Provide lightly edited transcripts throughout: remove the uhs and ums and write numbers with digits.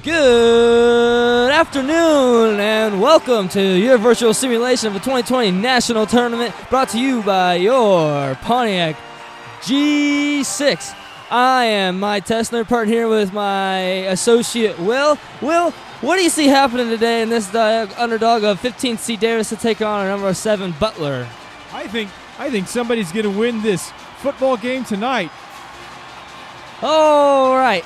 Good afternoon and welcome to your virtual simulation of the 2020 National Tournament brought to you by your Pontiac G6. I am Mike Tessner, partnered here with my associate Will. Will, what do you see happening today in this underdog of 15th seed Davidson taking on number 7 Butler? I think somebody's going to win this football game tonight. All right.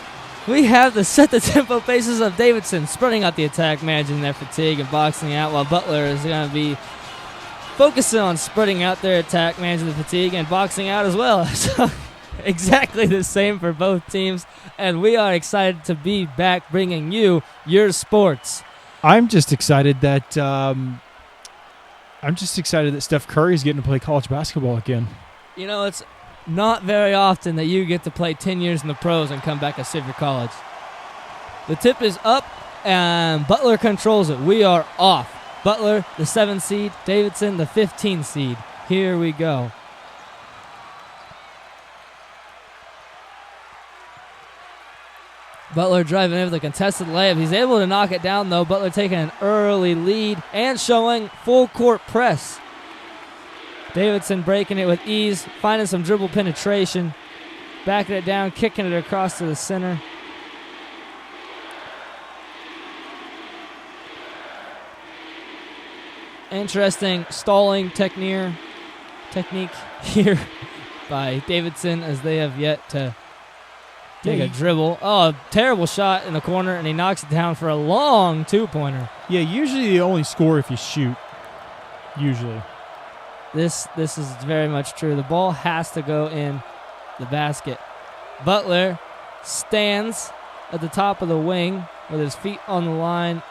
We have the set the tempo paces of Davidson spreading out the attack, managing their fatigue and boxing out, while Butler is going to be focusing on spreading out their attack, managing the fatigue, and boxing out as well. So exactly the same for both teams, and we are excited to be back bringing you your sports. I'm just excited that Steph Curry is getting to play college basketball again. You know, it's not very often that you get to play 10 years in the pros and come back and save your college. The tip is up, and Butler controls it. We are off. Butler, the 7 seed. Davidson, the 15 seed. Here we go. Butler driving in with a contested layup. He's able to knock it down, though. Butler taking an early lead and showing full court press. Davidson breaking it with ease, finding some dribble penetration, backing it down, kicking it across to the center. Interesting stalling technique here by Davidson as they have yet to take a dribble. Oh, a terrible shot in the corner, and he knocks it down for a long two-pointer. Yeah, usually you only score if you shoot. Usually. This is very much true. The ball has to go in the basket. Butler stands at the top of the wing with his feet on the line.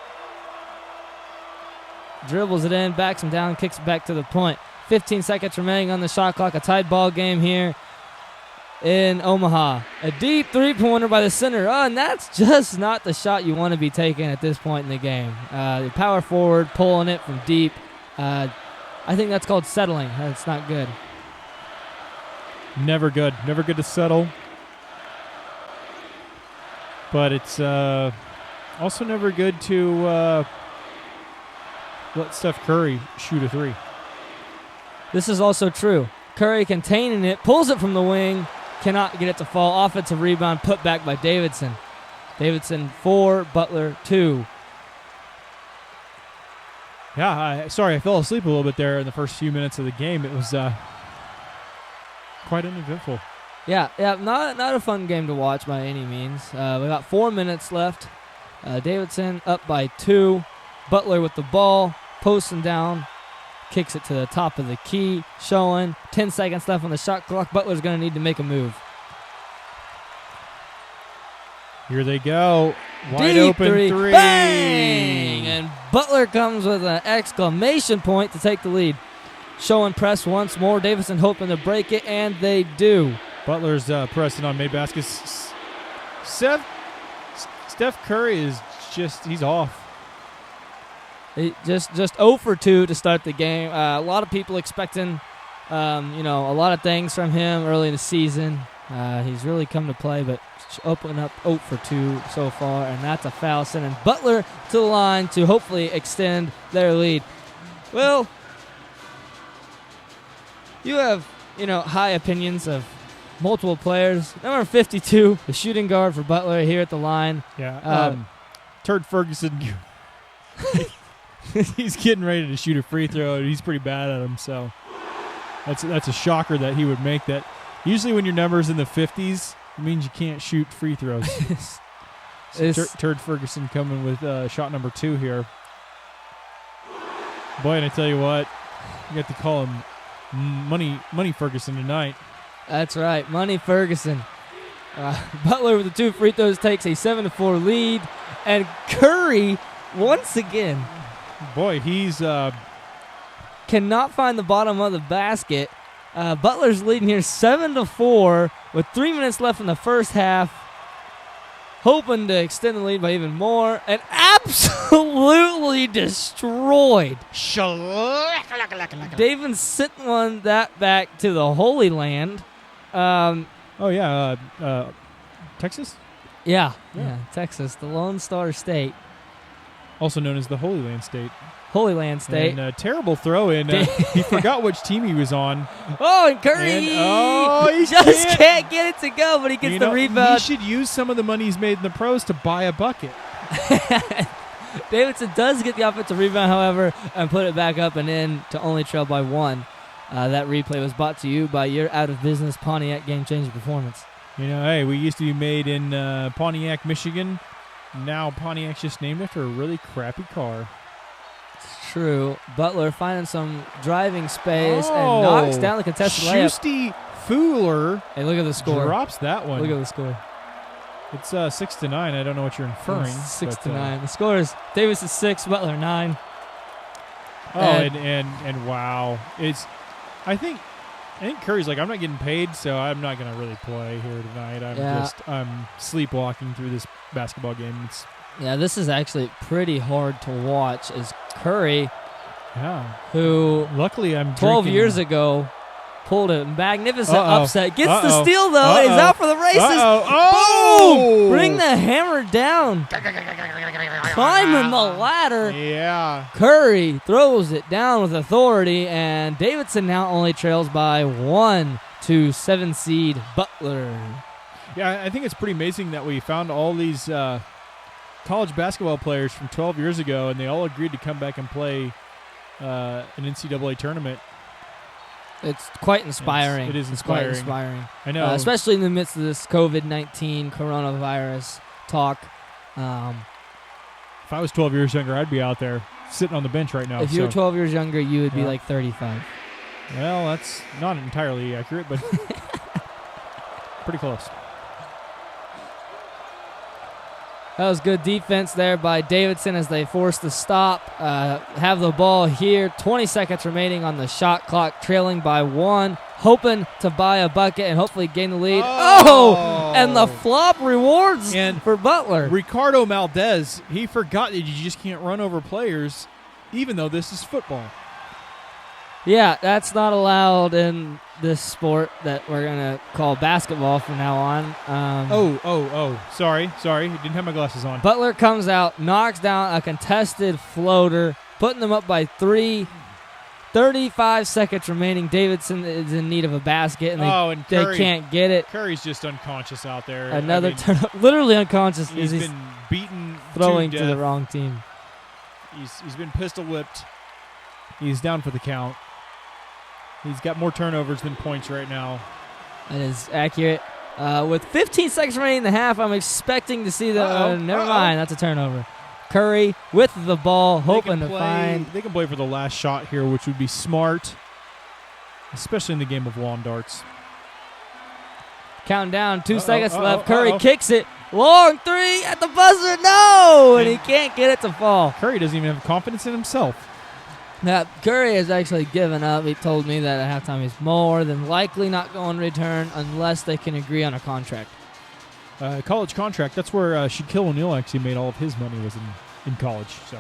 Dribbles it in, backs him down, kicks it back to the point. 15 seconds remaining on the shot clock. A tied ball game here in Omaha. A deep three-pointer by the center. Oh, and that's just not the shot you want to be taking at this point in the game. The power forward pulling it from deep. I think that's called settling. That's not good. Never good. Never good to settle. But it's also never good to let Steph Curry shoot a three. This is also true. Curry containing it, pulls it from the wing, cannot get it to fall. Offensive rebound put back by Davidson. Davidson 4, Butler 2. Yeah, I fell asleep a little bit there in the first few minutes of the game. It was quite uneventful. Yeah, not a fun game to watch by any means. We got 4 minutes left. Davidson up by 2. Butler with the ball, posting down, kicks it to the top of the key, showing 10 seconds left on the shot clock. Butler's going to need to make a move. Here they go. Wide Deep open three. Bang! And Butler comes with an exclamation point to take the lead. Showing press once more. Davidson hoping to break it, and they do. Butler's pressing on made baskets. Steph Curry is he's off. Just 0 for 2 to start the game. A lot of people expecting, a lot of things from him early in the season. He's really come to play, but open up 0 for 2 so far, and that's a foul, sending Butler to the line to hopefully extend their lead. Well, you have, high opinions of multiple players. Number 52, the shooting guard for Butler here at the line. Yeah, Turd Ferguson, he's getting ready to shoot a free throw, and he's pretty bad at them, so that's a shocker that he would make that. Usually when your number's in the 50s, it means you can't shoot free throws. Turd Ferguson coming with shot number 2 here. Boy, and I tell you what, you got to call him Money Ferguson tonight. That's right, Money Ferguson. Butler with the 2 free throws takes a 7-4 lead, and Curry once again. Boy, he's cannot find the bottom of the basket. Butler's leading here 7-4 with 3 minutes left in the first half. Hoping to extend the lead by even more. And absolutely destroyed. Davidson sent one that back to the Holy Land. Texas? Yeah. Texas, the Lone Star State. Also known as the Holy Land State. Holy Land State. And a terrible throw in. He forgot which team he was on. Oh, and Curry he just can't get it to go, but he gets the rebound. He should use some of the money he's made in the pros to buy a bucket. Davidson does get the offensive rebound, however, and put it back up and in to only trail by 1. That replay was brought to you by your out-of-business Pontiac game-changing performance. Hey, we used to be made in Pontiac, Michigan. Now Pontiac's just named after a really crappy car. It's true. Butler finding some driving space and knocks down the contested layup. Schusty Fooler. Hey, look at the score. Drops that one. Look at the score. It's 6-9. I don't know what you're inferring. It's 6-9. The score is Davidson 6, Butler 9. And wow. I think Curry's like, I'm not getting paid, so I'm not going to really play here tonight. I'm sleepwalking through this basketball game. This is actually pretty hard to watch as Curry, who luckily I'm 12 years ago pulled a magnificent upset. Gets the steal, though. Is out for the races. Boom! Bring the hammer down. Climbing the ladder. Yeah. Curry throws it down with authority, and Davidson now only trails by 1 to 7-seed Butler. Yeah, I think it's pretty amazing that we found all these college basketball players from 12 years ago, and they all agreed to come back and play an NCAA tournament. It's quite inspiring. It is inspiring. It's quite inspiring. I know. Especially in the midst of this COVID-19 coronavirus talk. If I was 12 years younger, I'd be out there sitting on the bench right now. If you were 12 years younger, you would be like 35. Well, that's not entirely accurate, but pretty close. That was good defense there by Davidson as they forced the stop. Have the ball here. 20 seconds remaining on the shot clock, trailing by 1, hoping to buy a bucket and hopefully gain the lead. And the flop rewards for Butler. Ricardo Maldez, he forgot that you just can't run over players, even though this is football. Yeah, that's not allowed in this sport that we're going to call basketball from now on. Sorry. Didn't have my glasses on. Butler comes out, knocks down a contested floater, putting them up by 3. 35 seconds remaining. Davidson is in need of a basket, and they can't get it. Curry's just unconscious out there. Another turnover. Literally unconscious. He's been beaten throwing to the wrong team. He's been pistol whipped. He's down for the count. He's got more turnovers than points right now. That is accurate. With 15 seconds remaining in the half, I'm expecting to see the... never mind, that's a turnover. Curry with the ball, hoping to find... They can play for the last shot here, which would be smart, especially in the game of lawn darts. Counting down, 2 seconds left. Curry kicks it. Long 3 at the buzzer. No! And he can't get it to fall. Curry doesn't even have confidence in himself. Now, Curry has actually given up. He told me that at halftime he's more than likely not going to return unless they can agree on a contract. College contract. That's where Shaquille O'Neal actually made all of his money, was in college. So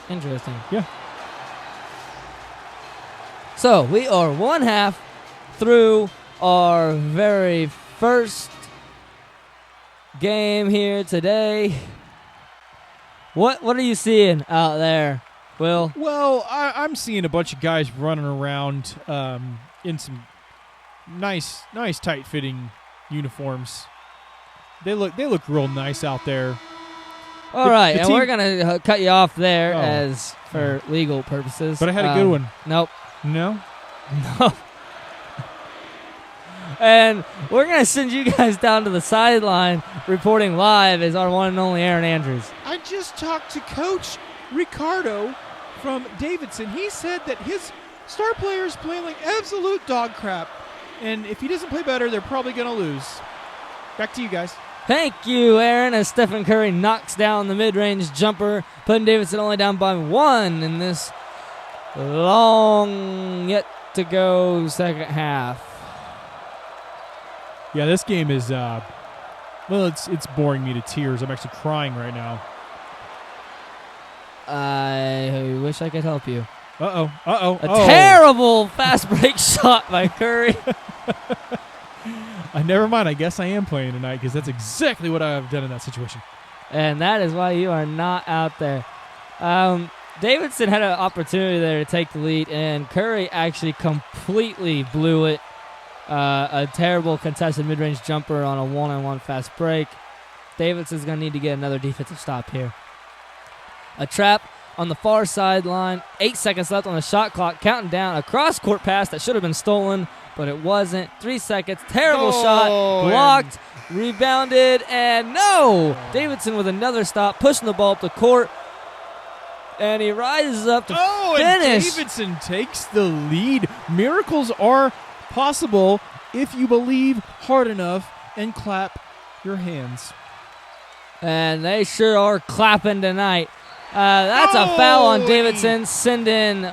interesting. Yeah. So we are 1 half through our very first game here today. What are you seeing out there, Will? Well, I'm seeing a bunch of guys running around in some nice tight-fitting uniforms. They look real nice out there. All right, and we're going to cut you off there as for legal purposes. But I had a good one. Nope. No? No. And we're going to send you guys down to the sideline. Reporting live is our one and only Aaron Andrews. I just talked to Coach Ricardo from Davidson. He said that his star players play like absolute dog crap. And if he doesn't play better, they're probably going to lose. Back to you guys. Thank you, Aaron, as Stephen Curry knocks down the mid-range jumper, putting Davidson only down by 1 in this long yet-to-go second half. Yeah, this game is, it's boring me to tears. I'm actually crying right now. I wish I could help you. Uh-oh. Terrible fast break shot by Curry. Never mind. I guess I am playing tonight because that's exactly what I've done in that situation. And that is why you are not out there. Davidson had an opportunity there to take the lead, and Curry actually completely blew it. A terrible contested mid-range jumper on a one-on-one fast break. Davidson's going to need to get another defensive stop here. A trap on the far sideline. 8 seconds left on the shot clock. Counting down. A cross-court pass that should have been stolen, but it wasn't. 3 seconds. Terrible shot. Blocked. Rebounded. And no! Davidson with another stop. Pushing the ball up the court. And he rises up to finish. And Davidson takes the lead. Miracles are possible if you believe hard enough and clap your hands. And they sure are clapping tonight. That's a foul on Davidson. Send in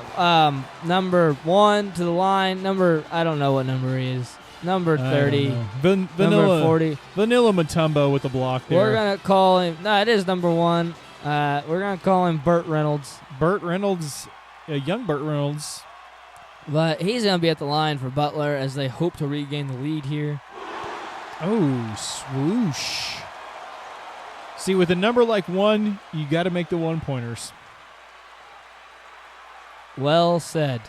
number 1 to the line. I don't know what number he is. Number 30. Number 40. Vanilla Mutombo with the block there. We're going to call him. No, it is number 1. We're going to call him Burt Reynolds. Burt Reynolds, young Burt Reynolds. But he's going to be at the line for Butler as they hope to regain the lead here. Oh, swoosh. See, with a number like 1, you got to make the one-pointers. Well said.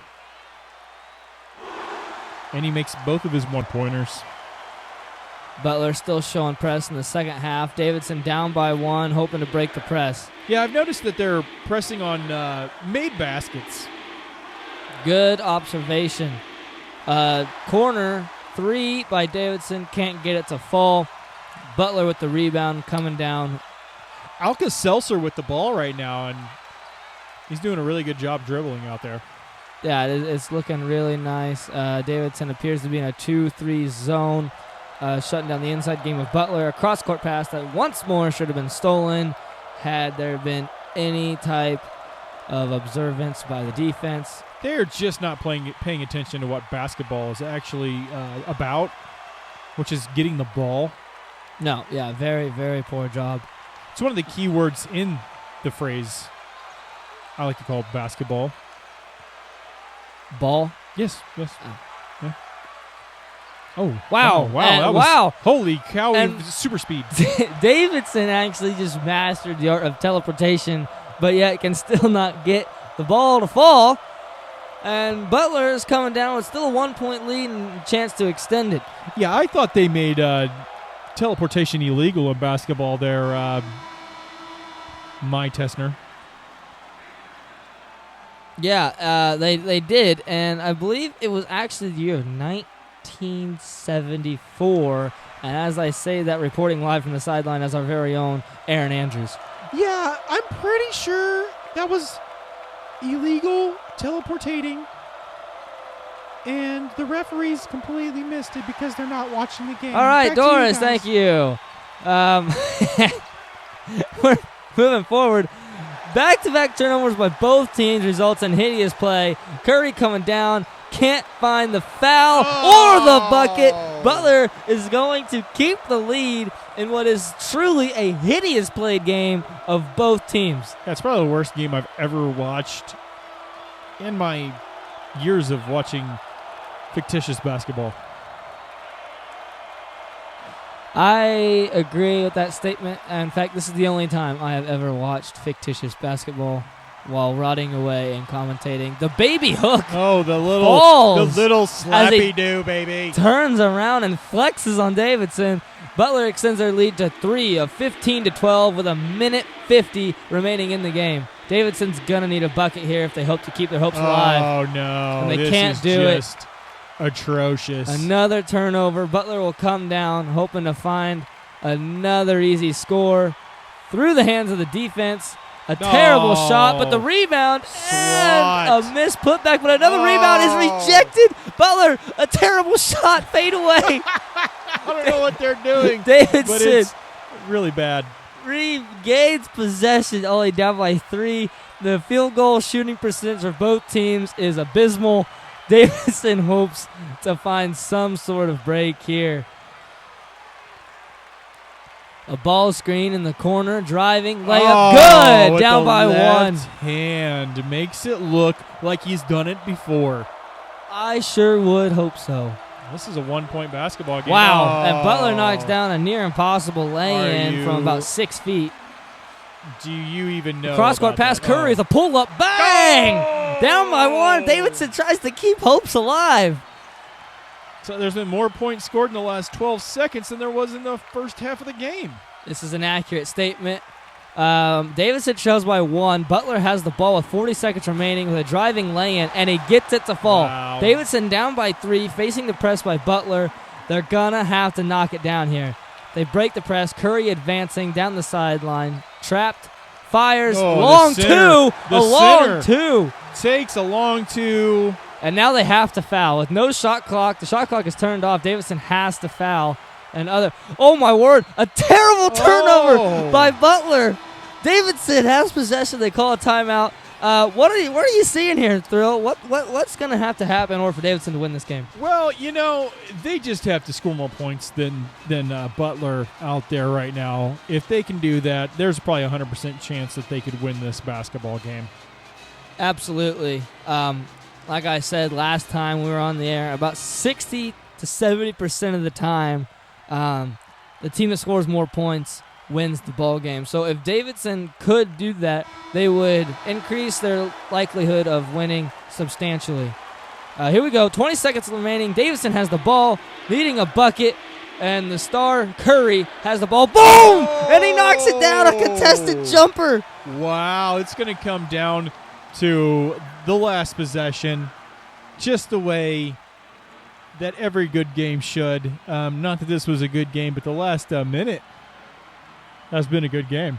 And he makes both of his one-pointers. Butler still showing press in the second half. Davidson down by 1, hoping to break the press. Yeah, I've noticed that they're pressing on made baskets. Good observation. Corner 3 by Davidson. Can't get it to fall. Butler with the rebound coming down. Alka-Seltzer with the ball right now, and he's doing a really good job dribbling out there. Yeah, it's looking really nice. Davidson appears to be in a 2-3 zone, shutting down the inside game of Butler. A cross-court pass that once more should have been stolen had there been any type of observance by the defense. They're just not paying attention to what basketball is actually about, which is getting the ball. No, yeah, very, very poor job. It's one of the key words in the phrase I like to call basketball. Ball? Yes. Oh. Yeah. Oh, wow. Wow. Holy cow, and super speed. Davidson actually just mastered the art of teleportation, but yet can still not get the ball to fall. And Butler is coming down with still a 1-point lead and a chance to extend it. Yeah, I thought they made teleportation illegal in basketball there, my Tessner. Yeah, they did, and I believe it was actually the year of 1974. And as I say that, reporting live from the sideline as our very own Aaron Andrews. Yeah, I'm pretty sure that was illegal teleportating, and the referees completely missed it because they're not watching the game. All right, Back Doris, thank you. We're moving forward. Back-to-back turnovers by both teams results in hideous play. Curry coming down, can't find the foul or the bucket. Butler is going to keep the lead in what is truly a hideous played game of both teams. That's probably the worst game I've ever watched in my years of watching fictitious basketball. I agree with that statement. In fact, this is the only time I have ever watched fictitious basketball while rotting away and commentating. The baby hook. Oh, the falls little slappy do, baby. Turns around and flexes on Davidson. Butler extends their lead to 3 of 15-12 with a minute 50 remaining in the game. Davidson's gonna need a bucket here if they hope to keep their hopes alive. Oh no, and they can't do it. Atrocious. Another turnover. Butler will come down, hoping to find another easy score through the hands of the defense. A terrible shot, but the rebound and a missed putback, but another rebound is rejected. Butler, a terrible shot, fade away. I don't know what they're doing. Davidson, but it's really bad. Regains possession, only down by 3. The field goal shooting percentage for both teams is abysmal. Davidson hopes to find some sort of break here. A ball screen in the corner, driving, layup, good, down by 1. Hand makes it look like he's done it before. I sure would hope so. This is a 1-point basketball game. Wow. Oh. And Butler knocks down a near impossible lay-in from about 6 feet. Do you even know? Cross-court pass. Curry with a pull-up. Bang! Oh. Down by 1. Davidson tries to keep hopes alive. So there's been more points scored in the last 12 seconds than there was in the first half of the game. This is an accurate statement. Davidson trails by 1. Butler has the ball with 40 seconds remaining with a driving lay-in, and he gets it to fall. Wow. Davidson down by 3, facing the press by Butler. They're going to have to knock it down here. They break the press. Curry advancing down the sideline. Trapped. Fires. Long two. A long two. Takes a long two. And now they have to foul. With no shot clock, the shot clock is turned off. Davidson has to foul. Oh my word, a terrible turnover by Butler. Davidson has possession. They call a timeout. What are you seeing here, Thrill? What's going to have to happen in order for Davidson to win this game? Well, they just have to score more points than Butler out there right now. If they can do that, there's probably a 100% chance that they could win this basketball game. Absolutely. Like I said last time we were on the air, about 60 to 70% of the time, the team that scores more points wins the ball game. So if Davidson could do that, they would increase their likelihood of winning substantially. Here we go. 20 seconds remaining. Davidson has the ball, leading a bucket, and the star, Curry, has the ball. Boom! And he knocks it down, a contested jumper. Wow, it's going to come down to the last possession, just the way that every good game should. Not that this was a good game, but the last minute has been a good game.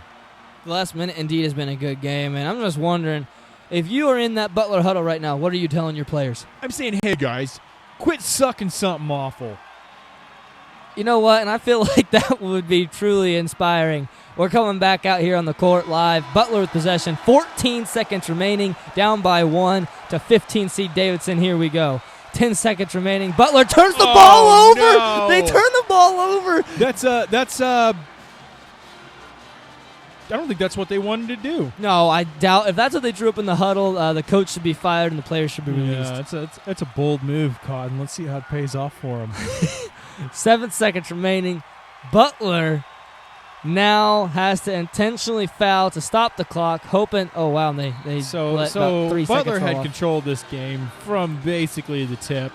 The last minute indeed has been a good game, and I'm just wondering, if you are in that Butler huddle right now, what are you telling your players? I'm saying, hey guys, quit sucking something awful. You know what? And I feel like that would be truly inspiring. We're coming back out here on the court live. Butler with possession. 14 seconds remaining. Down by 1 to 15 seed Davidson. Here we go. 10 seconds remaining. Butler turns the ball over. No. They turn the ball over. I don't think that's what they wanted to do. No, I doubt. If that's what they drew up in the huddle, the coach should be fired and the players should be released. Yeah, that's a bold move, Cotton. Let's see how it pays off for him. 7 seconds remaining. Butler now has to intentionally foul to stop the clock, hoping. Oh wow, they let about 3 seconds Butler roll had off. controlled this game from basically the tip,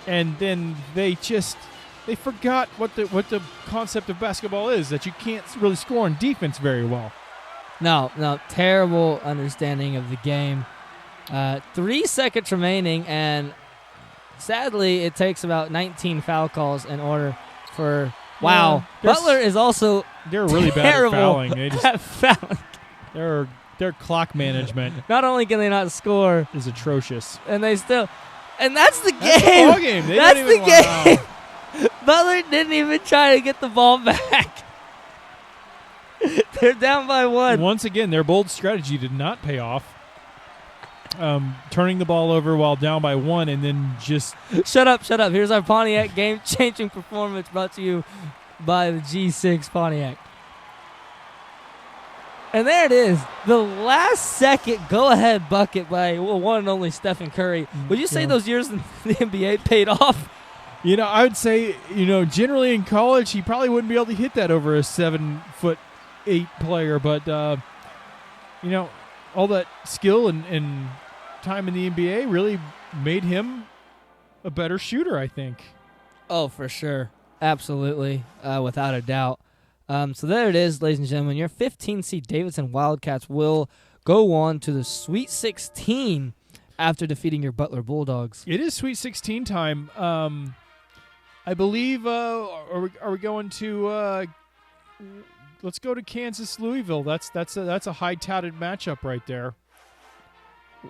and then they forgot what the concept of basketball is, that you can't really score on defense very well. No, terrible understanding of the game. 3 seconds remaining, and sadly, it takes about 19 foul calls in order for. Wow, Butler is also they're really bad at fouling. They just at fouling. Their clock management Not only can they not score, is atrocious. and they still, and that's the That's game. the ball game. They That's don't even the game. Butler didn't even try to get the ball back. They're down by 1. Once again, their bold strategy did not pay off. Turning the ball over while down by 1, and then just Shut up. Here's our Pontiac game-changing performance brought to you by the G6 Pontiac. And there it is. The last second go-ahead bucket by one and only Stephen Curry. Would you say those years in the NBA paid off? I would say, generally in college, he probably wouldn't be able to hit that over a 7'8" player. But, all that skill and time in the NBA really made him a better shooter, I think. Oh, for sure. Absolutely. Without a doubt. So there it is, ladies and gentlemen. Your 15 seed Davidson Wildcats will go on to the Sweet 16 after defeating your Butler Bulldogs. It is Sweet 16 time. I believe, are we going to let's go to Kansas, Louisville. That's a high-touted matchup right there.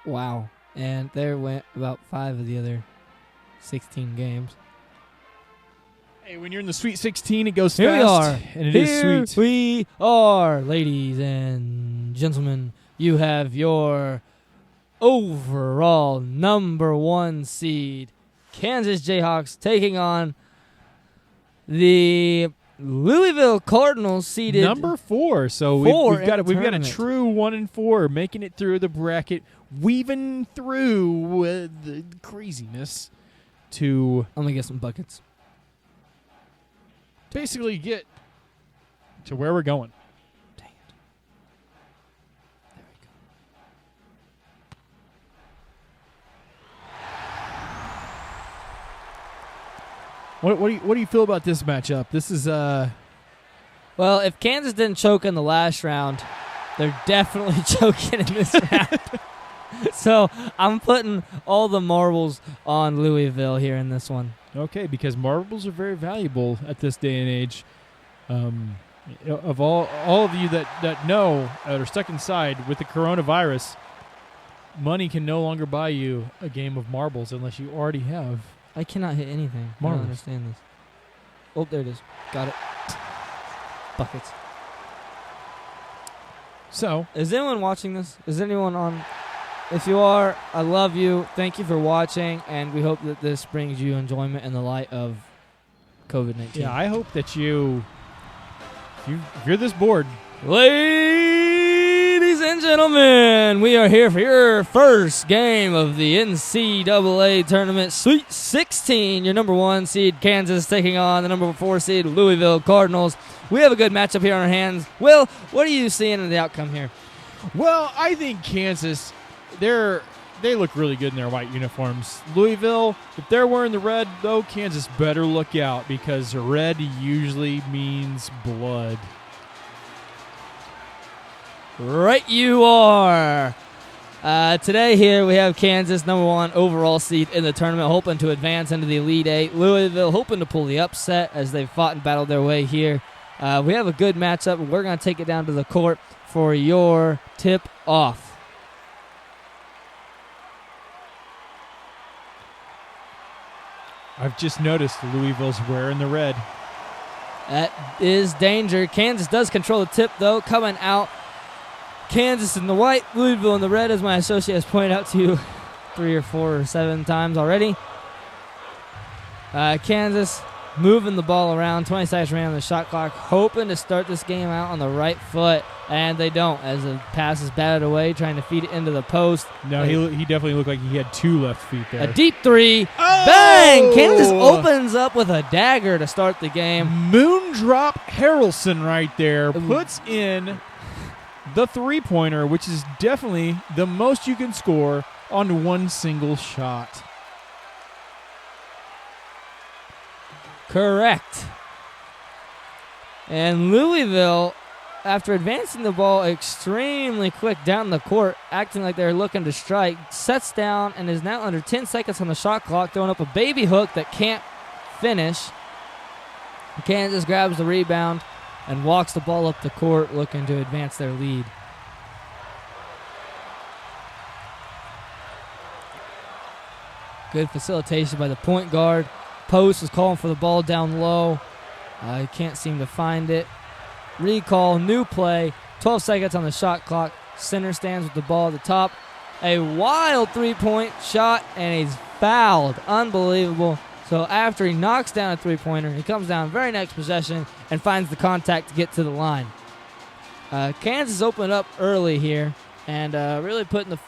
Wow. And there went about 5 of the other 16 games. Hey, when you're in the Sweet 16, it goes Here fast. we are. And it Here is sweet. we are, ladies and gentlemen. You have your overall number 1 seed, Kansas Jayhawks, taking on the Louisville Cardinals, seeded number 4. So we've got a true 1 and 4, making it through the bracket, weaving through the craziness to I'm going to get some buckets. basically get to where we're going. Dang it. There we go. What do you feel about this matchup? This is Well, if Kansas didn't choke in the last round, they're definitely choking in this round. So I'm putting all the marbles on Louisville here in this one. okay, because marbles are very valuable at this day and age. Of all of you that know that are stuck inside with the coronavirus, money can no longer buy you a game of marbles unless you already have. I cannot hit anything. I Marbles. don't understand this. Oh, there it is. Got it. Buckets. So, Is anyone watching this? Is anyone on? If you are, I love you. Thank you for watching, and we hope that this brings you enjoyment in the light of COVID-19. yeah, I hope that if you're this bored, Ladies and gentlemen, we are here for your first game of the NCAA tournament, Sweet 16. Your number 1 seed, Kansas, taking on the number 4 seed, Louisville Cardinals. We have a good matchup here on our hands. Will, what are you seeing in the outcome here? well, I think Kansas, they look really good in their white uniforms. Louisville, if they're wearing the red, though, Kansas better look out because red usually means blood. Right you are. Today here we have Kansas, number 1 overall seed in the tournament, hoping to advance into the Elite Eight. Louisville hoping to pull the upset as they've fought and battled their way here. We have a good matchup, and we're going to take it down to the court for your tip-off. I've just noticed Louisville's wearing the red. That is danger. Kansas does control the tip, though, coming out. Kansas in the white, Louisville in the red, as my associate has pointed out to you 3 or 4 or 7 times already. Kansas moving the ball around, 20 seconds remaining on the shot clock, hoping to start this game out on the right foot, and they don't, as the pass is batted away, trying to feed it into the post. No, he definitely looked like he had 2 left feet there. A deep 3. Oh! Bang! Kansas opens up with a dagger to start the game. Moondrop Harrelson right there puts in the 3-pointer, which is definitely the most you can score on one single shot. Correct. And Louisville, after advancing the ball extremely quick down the court, acting like they're looking to strike, sets down and is now under 10 seconds on the shot clock, throwing up a baby hook that can't finish. Kansas grabs the rebound and walks the ball up the court, looking to advance their lead. Good facilitation by the point guard. Post is calling for the ball down low. He can't seem to find it. Recall, new play. 12 seconds on the shot clock. Center stands with the ball at the top. A wild 3-point shot, and he's fouled. Unbelievable. So after he knocks down a 3-pointer, he comes down very next possession and finds the contact to get to the line. Kansas opened up early here and really putting the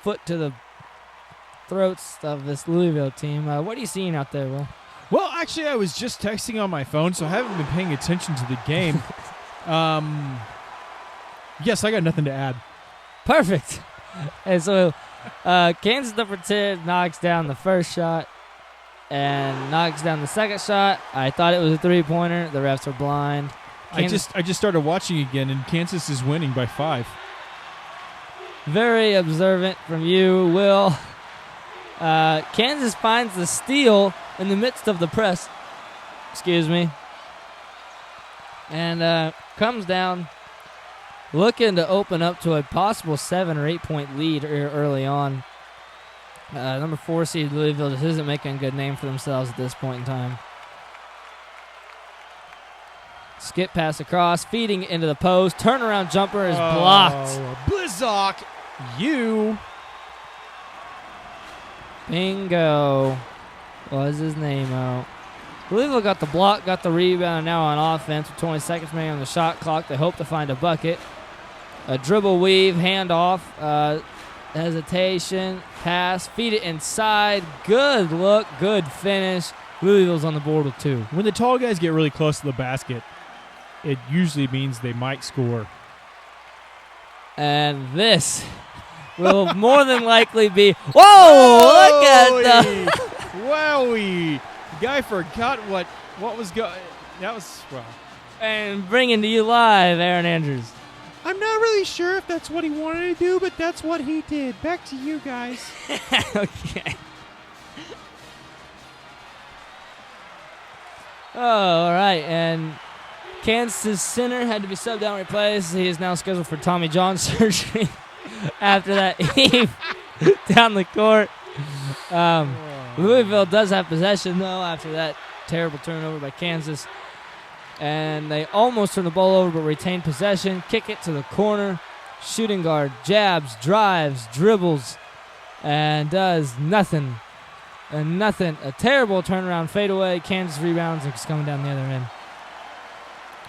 foot to the throats of this Louisville team. What are you seeing out there, Will? Well, actually, I was just texting on my phone, so I haven't been paying attention to the game. Yes, I got nothing to add. Perfect. And so Kansas number 10 knocks down the first shot and knocks down the second shot. I thought it was a 3-pointer. The refs are blind. I just started watching again, and Kansas is winning by 5. Very observant from you, Will. Kansas finds the steal in the midst of the press. Excuse me. And comes down, looking to open up to a possible 7 or 8 point lead early on. Number 4 seed Louisville just isn't making a good name for themselves at this point in time. Skip pass across, feeding into the post. Turnaround jumper is blocked. Blizzok, you. Bingo was his name out. Louisville got the block, got the rebound, now on offense with 20 seconds remaining on the shot clock. They hope to find a bucket. A dribble weave, handoff, hesitation, pass, feed it inside. Good look, good finish. Louisville's on the board with 2. When the tall guys get really close to the basket, it usually means they might score. And this will more than likely be. Whoa! Look at the. Wowie! The guy forgot what was going. That was well. And bringing to you live, Aaron Andrews. I'm not really sure if that's what he wanted to do, but that's what he did. Back to you guys. Okay. Oh, all right. And Kansas center had to be subbed out and replaced. He is now scheduled for Tommy John surgery after that heave down the court. Louisville does have possession, though, after that terrible turnover by Kansas. And they almost turn the ball over but retain possession. Kick it to the corner. Shooting guard jabs, drives, dribbles, and does nothing. And nothing. A terrible turnaround fadeaway. Kansas rebounds and it's coming down the other end.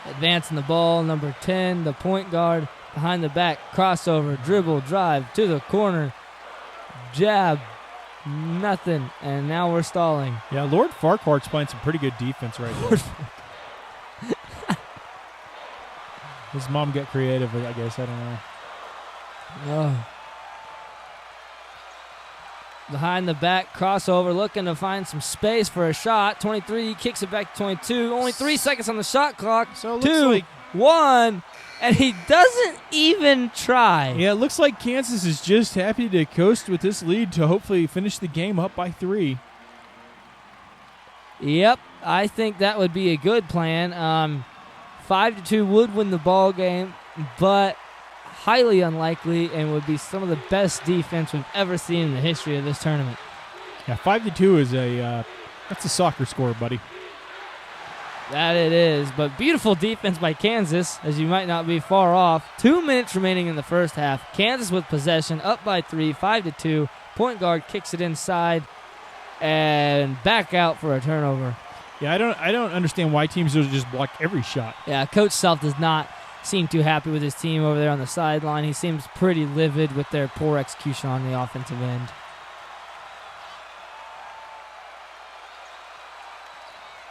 Advancing the ball, number 10, the point guard, behind the back, crossover, dribble, drive, to the corner, jab, nothing, and now we're stalling. Yeah, Lord Farquhart's playing some pretty good defense right now. His mom got creative, I guess. I don't know. Oh. Behind the back, crossover, looking to find some space for a shot. 23, kicks it back to 22. Only 3 seconds on the shot clock. So it 2, looks 1, and he doesn't even try. Yeah, it looks like Kansas is just happy to coast with this lead to hopefully finish the game up by 3. Yep, I think that would be a good plan. 5-2 would win the ball game, but highly unlikely and would be some of the best defense we've ever seen in the history of this tournament. Yeah, 5-2 is that's a soccer score, buddy. That it is, but beautiful defense by Kansas, as you might not be far off. 2 minutes remaining in the first half. Kansas with possession, up by 3, 5-2. Point guard kicks it inside and back out for a turnover. Yeah, I don't understand why teams don't just block every shot. Yeah, Coach Self does not seem too happy with his team over there on the sideline. He seems pretty livid with their poor execution on the offensive end.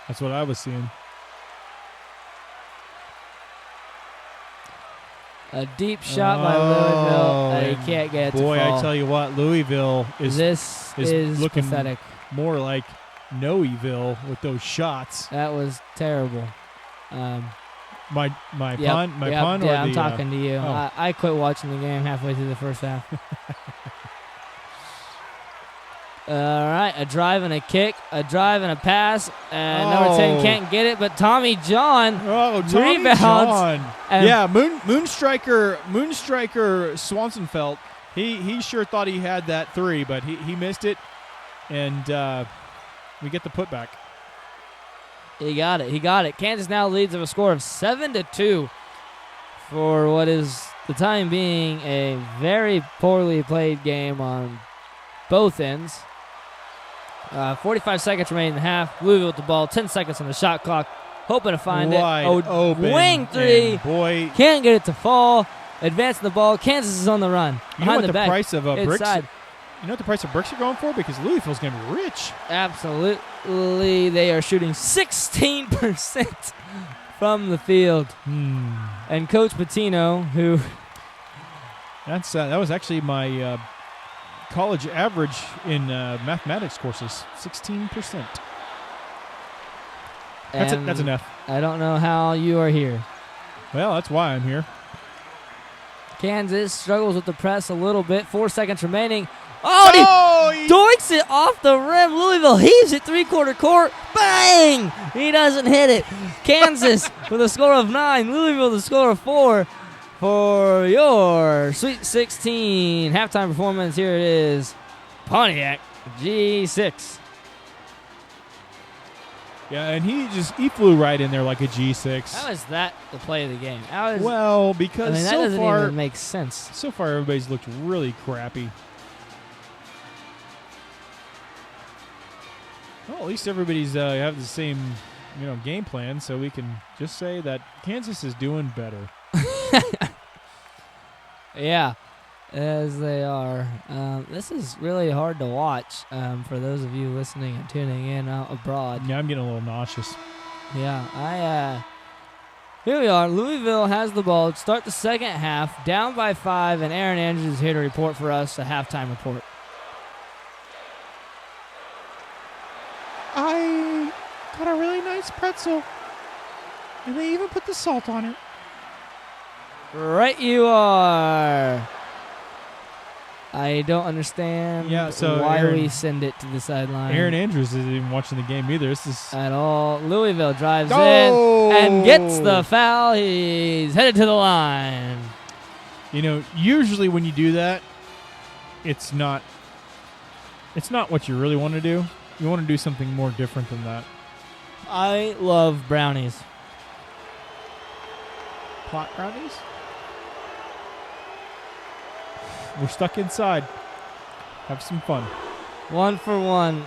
That's what I was seeing. A deep shot by Louisville. He can't get it to fall. Boy, I tell you what, Louisville is looking pathetic. More like Noeville with those shots. That was terrible. My pun? Yeah, I'm talking to you. Oh. I quit watching the game halfway through the first half. All right, a drive and a kick, a drive and a pass, and number 10 can't get it, but Tommy John rebounds. John. Yeah, Moonstriker Swansonfeld, he sure thought he had that 3, but he missed it, and we get the putback. He got it. Kansas now leads with a score of 7-2 for what is the time being a very poorly played game on both ends. 45 seconds remaining in the half. Louisville with the ball. 10 seconds on the shot clock. Hoping to find Wide open. Wing 3. Boy, can't get it to fall. Advancing the ball. Kansas is on the run. You know what the back, price of bricks? inside. You know what the price of bricks are going for? Because Louisville's going to be rich. Absolutely. They are shooting 16% from the field. And Coach Patino, who... that was actually my college average in mathematics courses, 16%. That's enough. I don't know how you are here. Well, that's why I'm here. Kansas struggles with the press a little bit. 4 seconds remaining. He doinks it off the rim. Louisville heaves it three-quarter court. Bang! He doesn't hit it. Kansas with a score of 9. Louisville with a score of 4 for your Sweet 16 halftime performance. Here it is. Pontiac G6. Yeah, and he flew right in there like a G6. How is that the play of the game? Because that so doesn't far even make sense. So far, everybody's looked really crappy. Well, at least everybody's have the same, game plan, so we can just say that Kansas is doing better. Yeah. As they are. This is really hard to watch for those of you listening and tuning in out abroad. Yeah, I'm getting a little nauseous. Yeah, here we are. Louisville has the ball. Start the second half, down by 5, and Aaron Andrews is here to report for us a halftime report. I got a really nice pretzel, and they even put the salt on it. Right you are. I don't understand why we send it to the sideline. Aaron Andrews isn't even watching the game either. This is at all. Louisville drives in and gets the foul. He's headed to the line. Usually when you do that, it's not what you really want to do. You want to do something more different than that. I love brownies. Pot brownies? We're stuck inside. Have some fun. 1 for 1.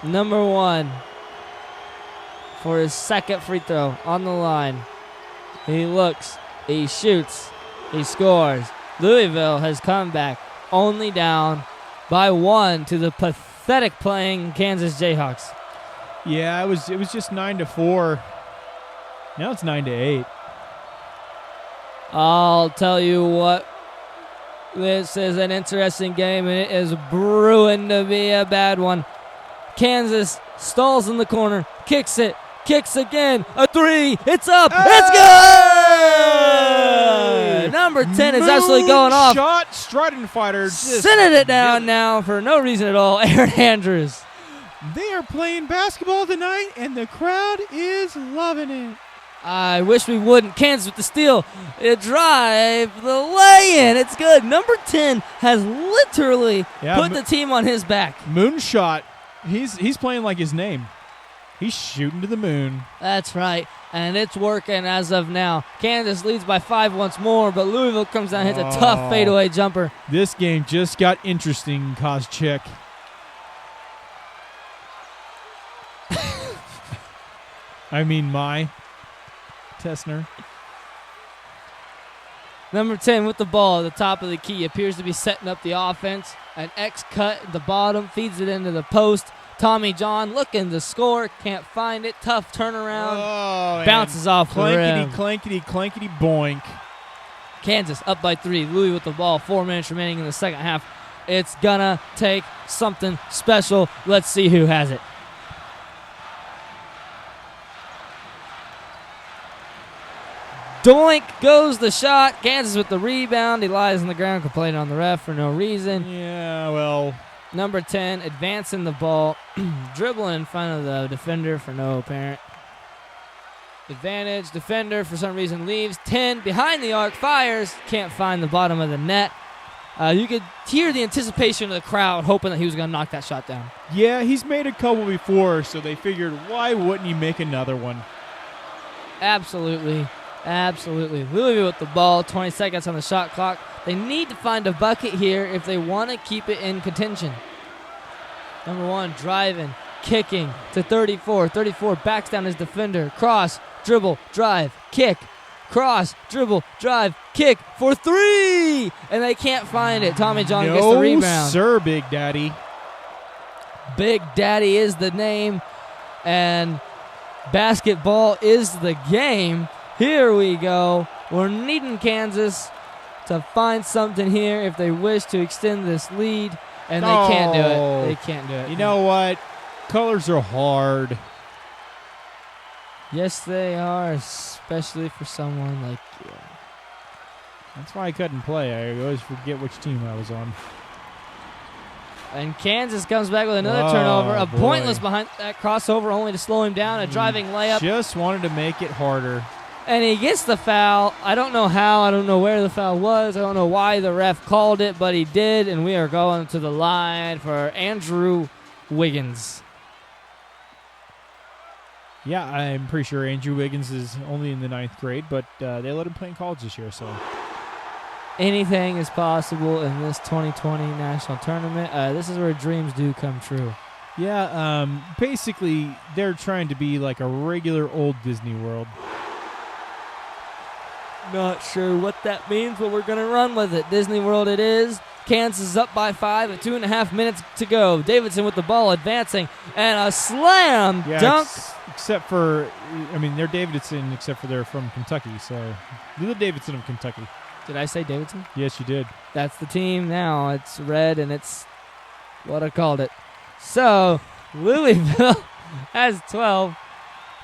Number 1 for his second free throw on the line. He looks, he shoots, he scores. Louisville has come back only down by 1 to the pathetic playing Kansas Jayhawks. Yeah, it was just 9-4. Now it's 9-8. I'll tell you what, this is an interesting game, and it is brewing to be a bad one. Kansas stalls in the corner, kicks it, kicks again, a 3, it's up, it's good! Number 10 is actually going off. Shot, Strident Fighter. Sending it down now for no reason at all, Aaron Andrews. They are playing basketball tonight, and the crowd is loving it. I wish we wouldn't. Kansas with the steal. A drive, the lay-in. It's good. Number 10 has literally put the team on his back. Moonshot. He's playing like his name. He's shooting to the moon. That's right, and it's working as of now. Kansas leads by 5 once more, but Louisville comes down and hits a tough fadeaway jumper. This game just got interesting, Kozchik. I mean, Tessner. Number 10 with the ball at the top of the key. Appears to be setting up the offense. An X cut at the bottom. Feeds it into the post. Tommy John looking to score. Can't find it. Tough turnaround. Bounces off the rim. Clankety, clankety, boink. Kansas up by 3. Louis with the ball. 4 minutes remaining in the second half. It's gonna take something special. Let's see who has it. Doink goes the shot. Kansas with the rebound. He lies on the ground complaining on the ref for no reason. Yeah, well. Number 10 advancing the ball. Dribbling in front of the defender for no apparent advantage. Defender for some reason leaves. 10 behind the arc. Fires. Can't find the bottom of the net. You could hear the anticipation of the crowd hoping that he was going to knock that shot down. Yeah, he's made a couple before, so they figured, why wouldn't he make another one? Absolutely. Louisville with the ball, 20 seconds on the shot clock. They need to find a bucket here if they want to keep it in contention. Number 1 driving, kicking to 34. 34 backs down his defender. Cross, dribble, drive, kick. Cross, dribble, drive, kick for 3! And they can't find it. Tommy John gets the rebound. No, sir, Big Daddy. Big Daddy is the name, and basketball is the game. Here we go. We're needing Kansas to find something here if they wish to extend this lead, and they can't do it. They can't do it. You know what? Colors are hard. Yes, they are, especially for someone like you. That's why I couldn't play. I always forget which team I was on. And Kansas comes back with another turnover. A pointless behind that crossover only to slow him down. A driving layup. Just wanted to make it harder. And he gets the foul. I don't know how. I don't know where the foul was. I don't know why the ref called it, but he did. And we are going to the line for Andrew Wiggins. Yeah, I'm pretty sure Andrew Wiggins is only in the 9th grade, but they let him play in college this year, so. Anything is possible in this 2020 national tournament. This is where dreams do come true. Yeah, basically, they're trying to be like a regular old Disney World. Not sure what that means, but we're going to run with it. Disney World it is. Kansas is up by 5 at 2.5 minutes to go. Davidson with the ball advancing, and a slam dunk. Except for, they're Davidson, except for they're from Kentucky. So, they're the Davidson of Kentucky. Did I say Davidson? Yes, you did. That's the team now. It's red, and it's what I called it. So, Louisville has 12.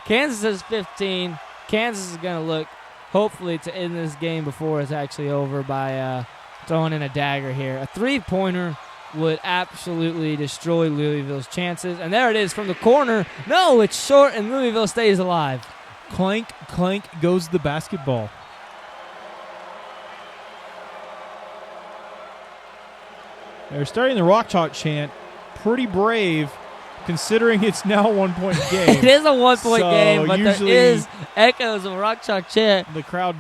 Kansas has 15. Kansas is going to look, hopefully, to end this game before it's actually over by throwing in a dagger here. A three-pointer would absolutely destroy Louisville's chances. And there it is from the corner. No, it's short, and Louisville stays alive. Clank, clank goes the basketball. They're starting the Rock Chalk chant. Pretty brave, considering it's now a 1-point game. It is a 1-point game, but there is echoes of a Rock Chalk chant. The crowd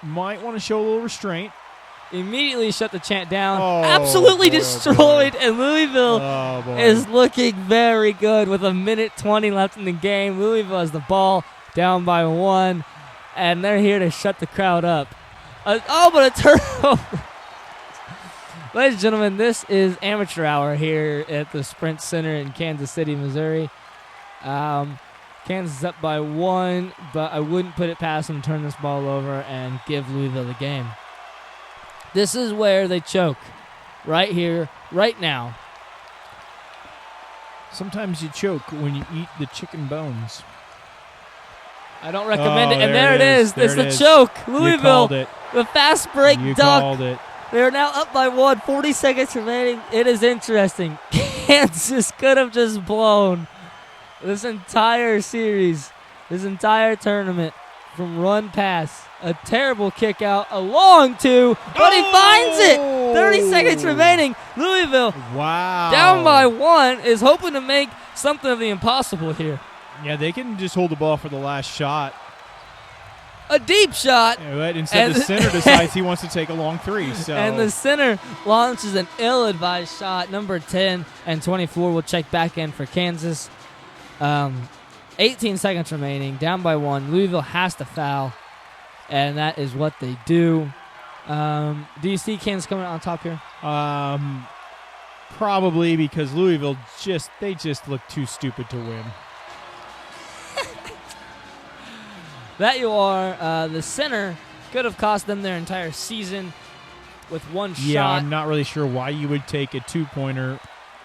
might want to show a little restraint. Immediately shut the chant down. Absolutely destroyed, and Louisville is looking very good with 1:20 left in the game. Louisville has the ball down by 1, and they're here to shut the crowd up. But a turnover. Ladies and gentlemen, this is amateur hour here at the Sprint Center in Kansas City, Missouri. Kansas is up by 1, but I wouldn't put it past them to turn this ball over and give Louisville the game. This is where they choke. Right here, right now. Sometimes you choke when you eat the chicken bones. I don't recommend it. And there it is. It's the choke. Louisville, the fast break dunk. Called it. They're now up by 1, 40 seconds remaining. It is interesting. Kansas could have just blown this entire series, this entire tournament from run pass. A terrible kick out, a long two, but he finds it. 30 seconds remaining. Louisville, down by 1, is hoping to make something of the impossible here. Yeah, they can just hold the ball for the last shot. A deep shot. Yeah, but instead, the center decides he wants to take a long 3. So. And the center launches an ill-advised shot. Number 10 and 24 will check back in for Kansas. 18 seconds remaining, down by 1. Louisville has to foul, and that is what they do. Do you see Kansas coming out on top here? Probably, because Louisville just look too stupid to win. That you are. The center could have cost them their entire season with one shot. Yeah, I'm not really sure why you would take a 2-pointer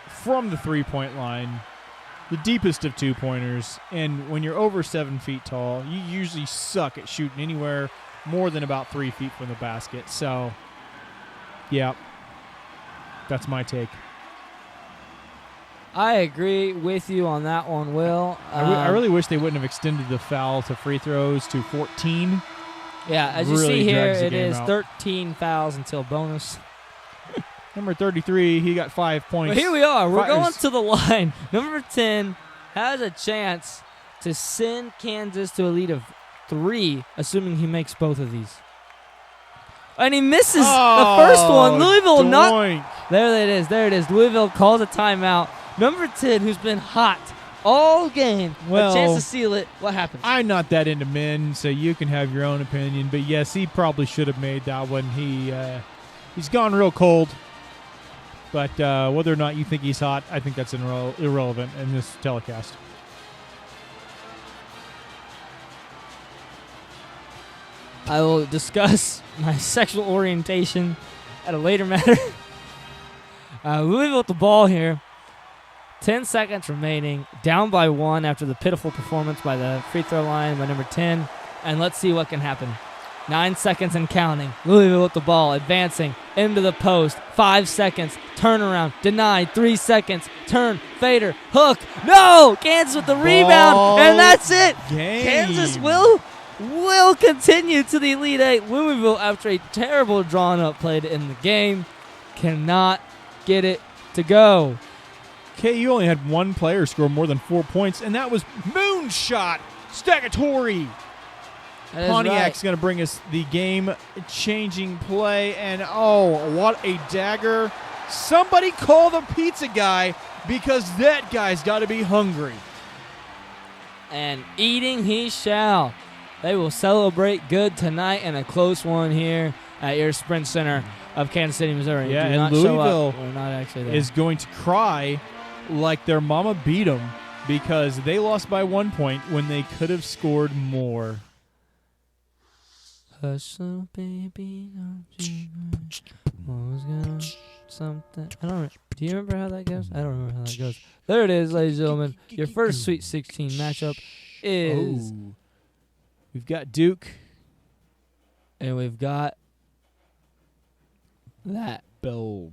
from the 3-point line, the deepest of 2-pointers, and when you're over 7 feet tall, you usually suck at shooting anywhere more than about 3 feet from the basket. So, yeah, that's my take. I agree with you on that one, Will. I really wish they wouldn't have extended the foul to free throws to 14. Yeah, as you see here, it is 13 fouls until bonus. Number 33, he got 5 points. But here we are. We're going to the line. Number 10 has a chance to send Kansas to a lead of 3, assuming he makes both of these. And he misses the first one. Louisville not. There it is. There it is. Louisville calls a timeout. Number 10, who's been hot all game, a chance to seal it. What happened? I'm not that into men, so you can have your own opinion. But, yes, he probably should have made that one. He's gone real cold. But whether or not you think he's hot, I think that's irrelevant in this telecast. I will discuss my sexual orientation at a later matter. Louisville with the ball here. 10 seconds remaining. Down by 1 after the pitiful performance by the free throw line by number 10. And let's see what can happen. 9 seconds and counting. Louisville with the ball, advancing into the post. 5 seconds. Turnaround. Denied. 3 seconds. Turn. Fader. Hook. No! Kansas with the rebound. And that's it. Game. Kansas will continue to the Elite Eight. Louisville, after a terrible drawn-up play to end the game, cannot get it to go. KU only had one player score more than 4 points, and that was Moonshot Stagatori. Pontiac's going to bring us the game-changing play, and what a dagger. Somebody call the pizza guy, because that guy's got to be hungry. And eating he shall. They will celebrate good tonight and a close one here at your Sprint Center of Kansas City, Missouri. Yeah, Do and not show Louisville up. We're not actually there. is going to cry like their mama beat them because they lost by 1 point when they could have scored more. Hush, little baby, don't you always gonna something. I don't. Do you remember how that goes? I don't remember how that goes. There it is, ladies and gentlemen. Your first Sweet 16 matchup is, We've got Duke. and we've got that. Bell.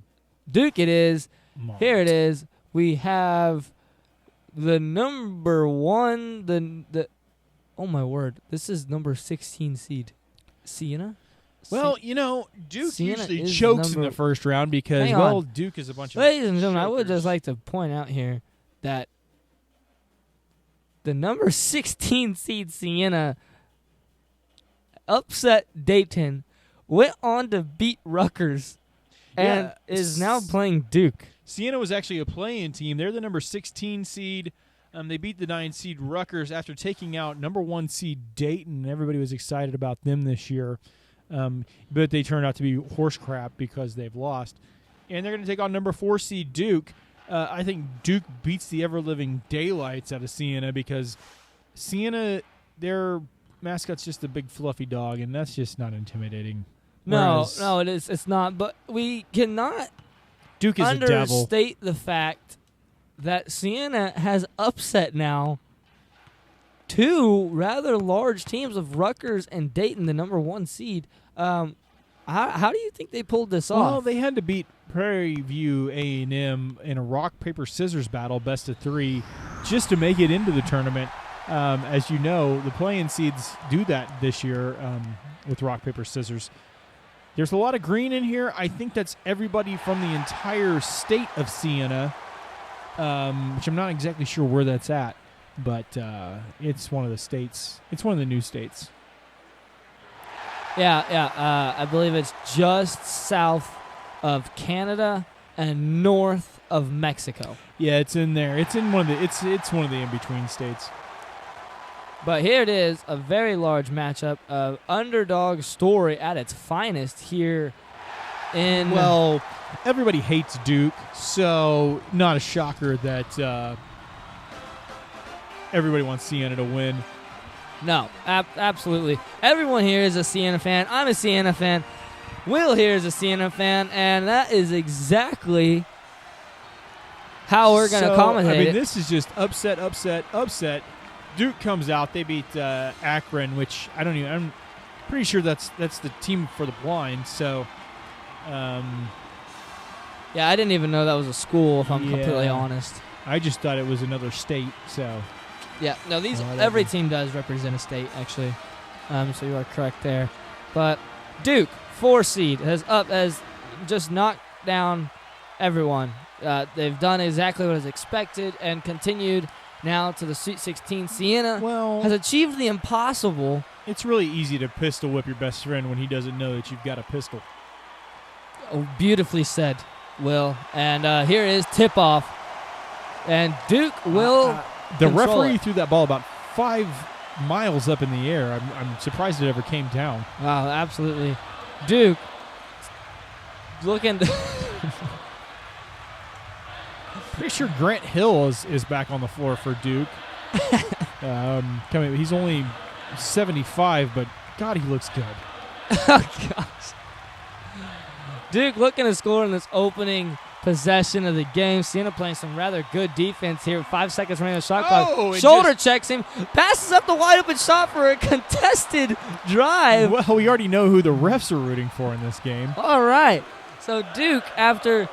Duke it is. Mont. Here it is. We have the number one. The oh my word! This is number 16 seed. Siena. Well, Duke Siena usually is chokes in number- the first round because, Hang well, on. Duke is a bunch of Ladies and gentlemen, I would chokers. just like to point out here that the number 16 seed Siena upset Dayton, went on to beat Rutgers, and Yeah, is now playing Duke. Siena was actually a play-in team. They're the number 16 seed. They beat the 9 seed Rutgers after taking out number 1 seed Dayton. Everybody was excited about them this year, but they turned out to be horse crap because they've lost. And they're going to take on number 4 seed Duke. I think Duke beats the ever-living daylights out of Siena because Siena, their mascot's just a big fluffy dog, and that's just not intimidating. No, Whereas no, it is. It's not. But we cannot Duke is a devil. understate the fact that Siena has upset now 2 rather large teams of Rutgers and Dayton, the number 1 seed. How do you think they pulled this Well, off? they had to beat Prairie View A&M in a rock, paper, scissors battle, best of 3, just to make it into the tournament. As you know, the play-in seeds do that this year with rock, paper, scissors. There's a lot of green in here. I think that's everybody from the entire state of Siena, which I'm not exactly sure where that's at, but it's one of the states. It's one of the new states. Yeah. I believe it's just south of Canada and north of Mexico. Yeah, it's in there. It's in one of the. It's one of the in-between states. But here it is, a very large matchup of underdog story at its finest here in. Well, everybody hates Duke, so not a shocker that everybody wants Siena to win. No, absolutely. Everyone here is a Siena fan. I'm a Siena fan. Will here is a Siena fan, and that is exactly how we're going to commentate I mean, it. this is just upset. Duke comes out. They beat Akron, which I'm pretty sure that's the team for the blind. So, Yeah, I didn't even know that was a school, if I'm completely honest. I just thought it was another state. So, Yeah, no, every team does represent a state, actually. So you are correct there. But Duke, 4 seed, has just knocked down everyone. They've done exactly what is expected and continued now to the Sweet 16. Siena has achieved the impossible. It's really easy to pistol whip your best friend when he doesn't know that you've got a pistol. Oh, beautifully said, Will. And here it is, tip-off. And Duke will The control referee it. threw that ball about 5 miles up in the air. I'm surprised it ever came down. Wow, absolutely. Duke looking to Pretty sure Grant Hill is back on the floor for Duke. He's only 75, but God, he looks good. Oh, gosh. Duke looking to score in this opening possession of the game. Siena playing some rather good defense here. 5 seconds remaining on the shot clock. Shoulder checks him. Passes up the wide open shot for a contested drive. Well, we already know who the refs are rooting for in this game. All right. So Duke, after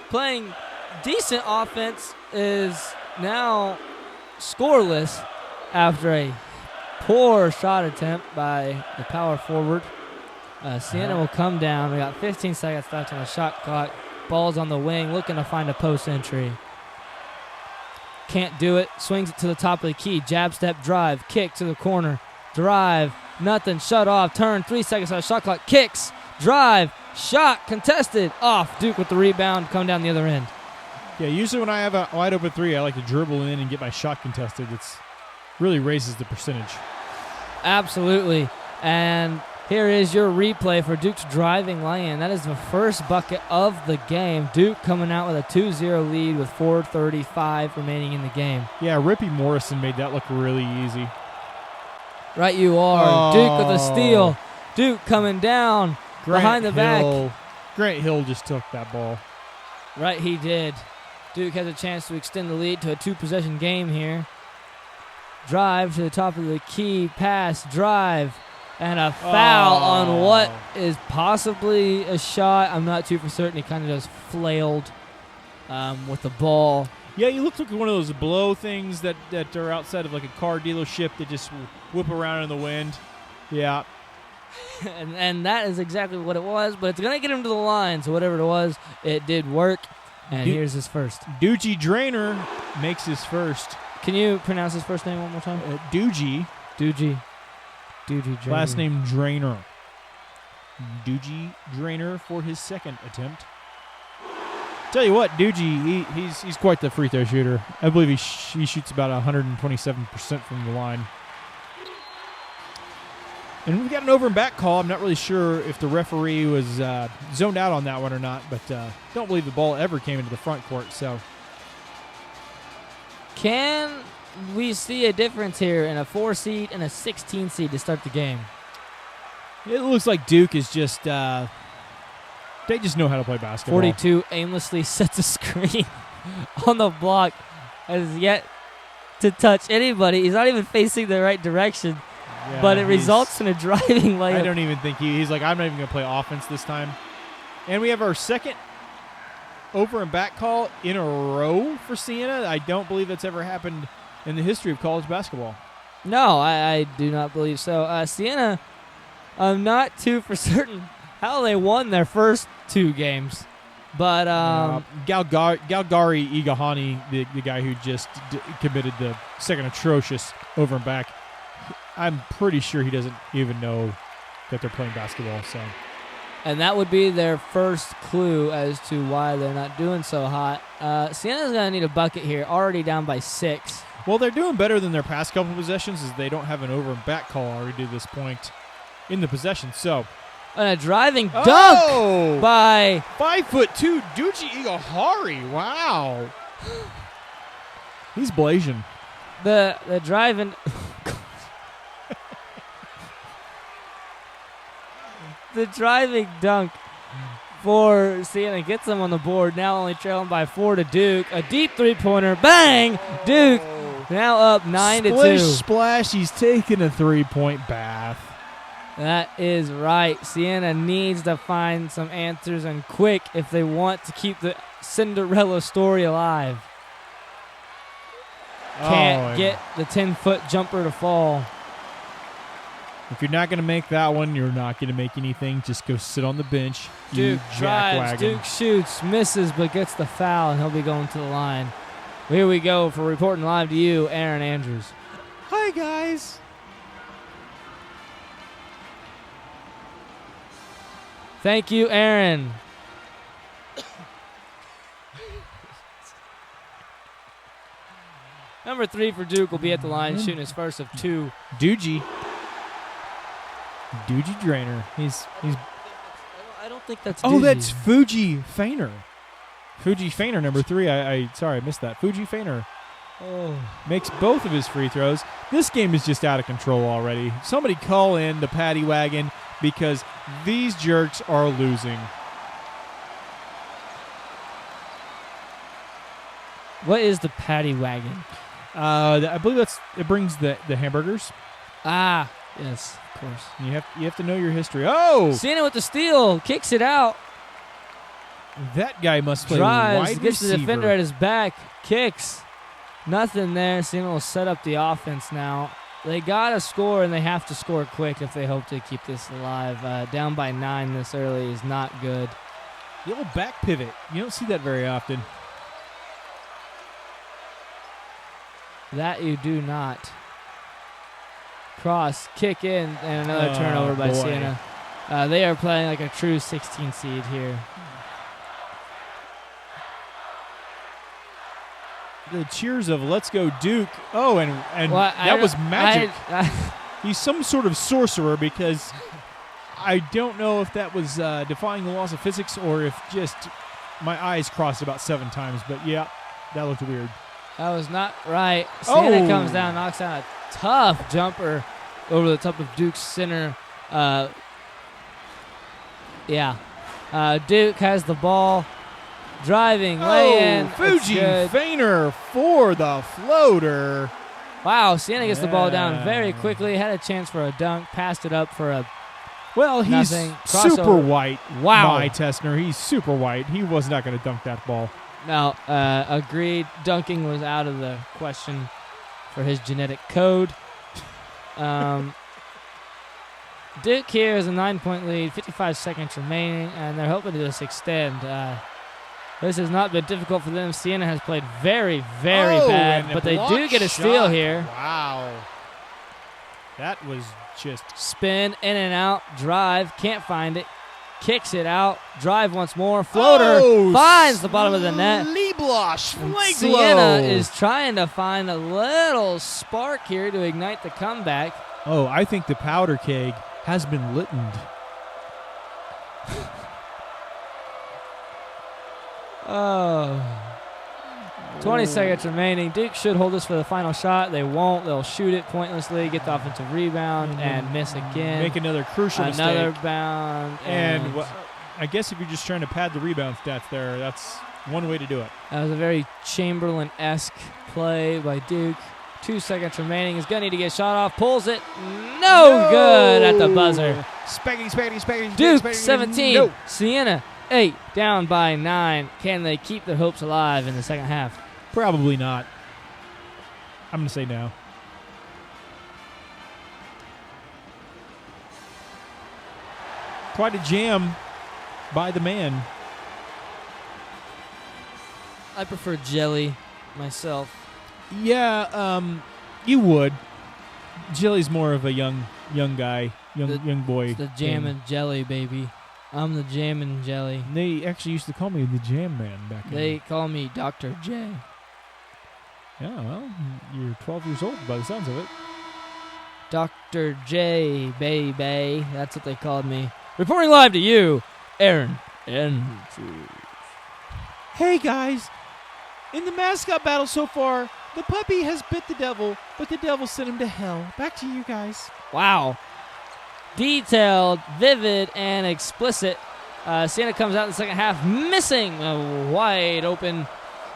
playing decent offense, is now scoreless after a poor shot attempt by the power forward. Siena will come down. We got 15 seconds left on the shot clock. Ball's on the wing, looking to find a post entry. Can't do it. Swings it to the top of the key. Jab step drive. Kick to the corner. Drive. Nothing. Shut off. Turn. 3 seconds on the shot clock. Kicks. Drive. Shot. Contested. Off. Duke with the rebound. Come down the other end. Yeah, usually when I have a wide open 3, I like to dribble in and get my shot contested. It's really raises the percentage. Absolutely. And here is your replay for Duke's driving lane. That is the first bucket of the game. Duke coming out with a 2-0 lead with 4:35 remaining in the game. Yeah, Rippy Morrison made that look really easy. Right you are. Duke with a steal. Duke coming down behind the back. Grant Hill just took that ball. Right, he did. Duke has a chance to extend the lead to a 2-possession game here. Drive to the top of the key. Pass. Drive. And a foul on what is possibly a shot. I'm not too for certain. He kind of just flailed with the ball. Yeah, he looks like one of those blow things that are outside of like a car dealership that just whip around in the wind. Yeah. and that is exactly what it was, but it's going to get him to the line, so whatever it was, it did work. And here's his first. Doogie Drainer makes his first. Can you pronounce his first name one more time? Doogie. Doogie Drainer. Last name Drainer. Doogie Drainer for his second attempt. Tell you what, Doogie, he's quite the free throw shooter. I believe he shoots about 127% from the line. And we got an over and back call. I'm not really sure if the referee was zoned out on that one or not, but don't believe the ball ever came into the front court. So, can we see a difference here in a 4 seed and a 16 seed to start the game? It looks like Duke is just they just know how to play basketball. 42 aimlessly sets a screen on the block, has yet to touch anybody. He's not even facing the right direction. Yeah, but it results in a driving layup. I don't even think he's like, I'm not even going to play offense this time. And we have our second over and back call in a row for Siena. I don't believe that's ever happened in the history of college basketball. No, I do not believe so. Siena, I'm not too for certain how they won their first 2 games. But Galgari Igahani, the guy who just committed the second atrocious over and back, I'm pretty sure he doesn't even know that they're playing basketball. So, and that would be their first clue as to why they're not doing so hot. Siena's going to need a bucket here, already down by 6. Well, they're doing better than their past couple possessions as they don't have an over and back call already to this point in the possession. So, and a driving dunk by 5'2" Doogie Igahari. Wow. He's blazing. The driving the driving dunk for Siena gets them on the board. Now only trailing by 4 to Duke. A deep 3-pointer. Bang! Duke now up 9-2. Splash. He's taking a 3-point bath. That is right. Siena needs to find some answers and quick if they want to keep the Cinderella story alive. Can't get the 10-foot jumper to fall. If you're not going to make that one, you're not going to make anything. Just go sit on the bench. Duke drives, Duke shoots, misses, but gets the foul, and he'll be going to the line. Here we go for reporting live to you, Aaron Andrews. Hi, guys. Thank you, Aaron. Number 3 for Duke will be at the line shooting his first of 2. Doogie Drainer. He's. I don't think that's. Oh, Doogie. that's Fuji Feiner. Fuji Feiner, number 3. Sorry, I missed that. Fuji Feiner. Makes both of his free throws. This game is just out of control already. Somebody call in the paddy wagon because these jerks are losing. What is the paddy wagon? I believe it brings the hamburgers. Ah, yes, of course. You have to know your history. Oh! Siena with the steal, kicks it out. That guy must play Drives, wide gets receiver. the defender at his back, kicks. Nothing there. Siena will set up the offense now. They got to score, and they have to score quick if they hope to keep this alive. Down by 9 this early is not good. The old back pivot. You don't see that very often. That you do not. Cross, kick in, and another turnover by Siena. They are playing like a true 16 seed here. The cheers of "Let's go Duke!" Oh, and that was magic. he's some sort of sorcerer because I don't know if that was defying the laws of physics or if just my eyes crossed about 7 times. But, yeah, that looked weird. That was not right. Siena comes down, knocks down a tough jumper over the top of Duke's center. Duke has the ball. Driving, lay-in. Fuji Feiner for the floater. Wow, Siena gets the ball down very quickly. Had a chance for a dunk. Passed it up for a Well, he's super white. Wow. My Tessner, he's super white. He was not going to dunk that ball. No, agreed. Dunking was out of the question for his genetic code. Duke here is a 9-point lead, 55 seconds remaining, and they're hoping to just extend. This has not been difficult for them. Siena has played very, very bad, but they do get a steal here. Wow. That was just... Spin, in and out, drive, can't find it. Kicks it out, drive once more, floater, finds the bottom of the net. Siena is trying to find a little spark here to ignite the comeback. Oh, I think the powder keg has been lightened. 20 seconds remaining. Duke should hold this for the final shot. They won't. They'll shoot it pointlessly, get the offensive rebound, and miss again. Make another crucial mistake. Another bound. And I guess if you're just trying to pad the rebound stats there, that's one way to do it. That was a very Chamberlain-esque play by Duke. 2 seconds remaining. He's going to need to get a shot off. Pulls it. No good at the buzzer. Spaggity. Duke 17. No. Siena 8. Down by 9. Can they keep their hopes alive in the second half? Probably not. I'm going to say no. Quite a jam by the man. I prefer jelly myself. Yeah, you would. Jelly's more of a young guy, young boy. It's the jam and jelly, baby. I'm the jam and jelly. They actually used to call me the Jam Man back then. They call me Dr. J. Yeah, well, you're 12 years old by the sounds of it. Dr. J, baby. That's what they called me. Reporting live to you, Aaron Andrews. Hey, guys. In the mascot battle so far, the puppy has bit the devil, but the devil sent him to hell. Back to you guys. Wow. Detailed, vivid, and explicit. Siena comes out in the second half, missing a wide open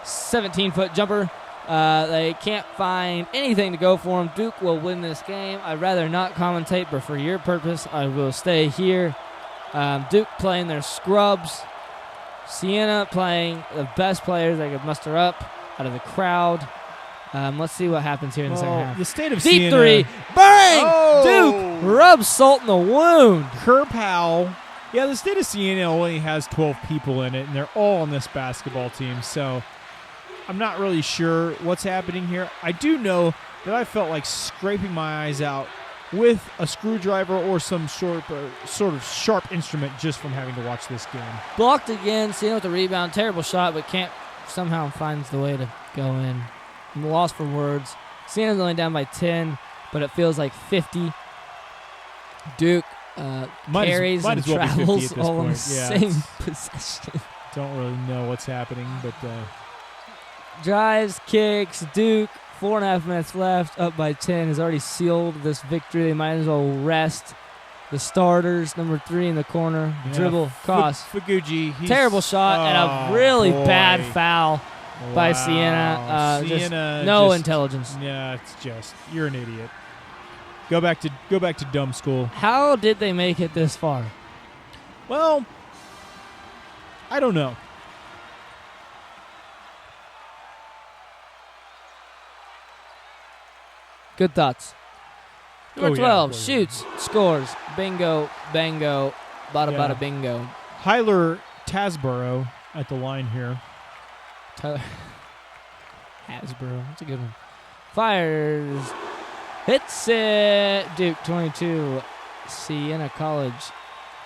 17-foot jumper. They can't find anything to go for him. Duke will win this game. I'd rather not commentate, but for your purpose, I will stay here. Duke playing their scrubs. Siena playing the best players they could muster up out of the crowd. Let's see what happens here in the second half. The state of Deep Siena. three. Bang! Duke rubs salt in the wound. Kerpow. Yeah, the state of Siena only has 12 people in it, and they're all on this basketball team. So I'm not really sure what's happening here. I do know that I felt like scraping my eyes out with a screwdriver or some sort of sharp instrument just from having to watch this game. Blocked again. Siena with the rebound. Terrible shot, but can't somehow finds the way to go in. I'm lost for words. Siena's only down by 10, but it feels like 50. Duke carries and travels all in the same possession. Don't really know what's happening, but drives, kicks. Duke, 4.5 minutes left, up by 10, has already sealed this victory. They might as well rest the starters. Number 3 in the corner. Yeah, dribble, cross. Fuguji. Terrible shot and a really bad foul by Siena. Siena no intelligence. Yeah, it's just you're an idiot. Go back to dumb school. How did they make it this far? Well, I don't know. Good thoughts. Number 12 shoots, scores, bingo, bango, bada bada bingo. Hyler Tasborough at the line here. Tyler Hasbro, that's a good one. Fires, hits it. Duke 22, Siena College.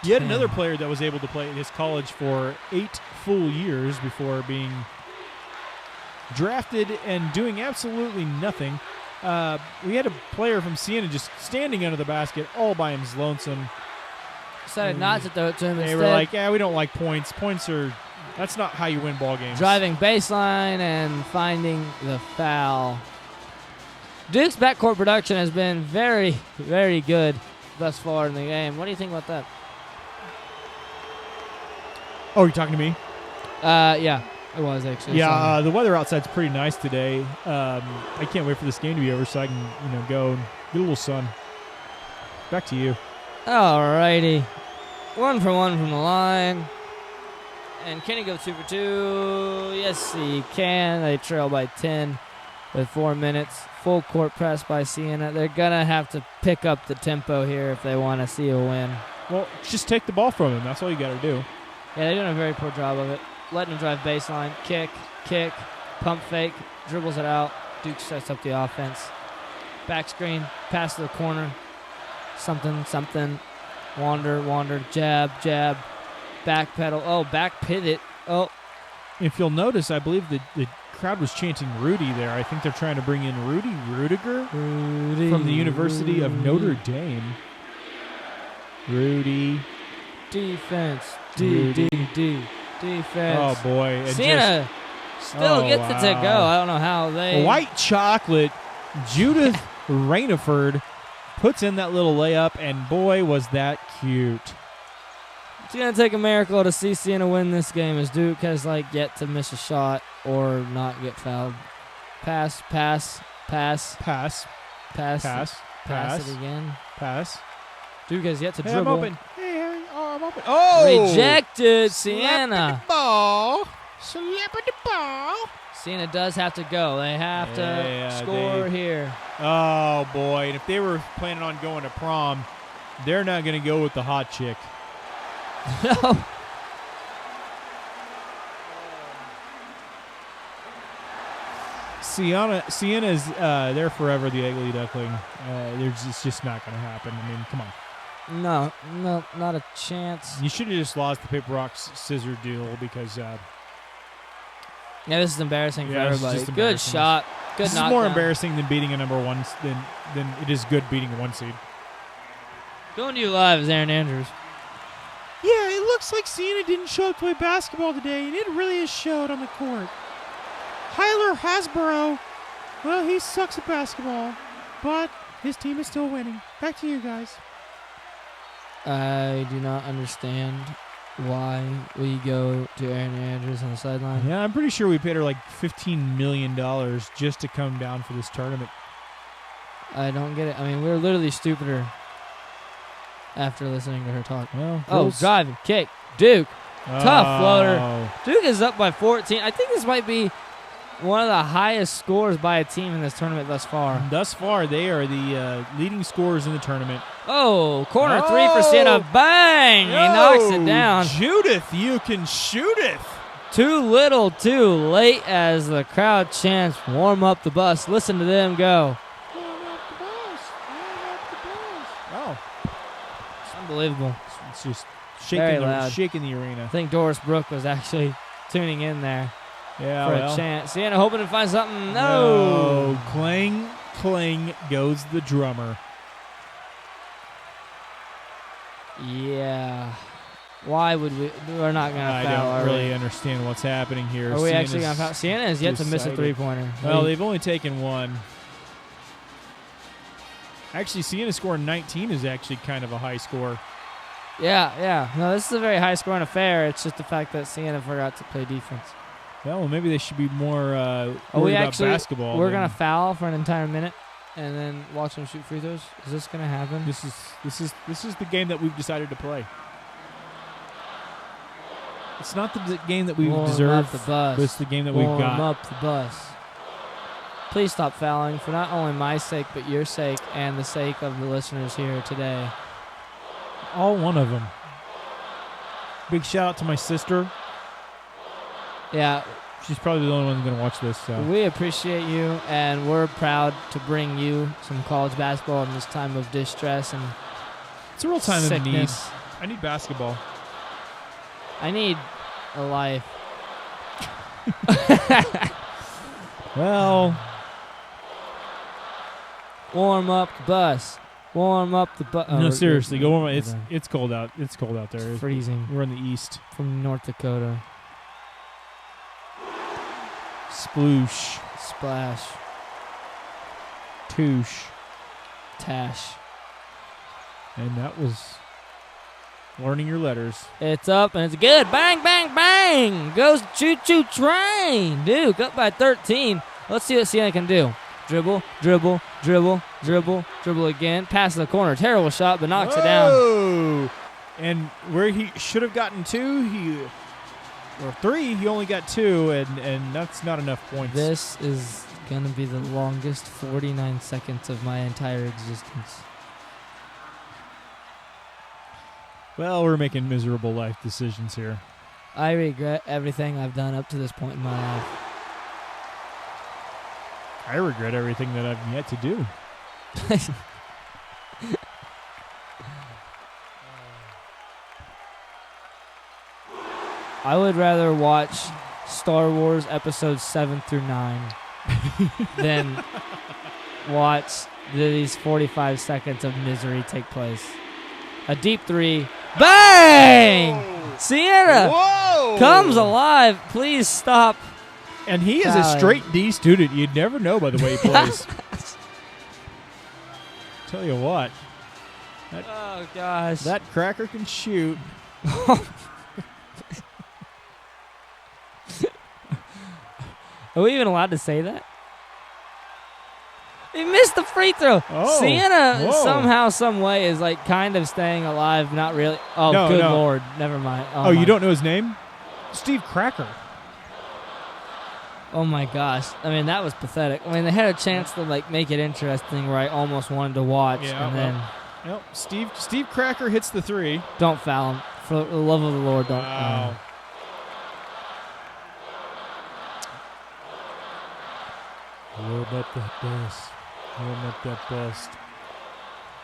Yet another player that was able to play at his college for 8 full years before being drafted and doing absolutely nothing. we had a player from Siena just standing under the basket all by his lonesome. Decided not to throw it to him. They instead. were like, yeah, we don't like points. That's not how you win ball games. Driving baseline and finding the foul. Duke's backcourt production has been very, very good thus far in the game. What do you think about that? Oh, you're talking to me? Yeah, it was actually. Yeah, the weather outside's pretty nice today. I can't wait for this game to be over so I can, go and get a little sun. Back to you. Alrighty. 1 for 1 from the line. And can he go 2 for 2? Yes, he can. They trail by 10 with 4 minutes. Full court press by Siena. They're going to have to pick up the tempo here if they want to see a win. Well, just take the ball from him. That's all you got to do. Yeah, they're doing a very poor job of it. Letting him drive baseline. Kick, pump fake, dribbles it out. Duke sets up the offense. Back screen, pass to the corner. Something. Wander, jab, back pedal. Oh, back pivot. Oh. If you'll notice, I believe the crowd was chanting Rudy there. I think they're trying to bring in Rudy Rudiger from the University of Notre Dame. Rudy. Defense. Defense. Oh, boy. Siena still gets it to go. I don't know how they... White chocolate. Judith Rainiford puts in that little layup, and boy, was that cute. It's going to take a miracle to see Siena win this game as Duke has yet to miss a shot or not get fouled. Pass it again. Pass. Duke has yet to Hey, dribble. I'm open. Hey, I'm open. Oh! Rejected, Siena. Slap at the ball. Siena does have to go. They have to score here. Oh, boy. And if they were planning on going to prom, they're not going to go with the hot chick. No. Siena's they're forever the ugly duckling. It's just not going to happen. I mean, come on. No, not a chance. You should have just lost the paper, rock, scissors duel because... yeah, this is embarrassing for everybody. Just Good shot. Good This knockdown. is more embarrassing than beating a number one than it is good beating a 1 seed. Going to you live is Aaron Andrews. Yeah, it looks like Siena didn't show up to play basketball today, and it really is showed on the court. Hyler Hasbro, well, he sucks at basketball, but his team is still winning. Back to you guys. I do not understand why we go to Aaron Andrews on the sideline. Yeah, I'm pretty sure we paid her like $15 million just to come down for this tournament. I don't get it. I mean, we're literally stupider after listening to her talk. Well, driving, kick, Duke. Tough floater. Duke is up by 14. I think this might be one of the highest scores by a team in this tournament thus far. Thus far, they are the leading scorers in the tournament. Oh, corner three for Siena. Bang! He knocks it down. Judith, you can shoot it. Too little, too late as the crowd chants, warm up the bus. Listen to them go. Warm up the bus. Warm up the bus. Oh. It's unbelievable. It's just Very loud. shaking the arena. I think Doris Brooke was actually tuning in there for a chant. Siena hoping to find something. No. Clang, clang goes the drummer. Yeah. Why would we? We're not going to foul. I don't really understand what's happening here. Are we actually going to foul? Siena has yet to miss a three-pointer. Well, they've only taken one. Actually, Siena scoring 19 is actually kind of a high score. Yeah. No, this is a very high-scoring affair. It's just the fact that Siena forgot to play defense. Well, maybe they should be more worried about basketball. We're going to foul for an entire minute and then watch them shoot free throws. Is this going to happen? This is the game that we've decided to play. It's not the game that we deserve. But it's the game that we've got. Warm up the bus. Please stop fouling for not only my sake, but your sake and the sake of the listeners here today. All one of them. Big shout out to my sister. Yeah. She's probably the only one going to watch this. So. We appreciate you, and we're proud to bring you some college basketball in this time of distress and it's a real time sickness. of need. I need basketball. I need a life. Well, Warm up the bus. Warm up the bus. No, seriously, go warm up. It's cold out. It's cold out there. It's freezing. We're in the east. From North Dakota. Sploosh. Splash. Toosh. Tash. And that was learning your letters. It's up and it's good. Bang, bang, bang. Goes choo-choo train. Duke up by 13. Let's see what Siena can do. Dribble, dribble, dribble, dribble, dribble again. Pass the corner. Terrible shot, but knocks it down. And where he should have gotten 2, or 3, he only got 2, and that's not enough points. This is going to be the longest 49 seconds of my entire existence. Well, we're making miserable life decisions here. I regret everything I've done up to this point in my life. I regret everything that I've yet to do. I would rather watch Star Wars episodes 7 through 9 than watch these 45 seconds of misery take place. A deep 3. Bang! Whoa! Siena comes alive. Please stop. And he is a straight D student. You'd never know by the way he plays. Tell you what. Oh, gosh. That cracker can shoot. Are we even allowed to say that? He missed the free throw. Oh, Siena somehow, some way is like kind of staying alive. Not really. Oh, no, good Lord. Never mind. Oh, you don't know his name? Steve Cracker. Oh, my gosh. I mean, that was pathetic. I mean, they had a chance to like make it interesting where I almost wanted to watch. Yeah, and then nope. Steve Cracker hits the 3. Don't foul him. For the love of the Lord, don't. Wow. Warm up that bus. Warm up that bust.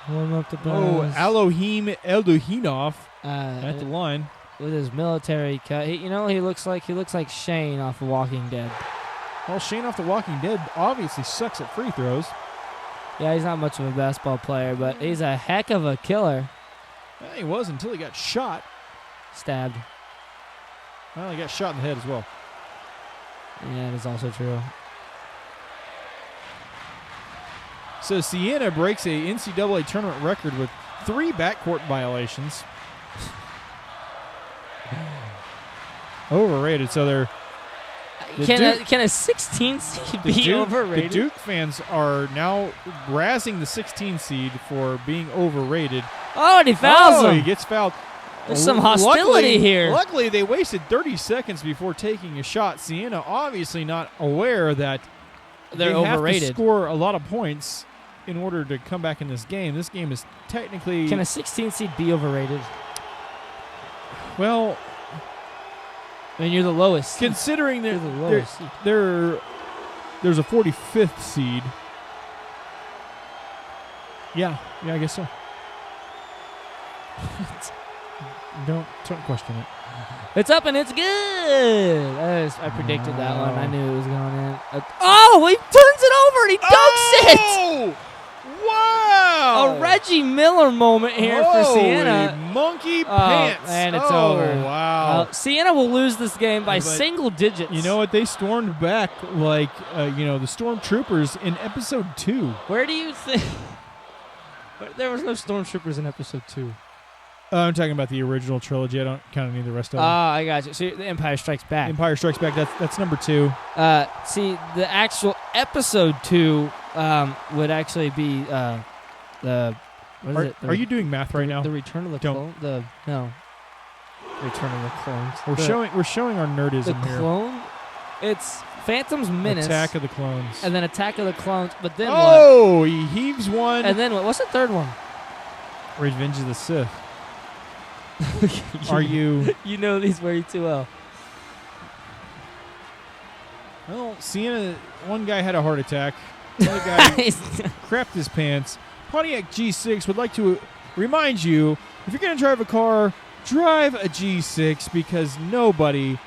Warm up the bus. Oh, Elohim Elduhinov at the line with his military cut. He looks like Shane off of Walking Dead. Well, Shane off The Walking Dead obviously sucks at free throws. Yeah, he's not much of a basketball player, but he's a heck of a killer. Well, he was until he got shot. Stabbed. Well, he got shot in the head as well. Yeah, that is also true. So Siena breaks a NCAA tournament record with 3 backcourt violations. Overrated. So they're can a 16 seed be overrated? The Duke fans are now razzing the 16 seed for being overrated. Oh, and he fouls him. He gets fouled. There's some hostility here. Luckily, they wasted 30 seconds before taking a shot. Siena obviously not aware that they're have overrated. to score a lot of points in order to come back in this game. This game is technically... Can a 16 seed be overrated? Well... I mean, you're the lowest. Considering you're the lowest seed. There's a 45th seed. Yeah, I guess so. Don't question it. It's up and it's good. I predicted that one. I knew it was going in. Oh, he turns it over and he dunks it. Wow! A Reggie Miller moment here for Siena. Monkey pants. And it's over. Wow. Siena will lose this game by single digits. You know what? They stormed back like, the Stormtroopers in Episode 2. Where do you think? There was no Stormtroopers in Episode 2. I'm talking about the original trilogy. I don't count any of the rest of them. I got you. So The Empire Strikes Back. Empire Strikes Back, that's number 2. See, the actual Episode 2 would actually be the... What is it? Are you doing math right now? The Return of the Clone? No. Return of the Clones. We're showing our nerdism here. The Clone? It's Phantom's Menace. Attack of the Clones. And then Attack of the Clones, but then what? He heaves one. And then what? What's the third one? Revenge of the Sith. Are you... You know these way too well. Well, Siena, one guy had a heart attack. Another guy crapped his pants. Pontiac G6 would like to remind you, if you're going to drive a car, drive a G6 because nobody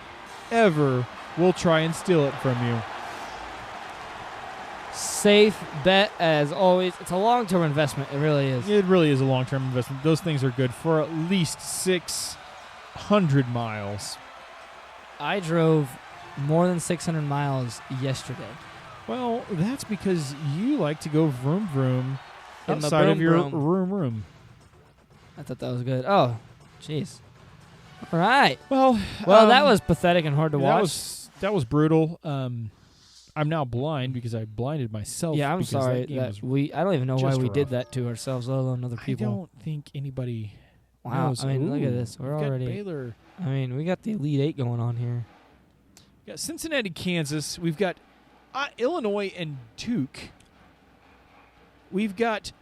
ever will try and steal it from you. safe bet as always. It's a long-term investment. It really is. It really is a long-term investment. Those things are good for at least 600 miles. I drove more than 600 miles yesterday. Well, that's because you like to go vroom vroom In the outside of your vroom room. I thought that was good. Oh, jeez. All right. Well, that was pathetic and hard to watch. That was brutal. I'm now blind because I blinded myself. Yeah, I'm because sorry that game that was I don't even know why just we did rough. that to ourselves, let alone other people. I don't think anybody Wow. knows. I mean, look at Ooh, this. We're we've got already. Baylor. I mean, we got the Elite Eight going on here. We got Cincinnati, Kansas. We've got Illinois and Duke. We've got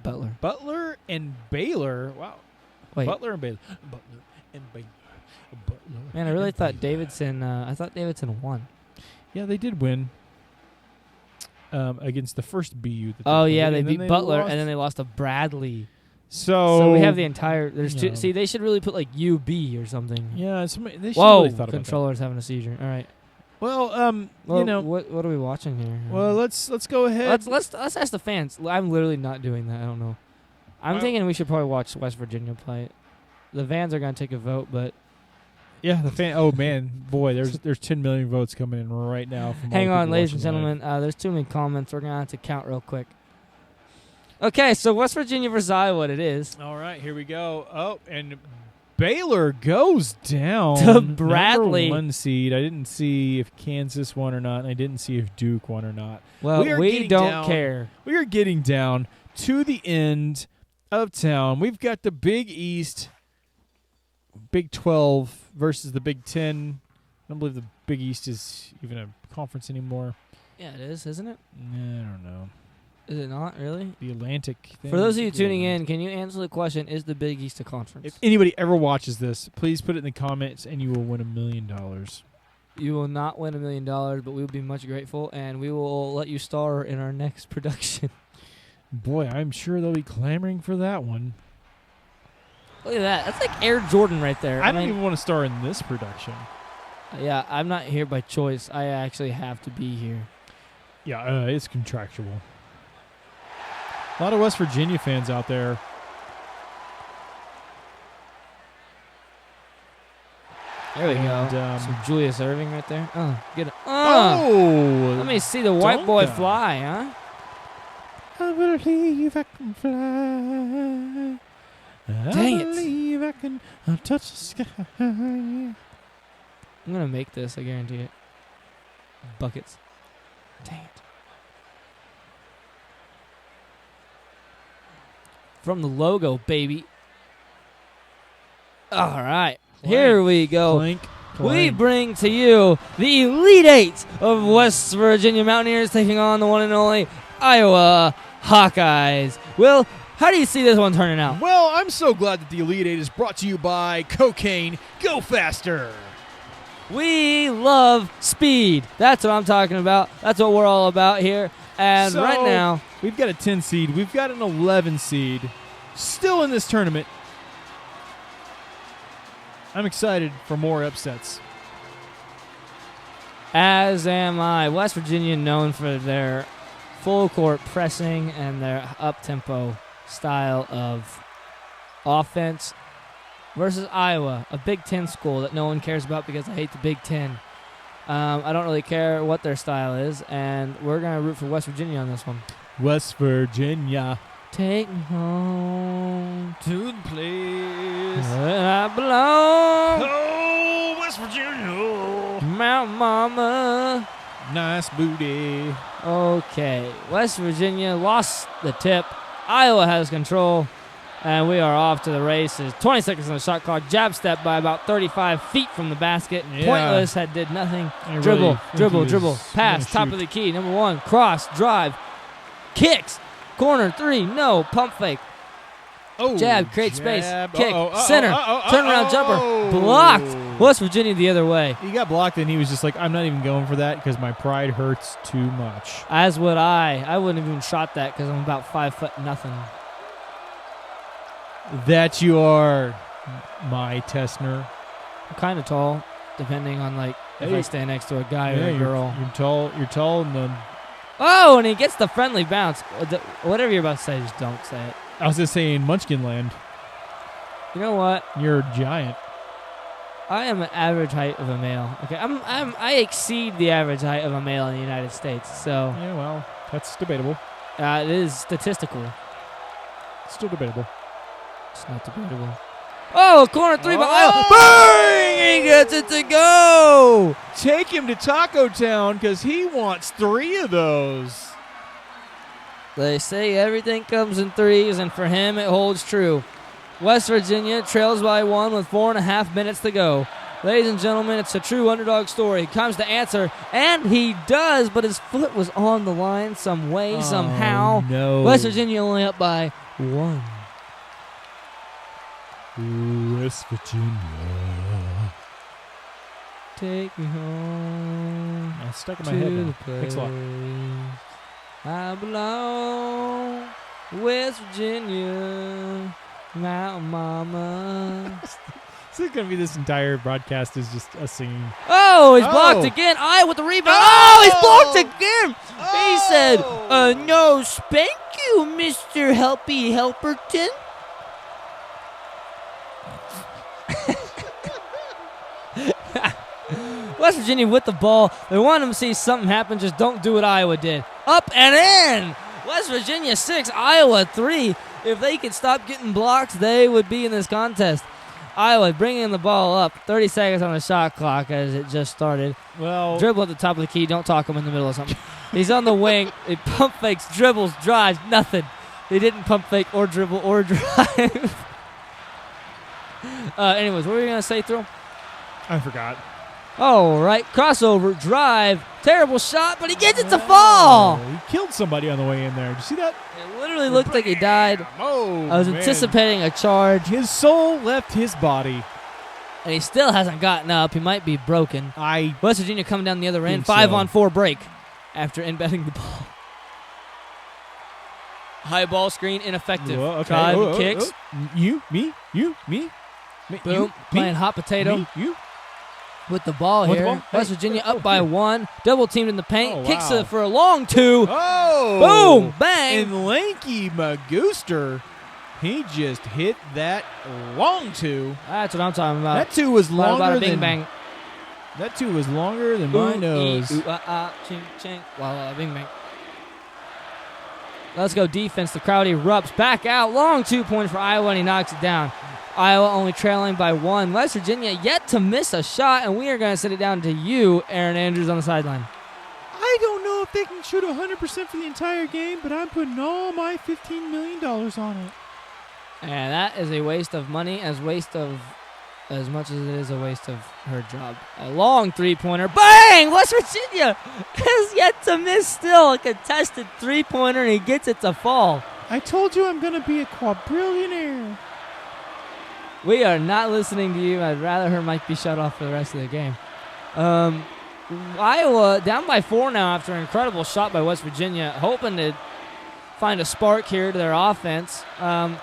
Butler. and Baylor. Wow. Wait. Butler and Baylor. Butler and Baylor. Butler. Man, I really and thought Baylor. Davidson. I thought Davidson won. Yeah, they did win against the first BU. That Oh played, yeah, they and then beat Butler lost. and then they lost to Bradley. So So we have the entire. There's you two. know. See, they should really put like UB or something. Yeah, they should Whoa! really thought about Controller's having a seizure. All right. that. Well, Well, you know. what are we watching here? Well, let's go ahead. let's ask the fans. I'm literally not doing that. I don't know. I'm Well- thinking we should probably watch West Virginia play. The fans are gonna take a vote, but Yeah, the fan. Oh man, boy, there's 10 million votes coming in right now. From all hang the on, people ladies and watching live. gentlemen. There's too many comments. We're gonna have to count real quick. Okay, so West Virginia versus Iowa. It is. All right, here we go. Oh, and Baylor goes down To Bradley. Number 1 seed. I didn't see if Kansas won or not, and I didn't see if Duke won or not. Well, We are we getting don't down. care. We are getting down to the end of town. We've got the Big East, Big 12 versus the Big 10. I don't believe the Big East is even a conference anymore. Yeah, it is, isn't it? I don't know. Is it not really? The Atlantic thing. For those of you The tuning Atlantic. in, can you answer the question: is the Big East a conference? If anybody ever watches this, please put it in the comments and you will win $1 million. You will not win $1 million, but we will be much grateful, and we will let you star in our next production. Boy, I'm sure they'll be clamoring for that one. Look at that. That's like Air Jordan right there. I don't mean, even want to star in this production. Yeah, I'm not here by choice. I actually have to be here. Yeah, it's contractual. A lot of West Virginia fans out there. There we And, go. Some Julius Erving right there. Oh, get it. Oh! Let me see the white boy Donka. fly, huh? I believe I can fly. Dang I it. believe I can touch the sky. I'm going to make this, I guarantee it. Buckets. Dang it. From the logo, baby. All right. Here we go. Clink, We clink. bring to you the Elite Eight of West Virginia Mountaineers taking on the one and only Iowa Hawkeyes. Will, how do you see this one turning out? Well, I'm so glad that the Elite Eight is brought to you by Cocaine Go Faster. We love speed. That's what I'm talking about. That's what we're all about here. And So, right now, we've got a 10 seed. We've got an 11 seed still in this tournament. I'm excited for more upsets. as am I. West Virginia known for their full court pressing and their up-tempo style of offense versus Iowa, a Big Ten school that no one cares about because I hate the Big Ten. I don't really care what their style is, and we're going to root for West Virginia on this one. West Virginia. Take me home To the place. where I belong, Oh, West Virginia. Mount Mama. Nice booty. Okay, West Virginia lost the tip. Iowa has control, and we are off to the races. 20 seconds on the shot clock. Jab step by about 35 feet from the basket. Yeah. Pointless, did nothing. I really Dribble, think dribble, he was dribble. gonna Pass, top shoot. of the key. Number one, cross, drive, kicks, corner, three, no, pump fake. Oh, Jab, create space, jab. kick, Uh-oh, uh-oh, center, uh-oh, turnaround uh-oh. jumper, blocked. West Virginia the other way. He got blocked, and he was just like, I'm not even going for that because my pride hurts too much. As would I. I wouldn't have even shot that because I'm about 5'0". That you are, my Tessner. I'm kind of tall, depending on like if Hey. I stand next to a guy or Yeah, a girl. You're tall. You're tall, and Oh, and he gets the friendly bounce. Whatever you're about to say, just don't say it. I was just saying Munchkin Land. You know what? You're a giant. I am an average height of a male. Okay, I exceed the average height of a male in the United States. So Yeah, well, that's debatable. it is statistical. Still debatable. It's not debatable. Oh, a corner three by Iowa. Bang! He gets it to go. Take him to Taco Town because he wants 3 of those. They say everything comes in threes, and for him it holds true. West Virginia trails by 1 with 4.5 minutes to go. Ladies and gentlemen, it's a true underdog story. He comes to answer, and he does, but his foot was on the line some way, somehow. No. West Virginia only up by 1. West Virginia. Take me home. It's stuck in my head now. Thanks a lot. I belong, West Virginia, Mountain Mama. This is going to be this entire broadcast is just us singing. Oh, he's blocked again. Iowa with the rebound. Oh, he's blocked again. He said, no, spank you, Mr. Helpy Helperton. West Virginia with the ball. They want him to see something happen. Just don't do what Iowa did. Up and in. West Virginia 6, Iowa 3. If they could stop getting blocks, they would be in this contest. Iowa bringing the ball up. 30 seconds on the shot clock as it just started. Well, Dribble at the top of the key. Don't talk him in the middle of something. He's on the wing. He pump fakes, dribbles, drives, nothing. He didn't pump fake or dribble or drive. Anyways, what were you going to say, Thrill? I forgot. All right, crossover, drive, terrible shot, but he gets it to fall. He killed somebody on the way in there. Did you see that? It literally looked like he died. Oh, I was man. anticipating a charge, His soul left his body. and he still hasn't gotten up. He might be broken. West Virginia coming down the other end, Think 5-on-4 break after inbounding the ball. High ball screen, ineffective. Whoa, okay. Drive, kicks. You, me, me. Boom, You, playing me, hot potato. me, you. With the ball With here. the ball? West Hey. Virginia up by 1. Double teamed in the paint. Oh, Kicks wow. it for a long 2. Oh! Boom! Bang! And Lanky Magooster, he just hit that long 2. That's what I'm talking about. That 2 was Bada, longer bada, than bing, bang. That 2 was longer than my nose. Ooh, ching, ching. Wow, bing, bang. Let's go defense. The crowd erupts. Back out. Long 2-pointer for Iowa, and he knocks it down. Iowa only trailing by 1. West Virginia yet to miss a shot, and we are going to sit it down to you, Aaron Andrews, on the sideline. I don't know if they can shoot 100% for the entire game, but I'm putting all my $15 million on it. And that is a waste of money, as much as it is a waste of her job. A long 3-pointer. Bang! West Virginia has yet to miss still. A contested 3-pointer, and he gets it to fall. I told you I'm going to be a quadrillionaire. We are not listening to you. I'd rather her mic be shut off for the rest of the game. Iowa down by 4 now after an incredible shot by West Virginia, hoping to find a spark here to their offense.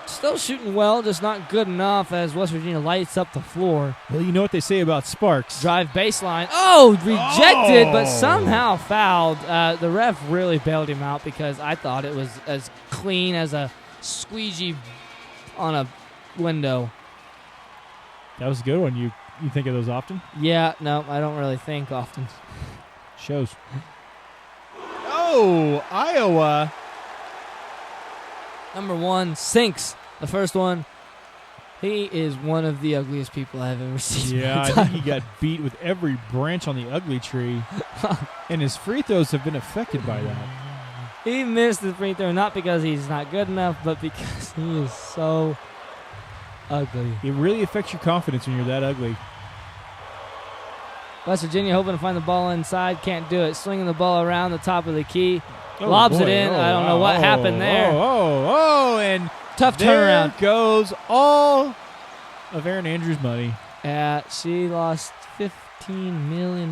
Still shooting well, just not good enough as West Virginia lights up the floor. Well, you know what they say about sparks. Drive baseline. Oh, rejected, but somehow fouled. The ref really bailed him out because I thought it was as clean as a squeegee on a window. That was a good one. You think of those often? Yeah, no, I don't really think often. Shows. Oh, Iowa. Number 1 sinks the first one. He is one of the ugliest people I've ever seen. Yeah, I think he got beat with every branch on the ugly tree. And his free throws have been affected by that. He missed the free throw not because he's not good enough, but because he is so ugly. It really affects your confidence when you're that ugly. West Virginia hoping to find the ball inside. Can't do it. Swinging the ball around the top of the key. Oh, Lobs boy. it in. I don't know what happened there. And Tough there turnaround. goes all of Aaron Andrews' money. Yeah, she lost $15 million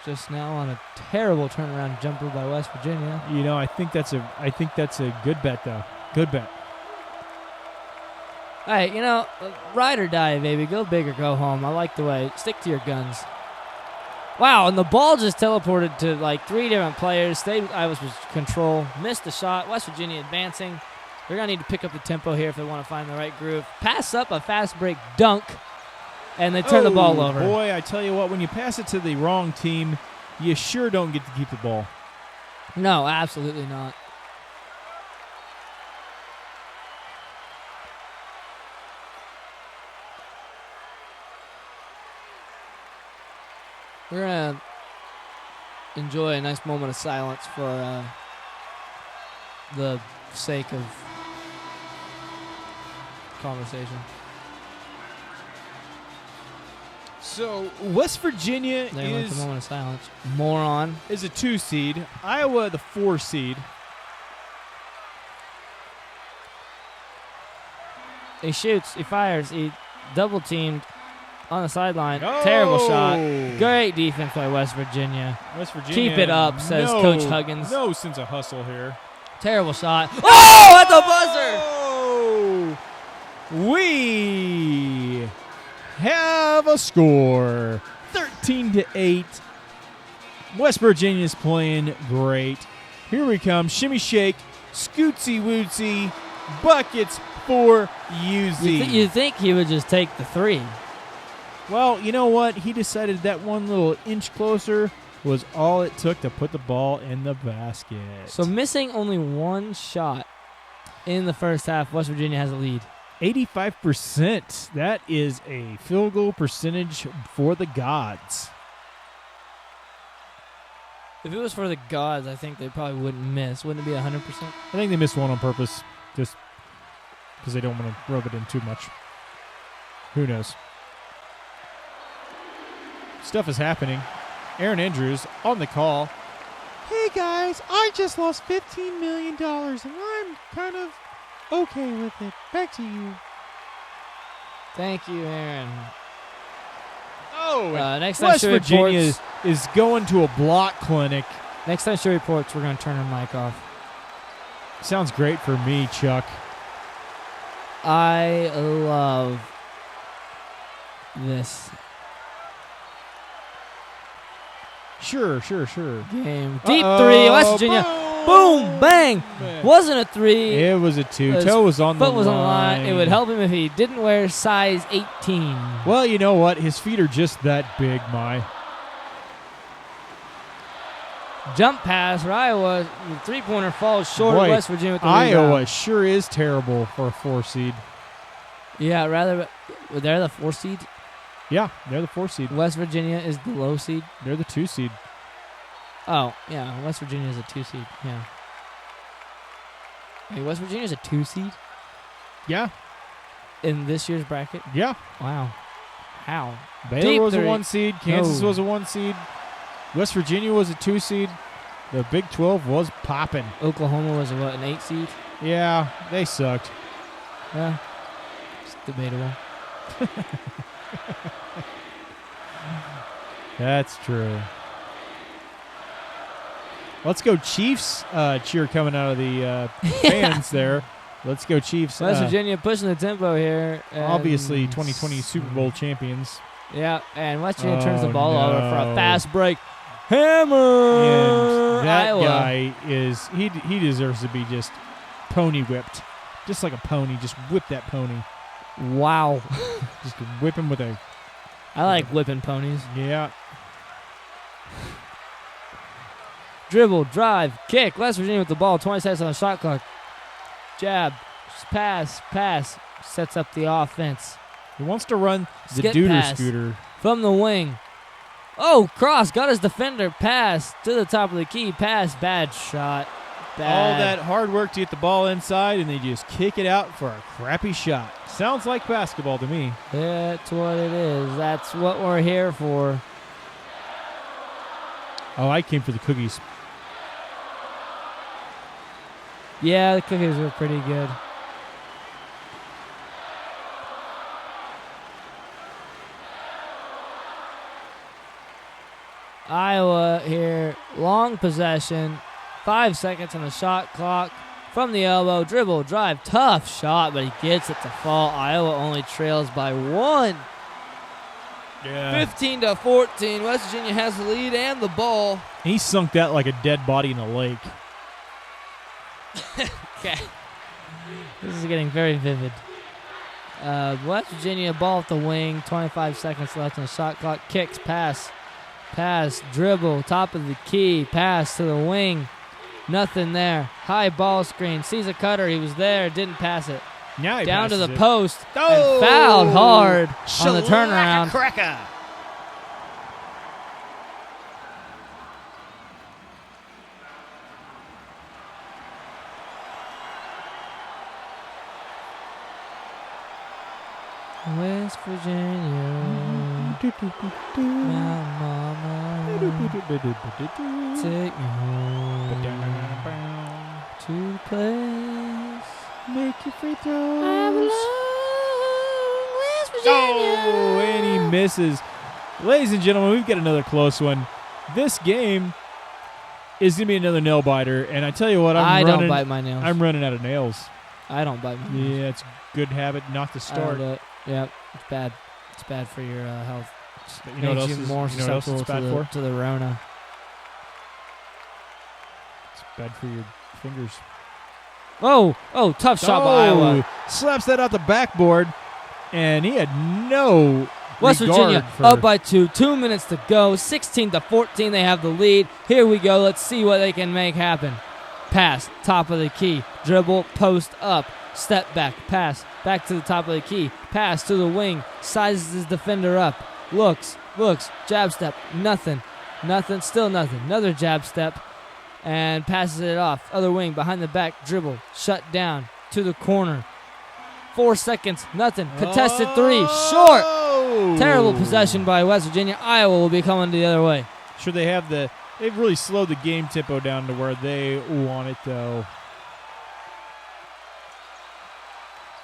just now on a terrible turnaround jumper by West Virginia. You know, I think that's a good bet, though. Good bet. Hey, you know, ride or die, baby. Go big or go home. I like the way. Stick to your guns. Wow, and the ball just teleported to like 3 different players. Iowa's was control. Missed the shot. West Virginia advancing. They're going to need to pick up the tempo here if they want to find the right groove. Pass up, a fast break dunk, and they turn the ball over. Boy, I tell you what, when you pass it to the wrong team, you sure don't get to keep the ball. No, absolutely not. We're going to enjoy a nice moment of silence for the sake of conversation. So, West Virginia There went the moment of silence. Moron. is a 2 seed. Iowa, the 4 seed. He shoots. He fires. He double-teamed on the sideline. Terrible shot. Great defense by West Virginia. West Virginia. Keep it up, says Coach Huggins. No sense of hustle here. Terrible shot. Oh, at the buzzer! We have a score. 13-8. West Virginia's playing great. Here we come. Shimmy shake. Scootsy wootsy. Buckets for UZ. You'd think he would just take the 3. Well, you know what? He decided that one little inch closer was all it took to put the ball in the basket. So missing only 1 shot in the first half, West Virginia has a lead. 85%. That is a field goal percentage for the gods. If it was for the gods, I think they probably wouldn't miss. Wouldn't it be 100%? I think they missed one on purpose, just because they don't want to rub it in too much. Who knows? Stuff is happening. Aaron Andrews on the call. Hey guys, I just lost $15 million and I'm kind of okay with it. Back to you. Thank you, Aaron. Oh, next time West she Virginia reports, is going to a block clinic. Next time she reports, we're going to turn her mic off. Sounds great for me, Chuck. I love this Sure. game. Deep 3, West Virginia. Boom, bang. Wasn't a 3. It was a 2. His Toe was on the foot was line. on the line. It would help him if he didn't wear size 18. Well, you know what? His feet are just that big, my. Jump pass for Iowa. The three-pointer falls short. Boy, West Virginia with the Iowa rebound. sure is terrible for a 4 seed. Yeah, rather, they're the 4 seed. Yeah, they're the 4 seed. West Virginia is the low seed. They're the 2 seed. Oh, yeah, West Virginia is a 2 seed. Yeah. Hey, West Virginia is a 2 seed Yeah. in this year's bracket? Yeah. Wow. How? Baylor Deep was 3. a 1 seed. Kansas No. was a 1 seed. West Virginia was a 2 seed. The Big 12 was popping. Oklahoma was an 8 seed? Yeah, they sucked. Yeah. It's debatable. That's true. Let's go Chiefs cheer coming out of the fans there. Let's go Chiefs. West Virginia pushing the tempo here. Obviously 2020 Super Bowl champions. Yeah, and West Virginia turns the Oh, ball over for no. a fast break. Hammer! And that Iowa. guy is, he deserves to be just pony whipped. Just like a pony. Just whip that pony. Wow. Just whip him with a, I like whipping ponies. yeah. Dribble, drive, kick. West Virginia with the ball. 20 seconds on the shot clock. Jab, pass. Sets up the offense. He wants to run the Skip Duder pass. scooter. From the wing. Oh, cross. Got his defender. Pass to the top of the key. Pass. Bad shot. Bad. All that hard work to get the ball inside, and they just kick it out for a crappy shot. Sounds like basketball to me. That's what it is. That's what we're here for. Oh, I came for the cookies. Yeah, the cookies were pretty good. Iowa here, long possession, 5 seconds on the shot clock. From the elbow, dribble, drive, tough shot, but he gets it to fall. Iowa only trails by 1. Yeah. 15-14. West Virginia has the lead and the ball. He sunk that like a dead body in a lake. Okay. This is getting very vivid. West Virginia ball at the wing. 25 seconds left on the shot clock. Kicks, pass, dribble, top of the key, pass to the wing. Nothing there. High ball screen. Sees a cutter. He was there. Didn't pass it. Now he Down to the passes it. post and fouled hard on the turnaround. Cracker. West Virginia, my mama, take me home to the place. Make your free throws. I belong, West Virginia. Oh, and he misses. Ladies and gentlemen, we've got another close one. This game is going to be another nail biter, and I tell you what, I don't bite my nails. I'm running out of nails. I don't bite my nails. Yeah, it's a good habit not to I don't start. do it. Yep, it's bad. It's bad for your health. You know what Makes else you is- more you know what else susceptible it's bad to the Rona. It's bad for your fingers. Oh, tough shot by Iowa. Slaps that out the backboard, and he had no West regard Virginia for- up by 2. 2 minutes to go. 16-14. They have the lead. Here we go. Let's see what they can make happen. Pass, top of the key. Dribble, post up. Step back, pass. Back to the top of the key. Pass to the wing. Sizes his defender up. Looks. Jab step. Nothing. Still nothing. Another jab step. And passes it off. Other wing, behind the back. Dribble. Shut down. To the corner. 4 seconds. Nothing. Contested 3. Short. Terrible possession by West Virginia. Iowa will be coming the other way. Sure, they've really slowed the game tempo down to where they want it, though.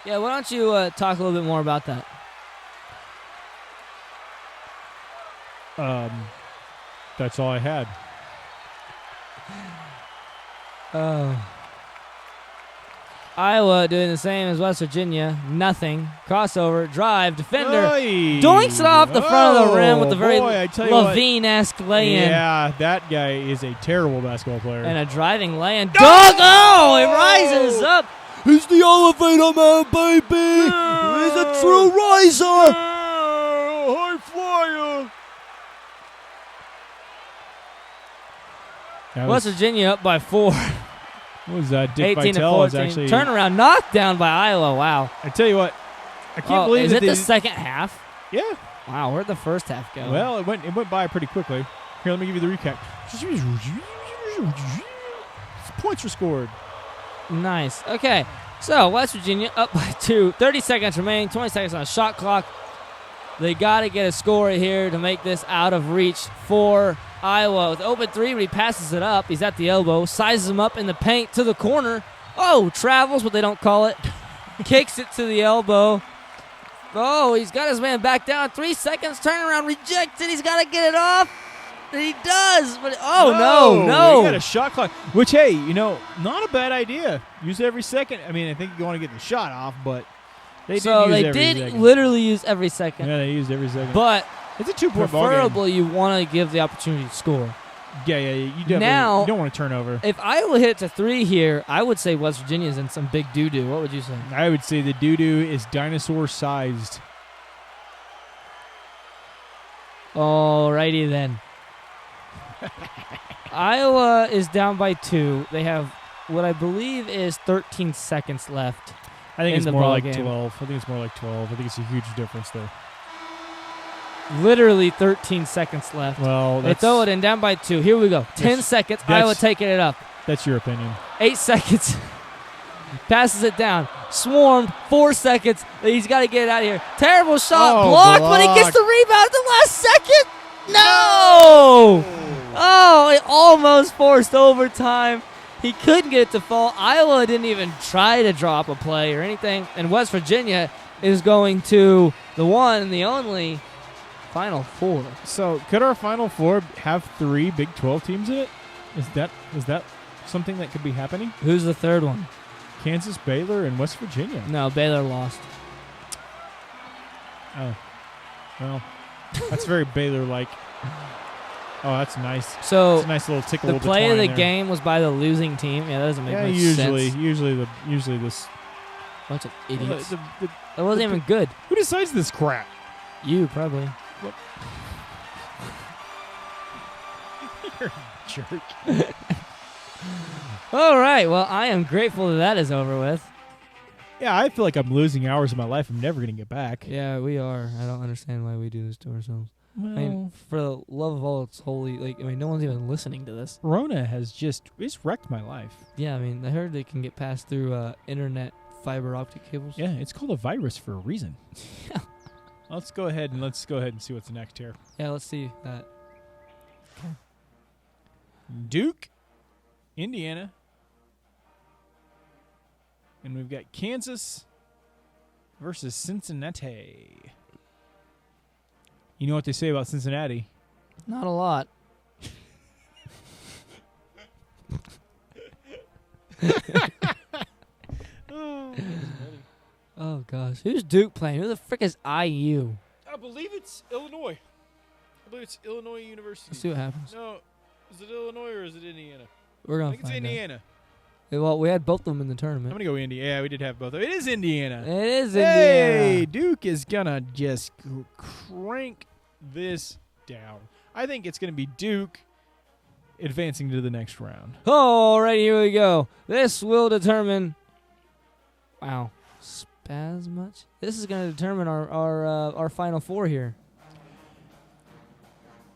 Yeah, why don't you talk a little bit more about that? That's all I had. Iowa doing the same as West Virginia. Nothing. Crossover, drive, defender. Doinks it off the front of the rim with a very Levine-esque lay-in. Yeah, that guy is a terrible basketball player. And a driving lay-in. Dunk! Oh, it rises up. He's the elevator man, baby. He's a true riser. High flyer. West Virginia up by 4. What was that? Dick 18 Vitale to is 14. actually Turnaround knockdown by Iowa. Wow. I tell you what, I can't believe is that it the second half? Yeah. Wow, where'd the first half go? Well, it went by pretty quickly. Here, let me give you the recap. Points were scored. Nice. Okay, so West Virginia up by 2. 30 seconds remaining. 20 seconds on the shot clock. They got to get a score here to make this out of reach for Iowa. With open 3, but he passes it up. He's at the elbow. Sizes him up in the paint to the corner. Oh, travels, what they don't call it. Kicks it to the elbow. Oh, he's got his man back down. 3 seconds. Turnaround. Rejected. He's got to get it off. And he does. But no. He got a shot clock. Which, hey, not a bad idea. Use every second. I mean, I think you want to get the shot off, but they did use every second. Literally use every second. Yeah, they used every second. But it's a 2-point ball game. preferably you want to give the opportunity to score. Yeah. You definitely Now, you don't want to turn over. If Iowa hits a 3 here, I would say West Virginia's in some big doo-doo. What would you say? I would say the doo-doo is dinosaur-sized. Alrighty then. Iowa is down by 2. They have what I believe is 13 seconds left. I think in it's the more ball like game. 12. I think it's more like 12. I think it's a huge difference there. Literally 13 seconds left. Well, They throw it in down by 2. Here we go. 10 seconds. Iowa taking it up. That's your opinion. 8 seconds. Passes it down. Swarmed. 4 seconds. He's got to get it out of here. Terrible shot. Blocked, but he gets the rebound at the last second. No! Oh, it almost forced overtime. He couldn't get it to fall. Iowa didn't even try to drop a play or anything. And West Virginia is going to the one and the only Final Four. So, could our Final Four have 3 Big 12 teams in it? Is that something that could be happening? Who's the third one? Kansas, Baylor, and West Virginia. No, Baylor lost. Oh. Well, That's very Baylor-like. Oh, that's nice. So that's a nice little tickle. The play of the game was by the losing team. Yeah, that doesn't make much sense. Usually this bunch of idiots. That wasn't even good. Who decides this crap? You probably. What? You're a jerk. All right. Well, I am grateful that is over with. Yeah, I feel like I'm losing hours of my life I'm never going to get back. Yeah, we are. I don't understand why we do this to ourselves. Well, I mean, for the love of all that's holy, no one's even listening to this. Rona it's wrecked my life. Yeah, I mean, I heard they can get passed through internet fiber optic cables. Yeah, it's called a virus for a reason. Yeah. Let's go ahead and see what's next here. Yeah, let's see that. Okay. Duke, Indiana, and we've got Kansas versus Cincinnati. You know what they say about Cincinnati? Not a lot. Oh, gosh. Who's Duke playing? Who the frick is IU? I believe it's Illinois. I believe it's Illinois University. Let's see what happens. No, is it Illinois or is it Indiana? We're going to find out. I think it's Indiana. Well, we had both of them in the tournament. I'm going to go Indiana. Yeah, we did have both of them. It is Indiana. It is Indiana. Hey, Duke is going to just crank this down. I think it's going to be Duke advancing to the next round. All right, here we go. This will determine. Wow, spaz much. This is going to determine our Final Four here.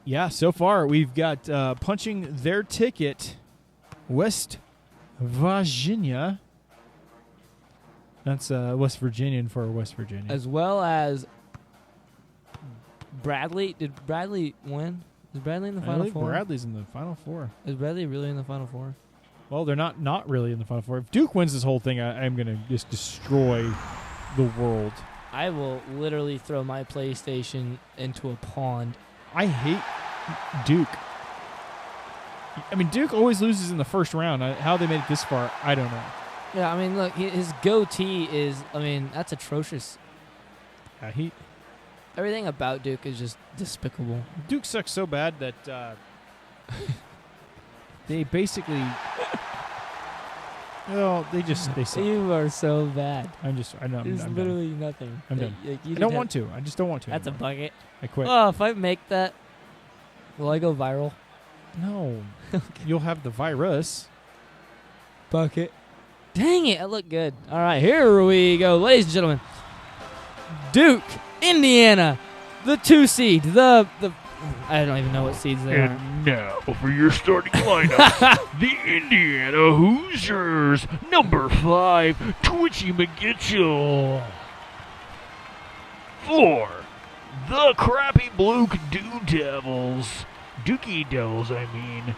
Yeah, so far we've got punching their ticket, West Virginia. That's West Virginian for West Virginia. As well as Bradley. Did Bradley win? Is Bradley in the Final Four? Bradley's in the Final Four. Is Bradley really in the Final Four? Well, they're not really in the Final Four. If Duke wins this whole thing, I'm going to just destroy the world. I will literally throw my PlayStation into a pond. I hate Duke. I mean, Duke always loses in the first round. How they made it this far, I don't know. Yeah, I mean, look, his goatee is, that's atrocious. Everything about Duke is just despicable. Duke sucks so bad that they basically, they suck. You are so bad. I know. There's I'm literally done. nothing. I'm done. I don't want to. I just don't want to. That's anymore. a bucket. I quit. Oh, if I make that, will I go viral? No. You'll have the virus. Bucket. Dang it, I look good. All right, here we go. Ladies and gentlemen, Duke, Indiana, the 2 seed, the I don't even know what seeds they are. And now for your starting lineup, the Indiana Hoosiers, number 5, Twitchy McGitchell. 4, the crappy Blue Dookie Devils, I mean.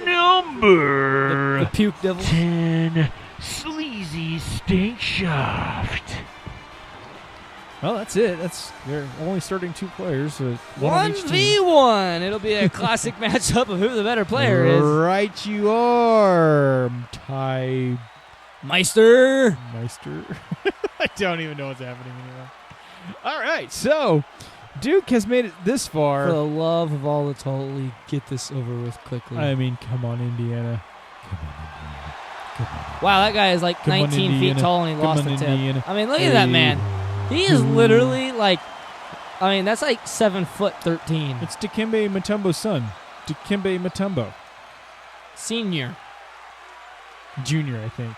Number the Puke Devils. 10, Sleazy Stinkshaft. Well, that's it. They're only starting 2 players. So 1v1. It'll be a classic matchup of who the better player is. Right you are, Ty Meister. I don't even know what's happening anymore. All right, so Duke has made it this far. For the love of all that's holy, get this over with quickly. I mean, come on, Indiana. Wow, that guy is like Come 19 feet tall and he lost the tip. Indiana. I mean, look at that man. He is literally like, that's like 7'13". It's Dikembe Mutombo's son. Dikembe Mutombo. Senior. Junior, I think.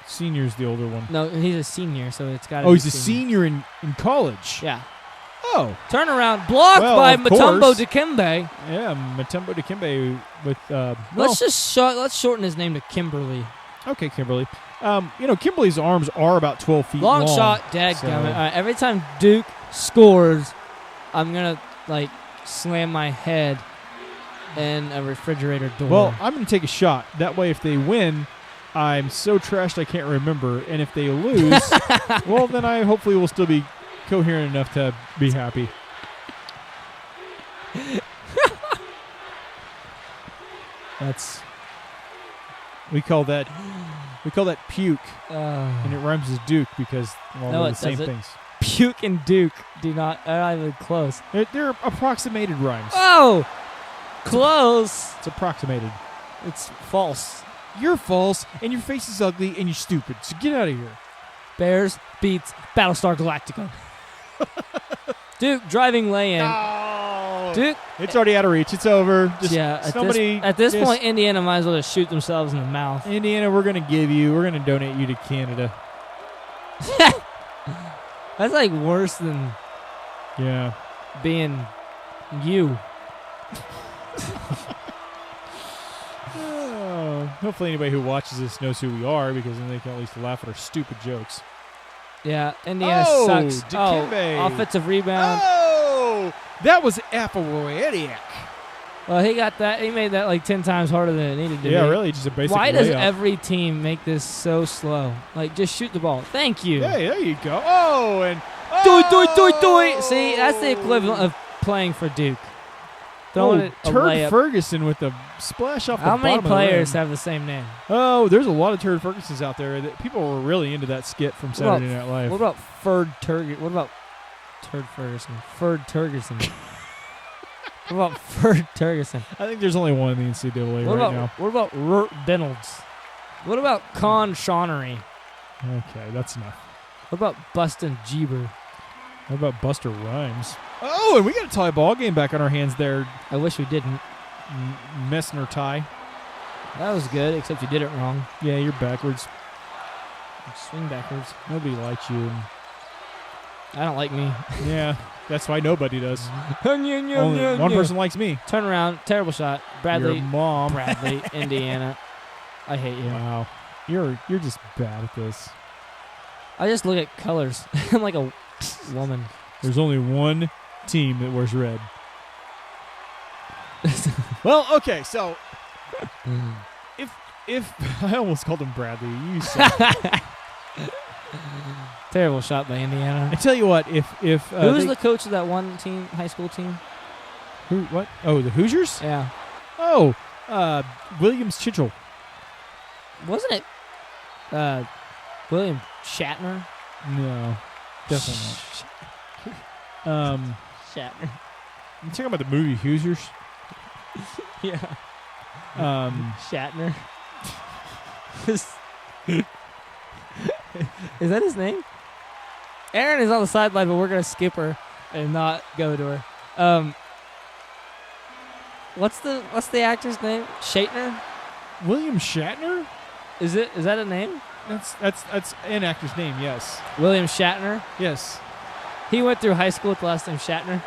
Senior's the older one. No, he's a senior, so it's got to be he's a senior in college. Yeah. Oh. Turnaround blocked by Mutombo Dikembe. Yeah, Mutombo Dikembe with let's shorten his name to Kimberly. Okay, Kimberly. Kimberly's arms are about 12 feet long. Long shot, dadgummit. Every time Duke scores, I'm going to, slam my head in a refrigerator door. Well, I'm going to take a shot. That way, if they win, I'm so trashed I can't remember. And if they lose, well, then I hopefully will still be coherent enough to be happy. We call that puke, and it rhymes as Duke because they're the same things. Puke and Duke are not even close. They're approximated rhymes. Oh! Close. It's approximated. It's false. You're false, and your face is ugly, and you're stupid. So get out of here. Bears beats Battlestar Galactica. Duke driving lay-in. Oh. Duke. It's already out of reach. It's over. Just At this point, Indiana might as well just shoot themselves in the mouth. Indiana, we're going to donate you to Canada. That's like worse than being you. Hopefully anybody who watches this knows who we are, because then they can at least laugh at our stupid jokes. Yeah, Indiana sucks. Dikembe. Offensive rebound. Oh, that was Apple-Ediac. Well, he got that. He made that like 10 times harder than it needed to be. Yeah, really, just a basic Why does layup. every team make this so slow? Like, just shoot the ball. Thank you. Hey, there you go. Oh, and Do. See, that's the equivalent of playing for Duke. Throwing it a Turd layup. Ferguson with the splash off the How bottom many of the players rim. have the same name? Oh, there's a lot of Turd Fergusons out there. That people were really into that skit from Saturday Night Live. What about Ferd Turd? What about Turd Ferguson? Ferd Turgerson. What about Ferd Turgerson? I think there's only one in the NCAA now. What about Rurt Reynolds? What about Con Shawnery? Okay, that's enough. What about Bustin Jeeber? What about Buster Rhymes? Oh, and we got a tie ball game back on our hands there. I wish we didn't. Messner tie. That was good, except you did it wrong. Yeah, you're backwards. Swing backwards. Nobody likes you. I don't like me. Yeah, that's why nobody does. Only Only one person likes me. Turn around. Terrible shot. Bradley. Your mom. Bradley, Indiana. I hate you. Wow. You're just bad at this. I just look at colors. I'm like a woman. There's only one team that wears red. Well, okay, so if I almost called him Bradley, you said. Terrible shot by Indiana. I tell you what, if who's the coach of that one team, high school team? who what? Oh, the Hoosiers? Yeah, Oh, Williams Chitchell. wasn't it? William Shatner. No, definitely not. Shatner. You talking about the movie Hoosiers? Yeah. Shatner. Is that his name? Aaron is on the sideline, but we're gonna skip her and not go to her. What's the actor's name? Shatner? William Shatner? Is that a name? That's an actor's name. Yes. William Shatner. Yes. He went through high school with the last name Shatner.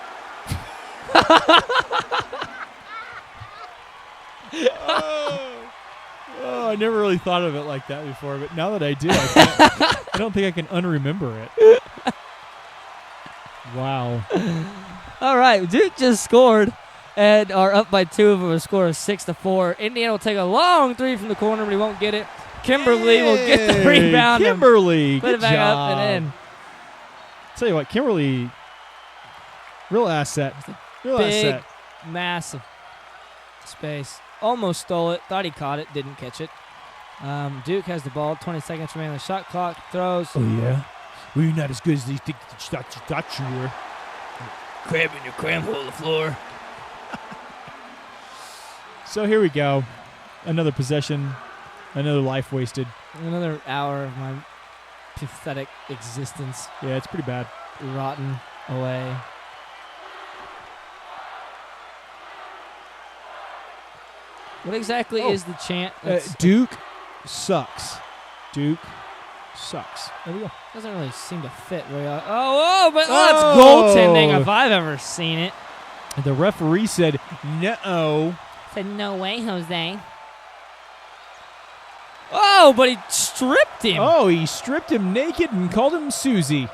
Oh, I never really thought of it like that before, but now that I do, I don't think I can unremember it. Wow. All right, Duke just scored and are up by 2 of a score of 6-4. Indiana will take a long three from the corner, but he won't get it. Kimberly will get the rebound. Kimberly, Put it good back job. up and in. Tell you what, Kimberly, real asset. Real Big, asset. massive space. Almost stole it. Thought he caught it. Didn't catch it. Duke has the ball. 20 seconds remaining on the shot clock. Throws. Oh, yeah? Well, you're not as good as you think you thought you were. Crabbing your cram hole on the floor. So here we go. Another possession. Another life wasted. Another hour of my pathetic existence Yeah, it's pretty bad. rotten away. What exactly is the chant? Duke sucks. Duke sucks. There we go. Doesn't really seem to fit very well. But that's goaltending if I've ever seen it. The referee said, no. Said, no way, Jose. Oh, but he stripped him. Oh, he stripped him naked and called him Susie.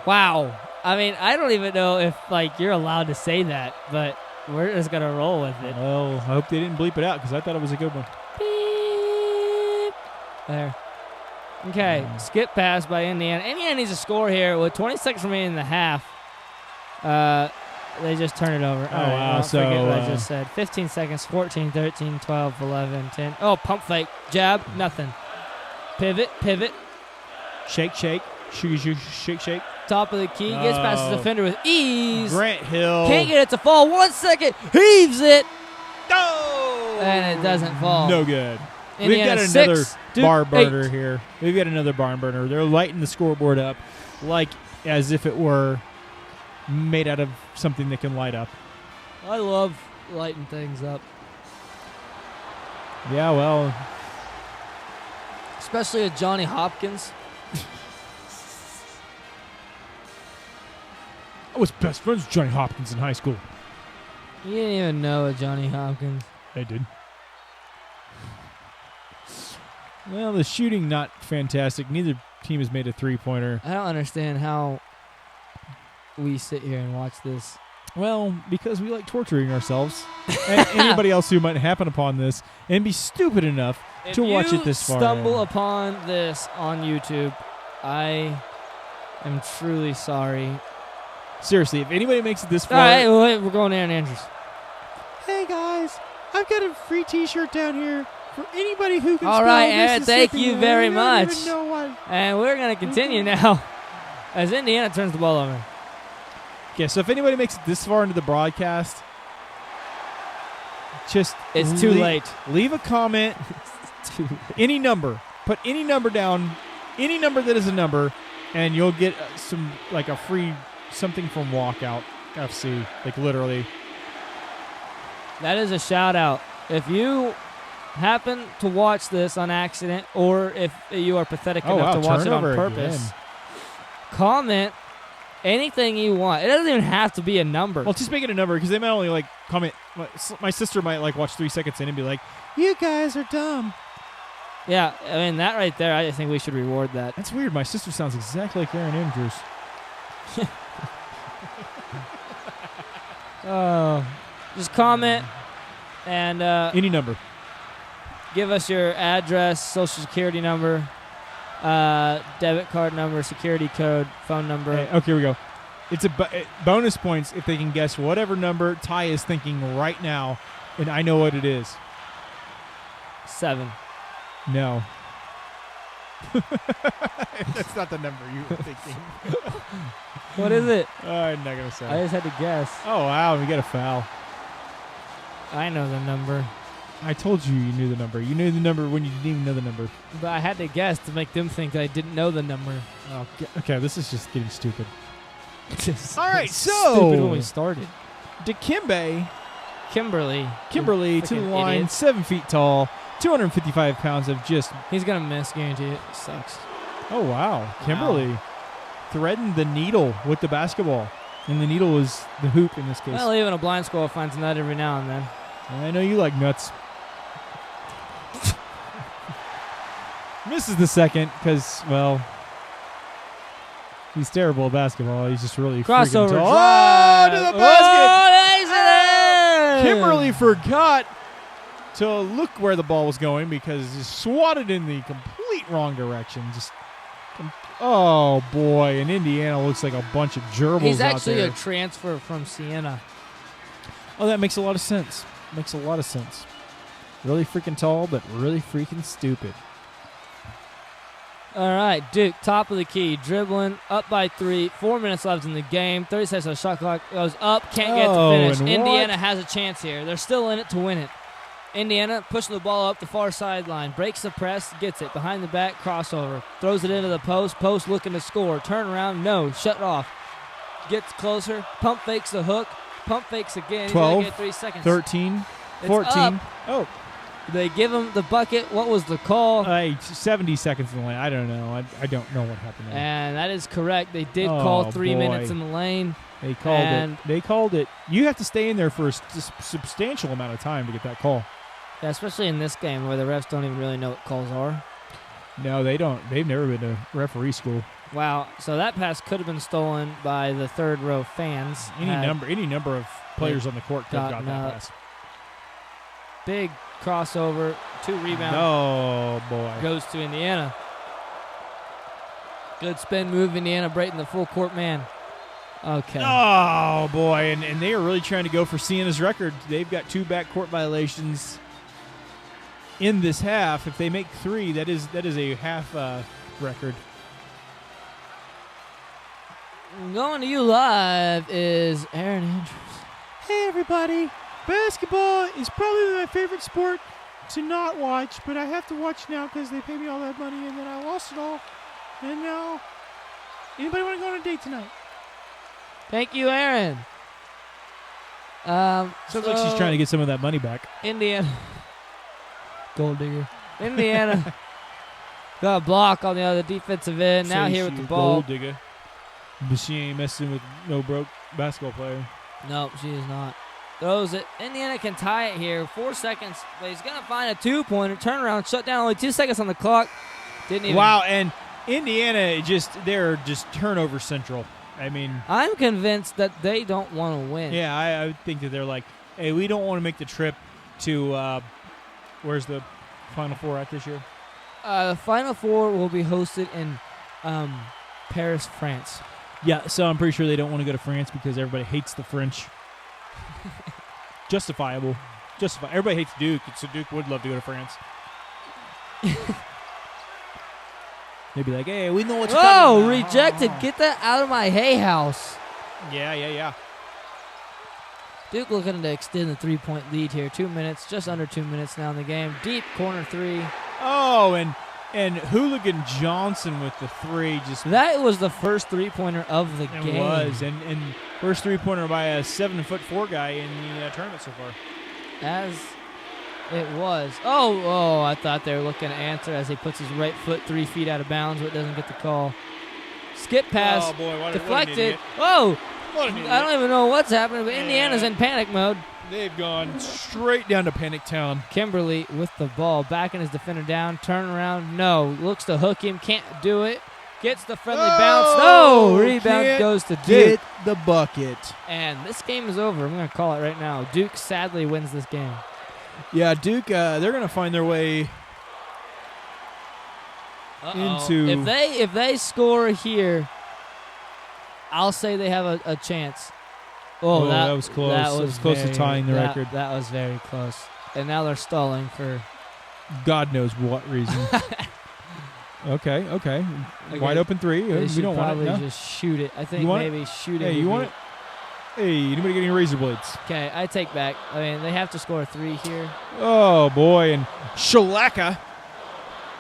Wow. I mean, I don't even know if, you're allowed to say that, but we're just going to roll with it. Well, I hope they didn't bleep it out because I thought it was a good one. Beep. There. Okay, skip pass by Indiana. Indiana needs a score here with 20 seconds remaining in the half. They just turn it over. Oh, wow. Don't forget what I just said. 15 seconds, 14, 13, 12, 11, 10. Oh, pump fake. Jab, nothing. Pivot. Shake. Shake. top of the key, gets past the defender with ease. Grant Hill. Can't get it to fall. 1 second. Heaves it. Oh! And it doesn't fall. No good. Indiana We've got another 6, barn Duke burner 8. here. We've got another barn burner. They're lighting the scoreboard up like as if it were made out of something that can light up. I love lighting things up. Yeah, well, Especially with Johnny Hopkins. I was best friends with Johnny Hopkins in high school. You didn't even know a Johnny Hopkins. I did. Well, the shooting not fantastic. Neither team has made a three-pointer. I don't understand how we sit here and watch this. Well, because we like torturing ourselves and anybody else who might happen upon this and be stupid enough to watch it this far. If you stumble upon this on YouTube, I am truly sorry. Seriously, if anybody makes it this far. All right, we're going to Aaron Andrews. Hey, guys, I've got a free T-shirt down here for anybody who can All spell right, Aaron, thank Mississippi. you very I don't much. even know why. And we're going to continue now as Indiana turns the ball over. Okay, so if anybody makes it this far into the broadcast, just It's too late. Leave a comment. Any number. Put any number down. Any number that is a number, and you'll get a free something from Walkout FC. Like literally. That is a shout out. If you happen to watch this on accident, or if you are pathetic enough to watch it on purpose, comment anything you want. It doesn't even have to be a number. Well, just make it a number because they might only comment. My sister might watch 3 seconds in and be like, "You guys are dumb." Yeah, I mean that right there. I think we should reward that. That's weird. My sister sounds exactly like Aaron Andrews. Just comment and Any number. give us your address, social security number, debit card number, security code, phone number. Hey, okay, here we go. It's bonus points if they can guess whatever number Ty is thinking right now, and I know what it is. 7. No. That's not the number you were thinking. What is it? I'm not going to say. I just had to guess. Oh, wow, we got a foul. I know the number, I told you knew the number. You knew the number when you didn't even know the number. but I had to guess to make them think I didn't know the number. Oh, okay, this is just getting stupid. All right, stupid when we started. Dikembe Kimberly to the Freaking line, idiot. 7 feet tall, 255 pounds of just. He's gonna miss, guarantee it. Sucks. Oh, wow. Kimberly threading the needle with the basketball. And the needle is the hoop in this case. Well, even a blind squirrel finds a nut every now and then. I know you like nuts. Misses the second because, well, he's terrible at basketball. He's just really Crossover freaking tall. drive. Oh, to the basket. Oh, nice. Kimberly forgot to look where the ball was going because he swatted in the complete wrong direction. Oh, boy. And Indiana looks like a bunch of gerbils He's out actually there. a transfer from Siena. Oh, that makes a lot of sense. Makes a lot of sense. Really freaking tall, but really freaking stupid. All right, Duke, top of the key, dribbling, up by 3, 4 minutes left in the game. 30 seconds on the shot clock, goes up, can't get to finish. and Indiana what? has a chance here. They're still in it to win it. Indiana pushing the ball up the far sideline, breaks the press, gets it, behind the back, crossover, throws it into the post, post looking to score, turn around, no, shut off. Gets closer, pump fakes the hook, pump fakes again. 12, He's gonna get 3 seconds. 13, It's 14. up. Oh, They give him the bucket. What was the call? 70 seconds in the lane. I don't know. I don't know what happened there. And that is correct. They did Oh, call 3 boy. minutes in the lane. They called and- it. They called it. You have to stay in there for a substantial amount of time to get that call. Yeah, especially in this game where the refs don't even really know what calls are. No, they don't. They've never been to referee school. Wow. So that pass could have been stolen by the third row fans. Any number of players on the court could have got gotten that up. pass. Big crossover, 2 rebounds. Oh, boy. Goes to Indiana. Good spin move, Indiana breaking the full court man. Okay. Oh, boy. And they are really trying to go for Siena's record. They've got 2 backcourt violations in this half. If they make 3, that is a half record. going to you live is Aaron Andrews. Hey, everybody. Basketball is probably my favorite sport to not watch, but I have to watch now because they pay me all that money, and then I lost it all. And now, anybody want to go on a date tonight? Thank you, Aaron. Sounds like she's trying to get some of that money back. Indiana. Gold digger. Indiana got a block on the other defensive end. Now here with the ball. Gold digger. But she ain't messing with no broke basketball player. Nope, she is not. Throws it. Indiana can tie it here. 4 seconds. But he's going to find a two-pointer. Turnaround, shut down. Only 2 seconds on the clock. Didn't even. Wow, and Indiana, they're just turnover central. I mean, I'm convinced that they don't want to win. Yeah, I think that they're like, hey, we don't want to make the trip to, where's the Final Four at this year? The Final Four will be hosted in Paris, France. Yeah, so I'm pretty sure they don't want to go to France because everybody hates the French. Justifiable. Everybody hates Duke, so Duke would love to go to France. They'd be like, hey, we know what you're talking about. Rejected. Get that out of my hay house. Yeah. Duke looking to extend the three-point lead here. 2 minutes, just under 2 minutes now in the game. Deep corner three. Oh, and Hooligan Johnson with the three. That was the first three-pointer of the game. It was, and first three-pointer by a 7'4" guy in the tournament so far. As it was. Oh, I thought they were looking to answer as he puts his right foot 3 feet out of bounds, but doesn't get the call. Skip pass. Oh, boy, deflected. I don't even know what's happening, but Indiana's in panic mode. They've gone straight down to Panic Town. Kimberly with the ball, backing his defender down, turn around, no. Looks to hook him, can't do it. Gets the friendly bounce. No! Rebound goes to Duke. Get the bucket. And this game is over. I'm going to call it right now. Duke sadly wins this game. Yeah, Duke, they're going to find their way into... If they score here, I'll say they have a chance. Oh, that was close. That was close to tying the record. That was very close. And now they're stalling for God knows what reason. Okay. Wide open three. We don't want it. Just shoot it. I think maybe shoot it. Hey, you want it? Hey, anybody get any razor blades? Okay, I take back. I mean, they have to score a 3 here. Oh, boy. And Shalaka,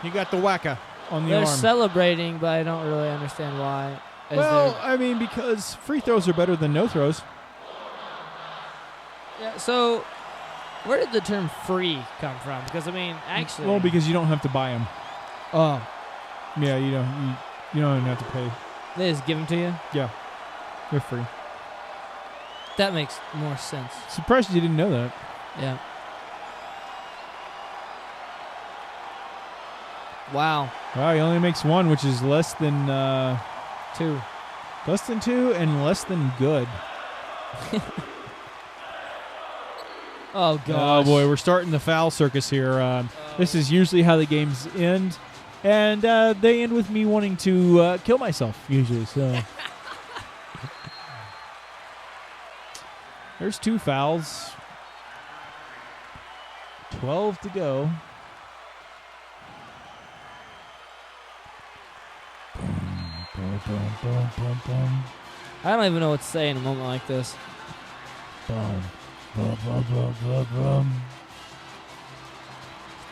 he got the whacka on the arm. They're celebrating, but I don't really understand why. Well, I mean, because free throws are better than no throws. Yeah, so where did the term free come from? Because, I mean, actually... Well, because you don't have to buy them. Oh. Yeah, you don't even have to pay. They just give them to you? Yeah. They're free. That makes more sense. Surprised you didn't know that. Yeah. Wow. Wow, he only makes one, which is less than 2. Less than 2 and less than good. Oh, gosh. Oh, boy, we're starting the foul circus here. This is usually how the games end. And they end with me wanting to kill myself, usually. So there's 2 fouls. 12 to go. I don't even know what to say in a moment like this.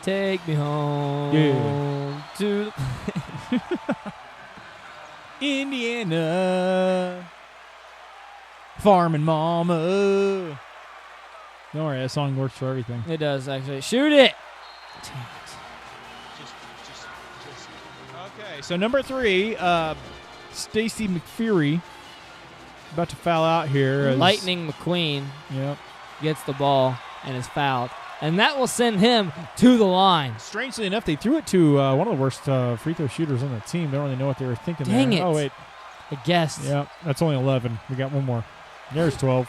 Take me home to Indiana. Farming Mama. Don't worry, that song works for everything. It does, actually. Shoot it! Damn it. Okay, so number 3, Stacy McFeary, about to foul out here. Lightning McQueen Yep. gets the ball and is fouled. And that will send him to the line. Strangely enough, they threw it to one of the worst free throw shooters on the team. Don't really know what they were thinking Dang there. it. Oh, wait. I guessed. Yep, that's only 11. We got one more. There's 12.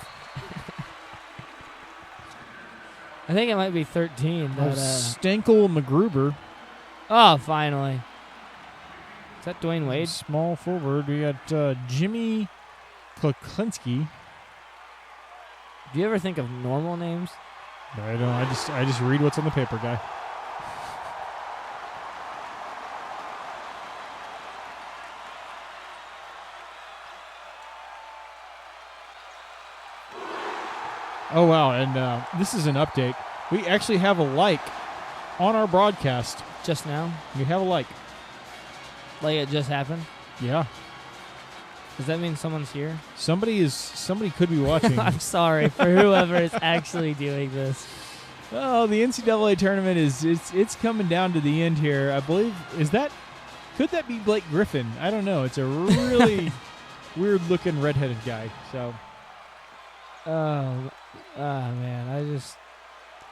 I think it might be 13. But, Stankel McGruber. Oh, finally. Is that Dwayne Wade? Small forward. We got Jimmy Kuklinski. Do you ever think of normal names? I don't. I just read what's on the paper, guy. Oh, wow. And this is an update. We actually have a like on our broadcast. Just now? We have a like. Like it just happened? Yeah. Does that mean someone's here? Somebody could be watching. I'm sorry for whoever is actually doing this. Oh, the NCAA tournament it's coming down to the end here. I believe could that be Blake Griffin? I don't know. It's a really weird looking redheaded guy. So man,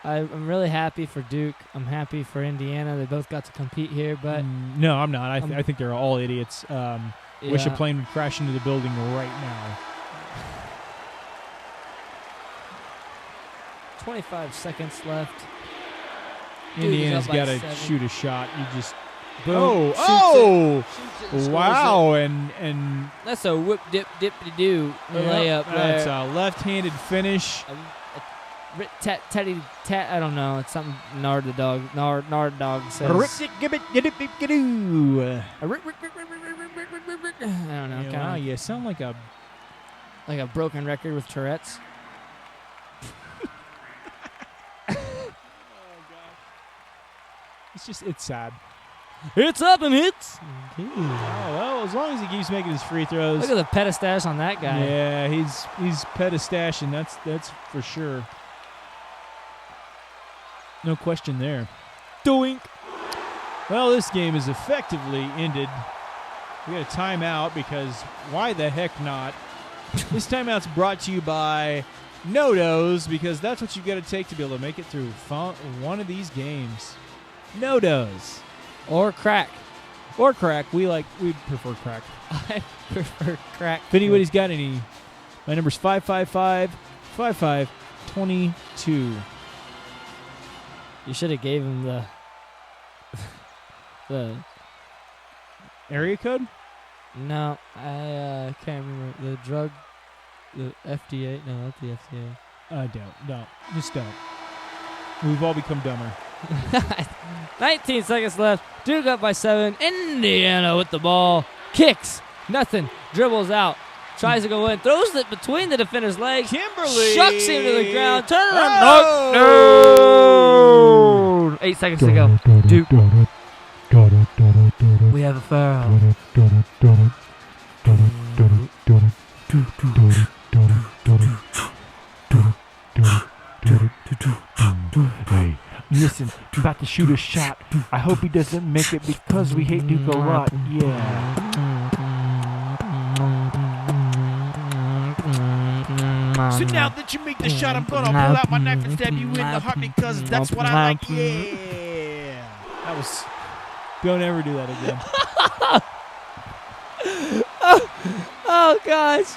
I'm really happy for Duke. I'm happy for Indiana. They both got to compete here, but no, I'm not. I think they're all idiots. Wish a yeah. plane would crash into the building right now. 25 seconds left. Indiana's got to 7. shoot a shot. You just Boom. Shoots it, wow! it. And That's a whip dip dippity do layup That's there. a left-handed finish. I don't know. It's something Nard the dog. Nard dog says. I don't know. Wow, you sound like a broken record with Tourette's. It's sad. It's up and hits. Oh, well, as long as he keeps making his free throws. Look at the petastash on that guy. Yeah, he's petastash, and that's for sure. No question there. Doink. Well, this game is effectively ended. We got a timeout because why the heck not? This timeout's brought to you by No-Dos because that's what you got to take to be able to make it through one of these games. No-Dos. Or crack. Or crack. We prefer crack. I prefer crack. If anybody's got any, my number's 555-5522. You should have gave him the Area code? No, I can't remember the FDA. No, not the FDA. Don't. Just don't. We've all become dumber. 19 seconds left. Duke up by 7. Indiana with the ball. Kicks. Nothing. Dribbles out. Tries to go in. Throws it between the defender's legs. Kimberly. Shucks him to the ground. Turn around. Oh. No. 8 seconds to go. Duke. We have a foul. Hey, listen, about to shoot a shot. I hope he doesn't make it because we hate Duke a lot. Yeah. So now that you make the shot, I'm gonna pull out my knife and stab you in the heart because that's what I like. Yeah. That was. Don't ever do that again. Oh, gosh.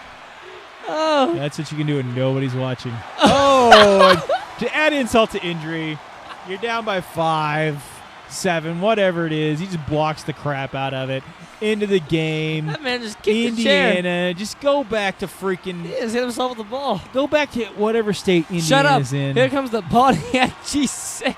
Oh. That's what you can do when nobody's watching. Oh, to add insult to injury, you're down by 5, 7, whatever it is. He just blocks the crap out of it. Into the game. That man just kicked the chair. Indiana, just go back to freaking. He just hit himself with the ball. Go back to whatever state Indiana's Shut up. in. Here comes the Pontiac G6.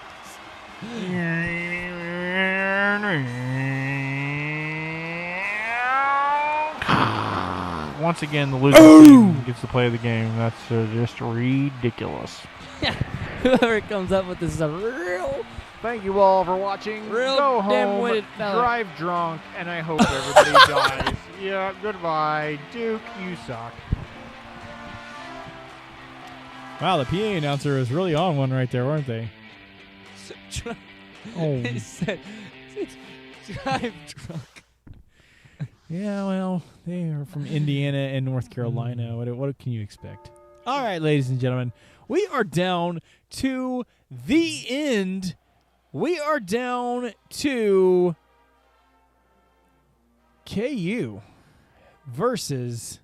Once again, the losing team gets to play the game. That's just ridiculous. Whoever comes up with this is a real. Thank you all for watching. Real Go dim-witted home, fella. drive drunk, and I hope everybody dies. Yeah, goodbye. Duke, you suck. Wow, the PA announcer was really on one right there, weren't they? Oh. He said, drive drunk. Yeah, well, they are from Indiana and North Carolina. What can you expect? All right, ladies and gentlemen, we are down to the end. We are down to KU versus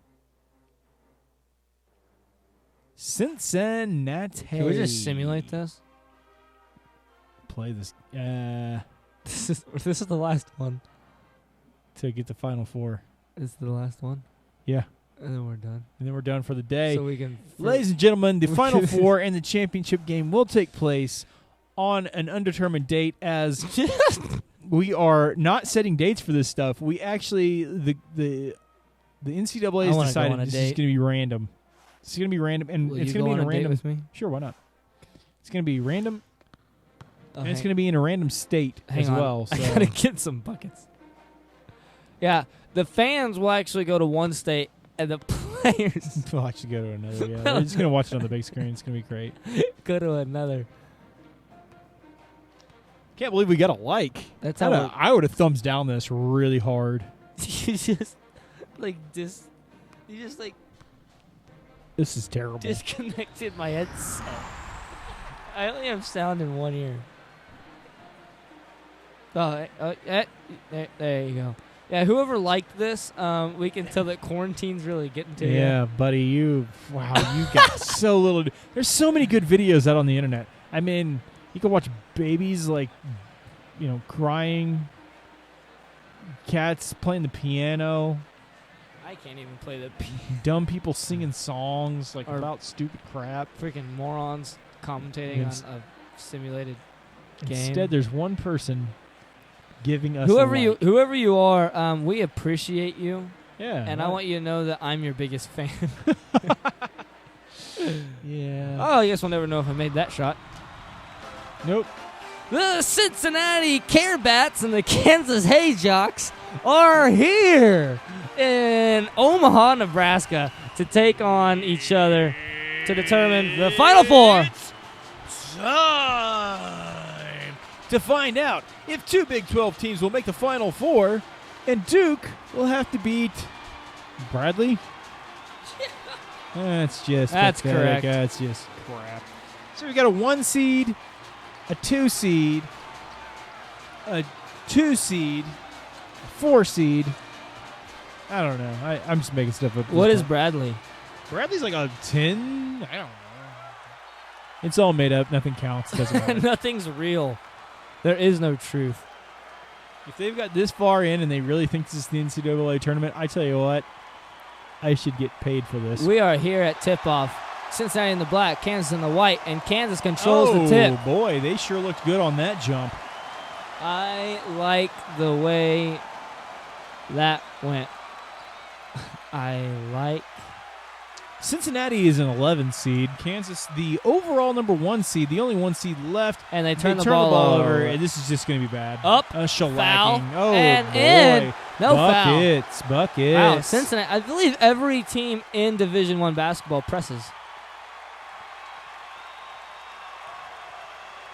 Cincinnati. Can we just simulate this? Play this This is the last one. to get the Final Four. This is the last one. Yeah. And then we're done. And then we're done for the day. So we can. Ladies and gentlemen, the Final Four and the championship game will take place on an undetermined date as we are not setting dates for this stuff. We actually, the NCAA has decided this is going to be random. It's going to be random, and Will it's you going to go be in on a a date random. with me? Sure, why not? It's going to be random, Oh, and it's going to be in a random state hang as on. well. So. I gotta get some buckets. Yeah, the fans will actually go to one state, and the players We'll actually go to another. Yeah, we're just going to watch it on the big screen. It's going to be great. go to another. Can't believe we got a like. That's how I would have thumbs down this really hard. you just like This is terrible. disconnected my headset. I only have sound in one ear. There you go. Yeah, whoever liked this, we can tell that quarantine's really getting to you. Yeah, buddy, you got so little. There's so many good videos out on the internet. I mean, you can watch babies crying, cats playing the piano, I can't even play the piano. dumb people singing songs Or- about stupid crap. Freaking morons commentating Yes. on a simulated game. Instead, there's one person giving us whoever a like. whoever you are, we appreciate you, Yeah, and I want you to know that I'm your biggest fan. Yeah. Oh, I guess we'll never know if I made that shot. Nope. The Cincinnati Care-Bats and the Kansas Hayjocks are here in Omaha, Nebraska to take on each other to determine the Final Four. Time to find out if two Big 12 teams will make the Final Four, and Duke will have to beat Bradley. That's That's pathetic. correct. That's just crap. So we got a 1 seed, a 2 seed, a 2 seed, a 4 seed. I don't know. I'm just making stuff up. What is Bradley? Bradley's like a 10? I don't know. It's all made up. Nothing counts. Doesn't matter. Nothing's real. There is no truth. If they've got this far in and they really think this is the NCAA tournament, I tell you what, I should get paid for this. We are here at tip-off. Cincinnati in the black, Kansas in the white, and Kansas controls the tip. Oh, boy. They sure looked good on that jump. I like the way that went. I like. Cincinnati is an 11 seed. Kansas, the overall number 1 seed, the only 1 seed left. And they They turn the ball over. and this is just going to be bad. Up, a shellacking. foul, Oh, and boy. in. No Buckets. Wow, Cincinnati. I believe every team in Division I basketball presses.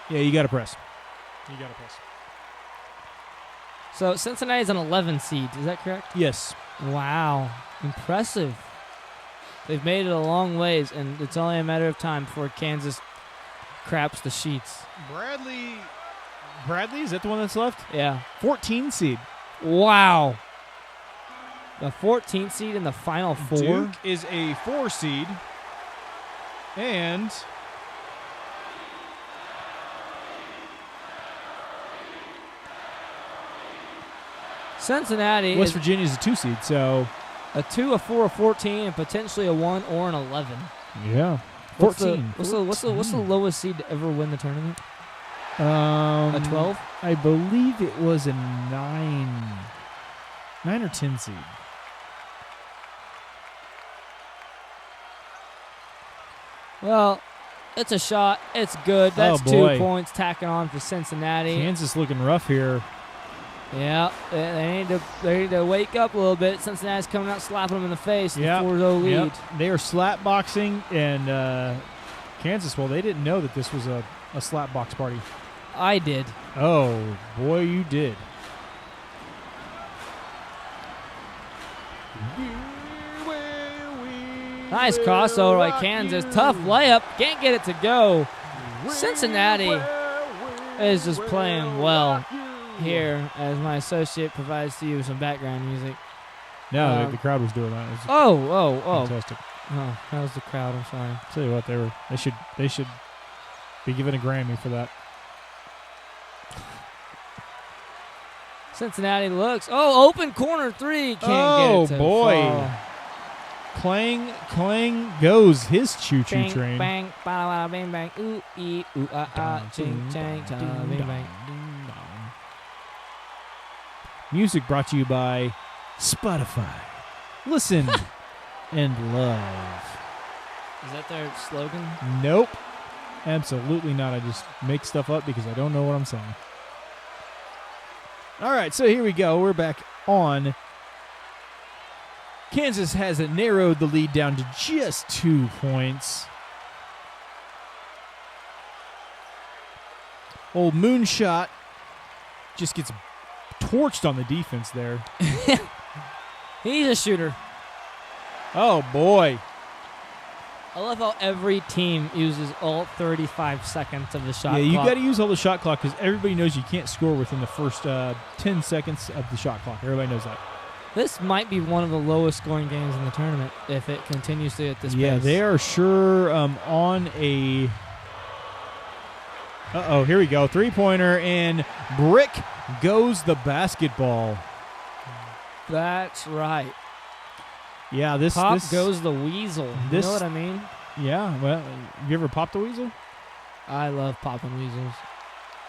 Yeah, you got to press. So Cincinnati is an 11 seed. Is that correct? Yes. Wow. Impressive. They've made it a long ways, and it's only a matter of time before Kansas craps the sheets. Bradley, is that the one that's left? Yeah. 14 seed. Wow. The 14th seed in the Final Four? Duke is a 4 seed. And Cincinnati West is Virginia is a 2 seed, so a 2, a 4, a 14, and potentially a 1 or an 11. yeah. What's 14. What's the lowest seed to ever win the tournament? A 12? I believe it was a 9 or 10 seed. Well, it's a shot. It's good. That's 2 points tacking on for Cincinnati. Kansas looking rough here. Yeah, they need to wake up a little bit. Cincinnati's coming out slapping them in the face. Yeah. 4-0 lead. Yep. They are slap boxing, and Kansas, well, they didn't know that this was a slap box party. I did. Oh, boy, you did. Nice crossover by Kansas. Tough layup. Can't get it to go. Cincinnati is just playing well here as my associate provides to you some background music. No, the crowd was doing that. It was Oh. fantastic. Oh, that was the crowd. I'm sorry. Tell you what, they should be given a Grammy for that. Cincinnati looks. Oh, open corner 3. Can't get it to fall. Clang goes his choo-choo Bang, train. bang, ba bang, bang, ooh, ee, ooh, ah, ah, ching, chang, cha, bang, bang. Music brought to you by Spotify. Listen and love. Is that their slogan? Nope. Absolutely not. I just make stuff up because I don't know what I'm saying. All right, so here we go. We're back on. Kansas has narrowed the lead down to just 2 points. Old Moonshot just gets torched on the defense there. He's a shooter. Oh, boy. I love how every team uses all 35 seconds of the shot clock. Yeah, you got to use all the shot clock because everybody knows you can't score within the first 10 seconds of the shot clock. Everybody knows that. This might be one of the lowest scoring games in the tournament if it continues to at this pace. Yeah, they are sure on a... Uh-oh, here we go. Three-pointer, and brick goes the basketball. That's right. Yeah, this goes the weasel. You know what I mean? Yeah, well, you ever popped a weasel? I love popping weasels.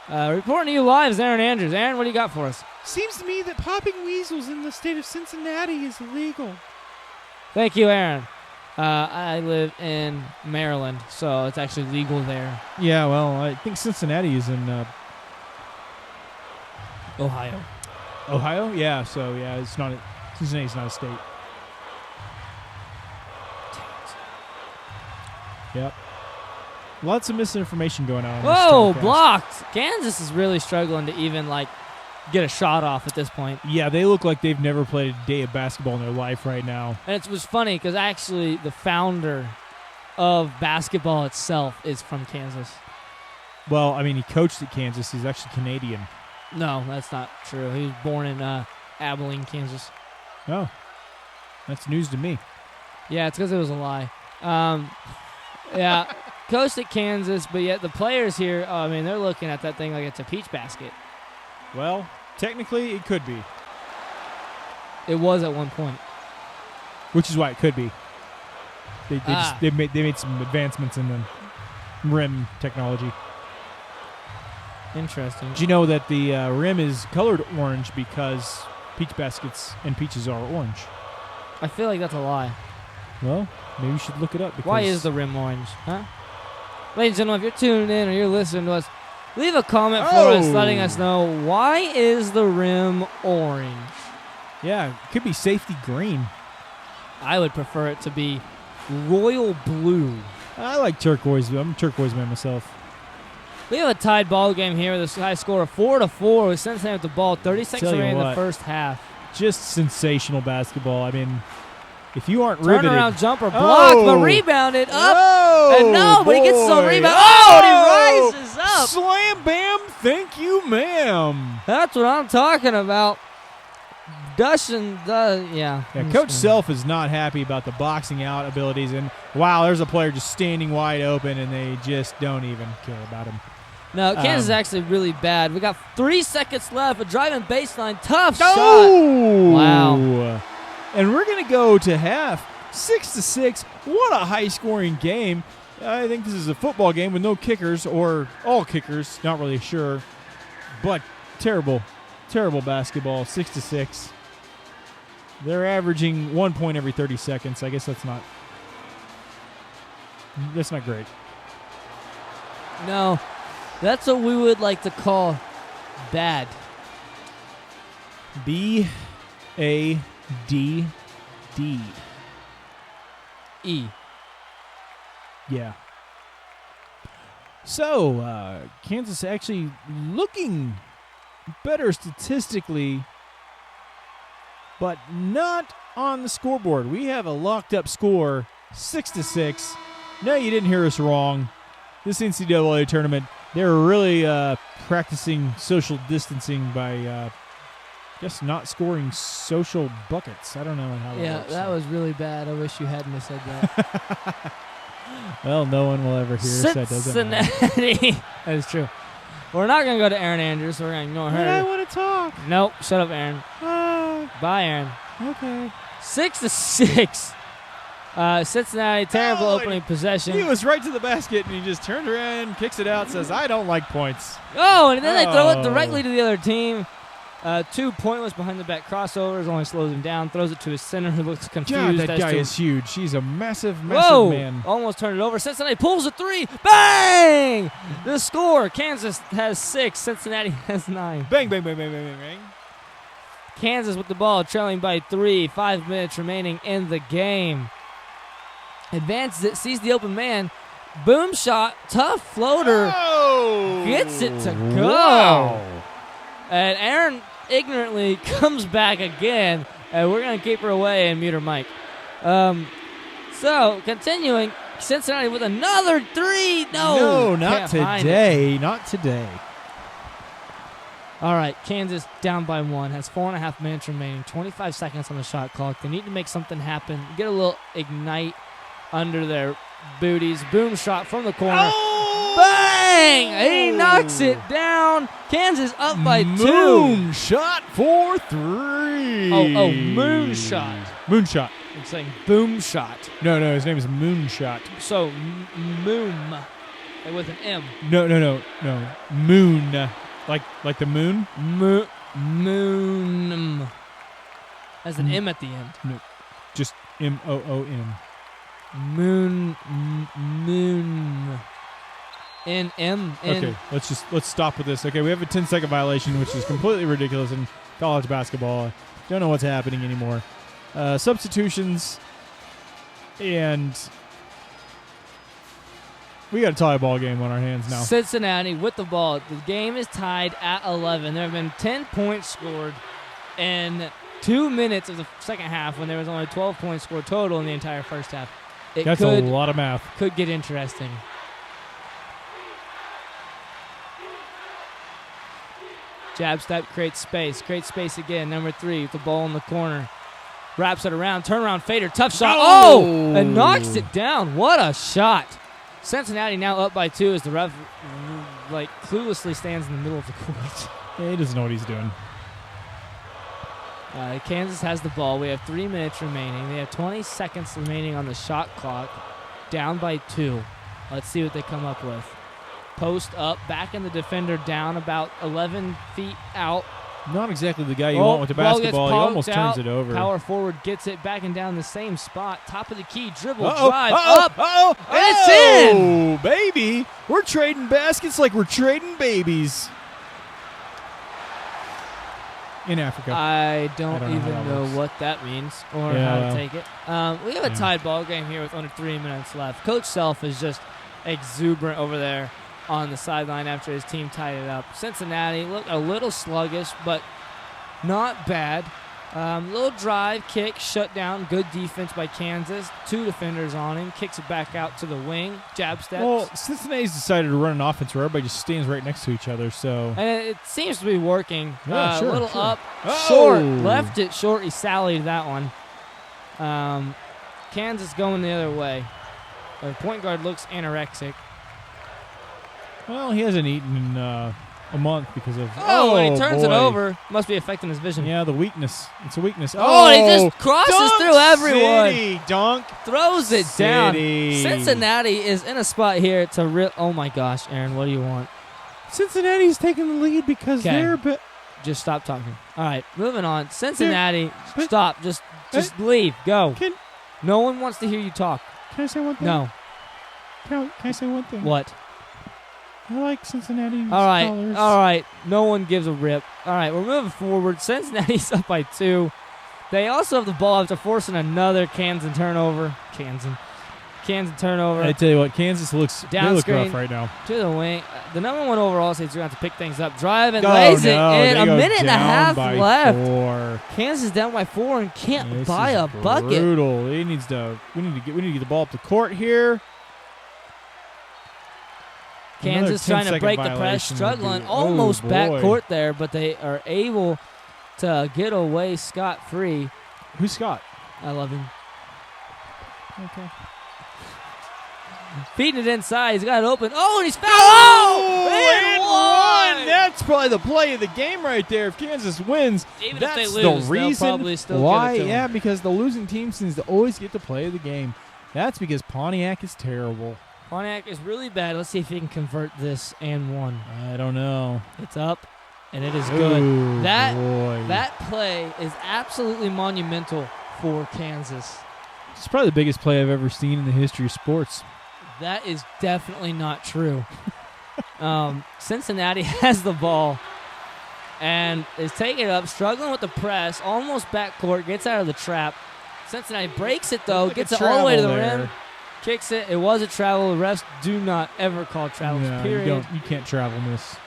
Reporting to you live is Aaron Andrews. Aaron, what do you got for us? Seems to me that popping weasels in the state of Cincinnati is illegal. Thank you, Aaron. I live in Maryland, so it's actually legal there. Yeah, well, I think Cincinnati is in Ohio. Ohio? Yeah, so yeah, it's not. Cincinnati's not a state. Yep. Lots of misinformation going on. Whoa, blocked. Kansas is really struggling to even, get a shot off at this point. Yeah, they look like they've never played a day of basketball in their life right now. And it was funny because actually the founder of basketball itself is from Kansas. Well, I mean, he coached at Kansas. He's actually Canadian. No, that's not true. He was born in Abilene, Kansas. Oh, that's news to me. Yeah, it's because it was a lie. Yeah, coached at Kansas, but yet the players here, they're looking at that thing like it's a peach basket. Well, technically, it could be. It was at one point. Which is why it could be. They made some advancements in the rim technology. Interesting. Do you know that the rim is colored orange because peach baskets and peaches are orange? I feel like that's a lie. Well, maybe you should look it up. Because why is the rim orange? Huh? Ladies and gentlemen, if you're tuning in or you're listening to us, leave a comment for us letting us know why is the rim orange? Yeah, it could be safety green. I would prefer it to be royal blue. I like turquoise. I'm a turquoise man myself. We have a tied ball game here with a high score of 4-4 with Cincinnati with the ball, 36 remaining in the first half. Just sensational basketball. I mean, if you aren't riveted. Turnaround jumper blocked, but rebounded up. But he gets his own rebound. And he rises up. Slam, bam, thank you, ma'am. That's what I'm talking about. Yeah, Coach Self is not happy about the boxing out abilities. And, wow, there's a player just standing wide open, and they just don't even care about him. No, Kansas is actually really bad. We got 3 seconds left. A driving baseline. Tough shot. Wow. And we're going to go to half. 6-6. What a high-scoring game. I think this is a football game with no kickers or all kickers. Not really sure. But terrible, terrible basketball. 6-6. They're averaging 1 point every 30 seconds. I guess that's not great. No. That's what we would like to call bad. B-A-D-D. E. Yeah. So, Kansas actually looking better statistically, but not on the scoreboard. We have a locked up score, 6-6. No, you didn't hear us wrong. This NCAA tournament, they're really practicing social distancing by just not scoring social buckets. I don't know how that works. Yeah, that was really bad. I wish you hadn't have said that. Well, no one will ever hear us. That doesn't matter. Cincinnati. That is true. We're not going to go to Aaron Andrews, so we're going to ignore her. But I want to talk. Nope. Shut up, Aaron. Bye, Aaron. Okay. 6-6. Cincinnati, terrible opening possession. He was right to the basket, and he just turned around, kicks it out, says, I don't like points. Oh, and then they throw it directly to the other team. Two pointless behind-the-back crossovers, only slows him down, throws it to his center who looks God, confused. that guy is huge. He's a massive, Whoa! man. Almost turned it over. Cincinnati pulls a three. Bang! The score. Kansas has 6. Cincinnati has 9. Bang, bang, bang, bang, bang, bang, bang. Kansas with the ball, trailing by 3. 5 minutes remaining in the game. Advances it, sees the open man. Boom shot, tough floater. Oh! Gets it to go. Wow. And Aaron ignorantly comes back again. And we're going to keep her away and mute her mic. So, continuing, Cincinnati with another 3. No, not can't find it. today. Not today. All right, Kansas down by 1, has 4.5 minutes remaining, 25 seconds on the shot clock. They need to make something happen, get a little ignite under their booties. Boom shot from the corner. Oh! Bang! He knocks it down. Kansas up by 2. Moon shot for 3. Oh, moon shot. Moonshot. I'm saying boom shot. No, his name is Moonshot. So, moom, with an M. No. Moon. Like the moon? Moon. Has an M at the end. No. Just M-O-O-N. Moon. N. Okay, let's stop with this. Okay, we have a 10-second violation, which is completely ridiculous in college basketball. Don't know what's happening anymore. Substitutions, and we got a tie ball game on our hands now. Cincinnati with the ball. The game is tied at 11. There have been 10 points scored in 2 minutes of the second half when there was only 12 points scored total in the entire first half. That's a lot of math. Could get interesting. Jab step, creates space again. Number 3 with the ball in the corner. Wraps it around, turnaround fader, tough shot. Oh! And knocks it down. What a shot. Cincinnati now up by 2 as the ref cluelessly stands in the middle of the court. Yeah, he doesn't know what he's doing. Kansas has the ball. We have 3 minutes remaining. They have 20 seconds remaining on the shot clock. Down by 2. Let's see what they come up with. Post up, back in the defender, down about 11 feet out. Not exactly the guy you want with the basketball. He almost turns it over. Power forward gets it back and down the same spot. Top of the key, dribble, drive, up. And it's in! Oh, baby. We're trading baskets like we're trading babies. In Africa. I don't even know what that means or how to take it. We have a tied ball game here with under 3 minutes left. Coach Self is just exuberant over there on the sideline after his team tied it up. Cincinnati looked a little sluggish, but not bad. Little drive, kick, shut down. Good defense by Kansas. 2 defenders on him. Kicks it back out to the wing. Jab steps. Well, Cincinnati's decided to run an offense where everybody just stands right next to each other. So and it seems to be working. Yeah, sure, little sure. up, Oh! short. Left it short. He sallied that one. Kansas going the other way. The point guard looks anorexic. Well, he hasn't eaten in a month because of. And he turns it boy. over. Must be affecting his vision. Yeah, the weakness. It's a weakness. Oh, he just crosses Dunk through everyone. City, dunk. Throws it down. City. Cincinnati is in a spot here to real. Oh my gosh, Aaron, what do you want? Cincinnati's taking the lead because they're. Just stop talking. All right, moving on. Cincinnati, But- stop. Just leave. Go. Can No one wants to hear you talk. I say one thing? No. Can I say one thing? What? I like Cincinnati. All right. colors. All right. No one gives a rip. All right, we're moving forward. Cincinnati's up by 2. They also have the ball after forcing another Kansas turnover. Kansas turnover. I tell you what, Kansas looks Down they look screen. rough right now. To the wing. The number 1 overall seeds are going to have to pick things up. Drive and Oh, lays it no, in. they A go minute and a down half by left. 4. Kansas is down by 4 and can't This buy is a bucket. Brutal. We need to get the ball up the court here. Kansas trying to break the press, struggling almost back court there, but they are able to get away scot-free. Who's Scott? I love him. Okay. Feeding it inside. He's got it open. Oh, and he's fouled. Oh, and one. That's probably the play of the game right there. If Kansas wins, Even that's if they lose, the reason they'll probably still why. give it to Yeah, them. because the losing team seems to always get the play of the game. That's because Pontiac is terrible. Pontiac is really bad. Let's see if he can convert this and 1. I don't know. It's up. and it is Ooh, good. boy. That play is absolutely monumental for Kansas. It's probably the biggest play I've ever seen in the history of sports. That is definitely not true. Cincinnati has the ball and is taking it up, struggling with the press, almost backcourt, gets out of the trap. Cincinnati breaks it, though, gets it all the way to the rim, kicks it. It was a travel. The refs do not ever call travels, period. You can't travel this.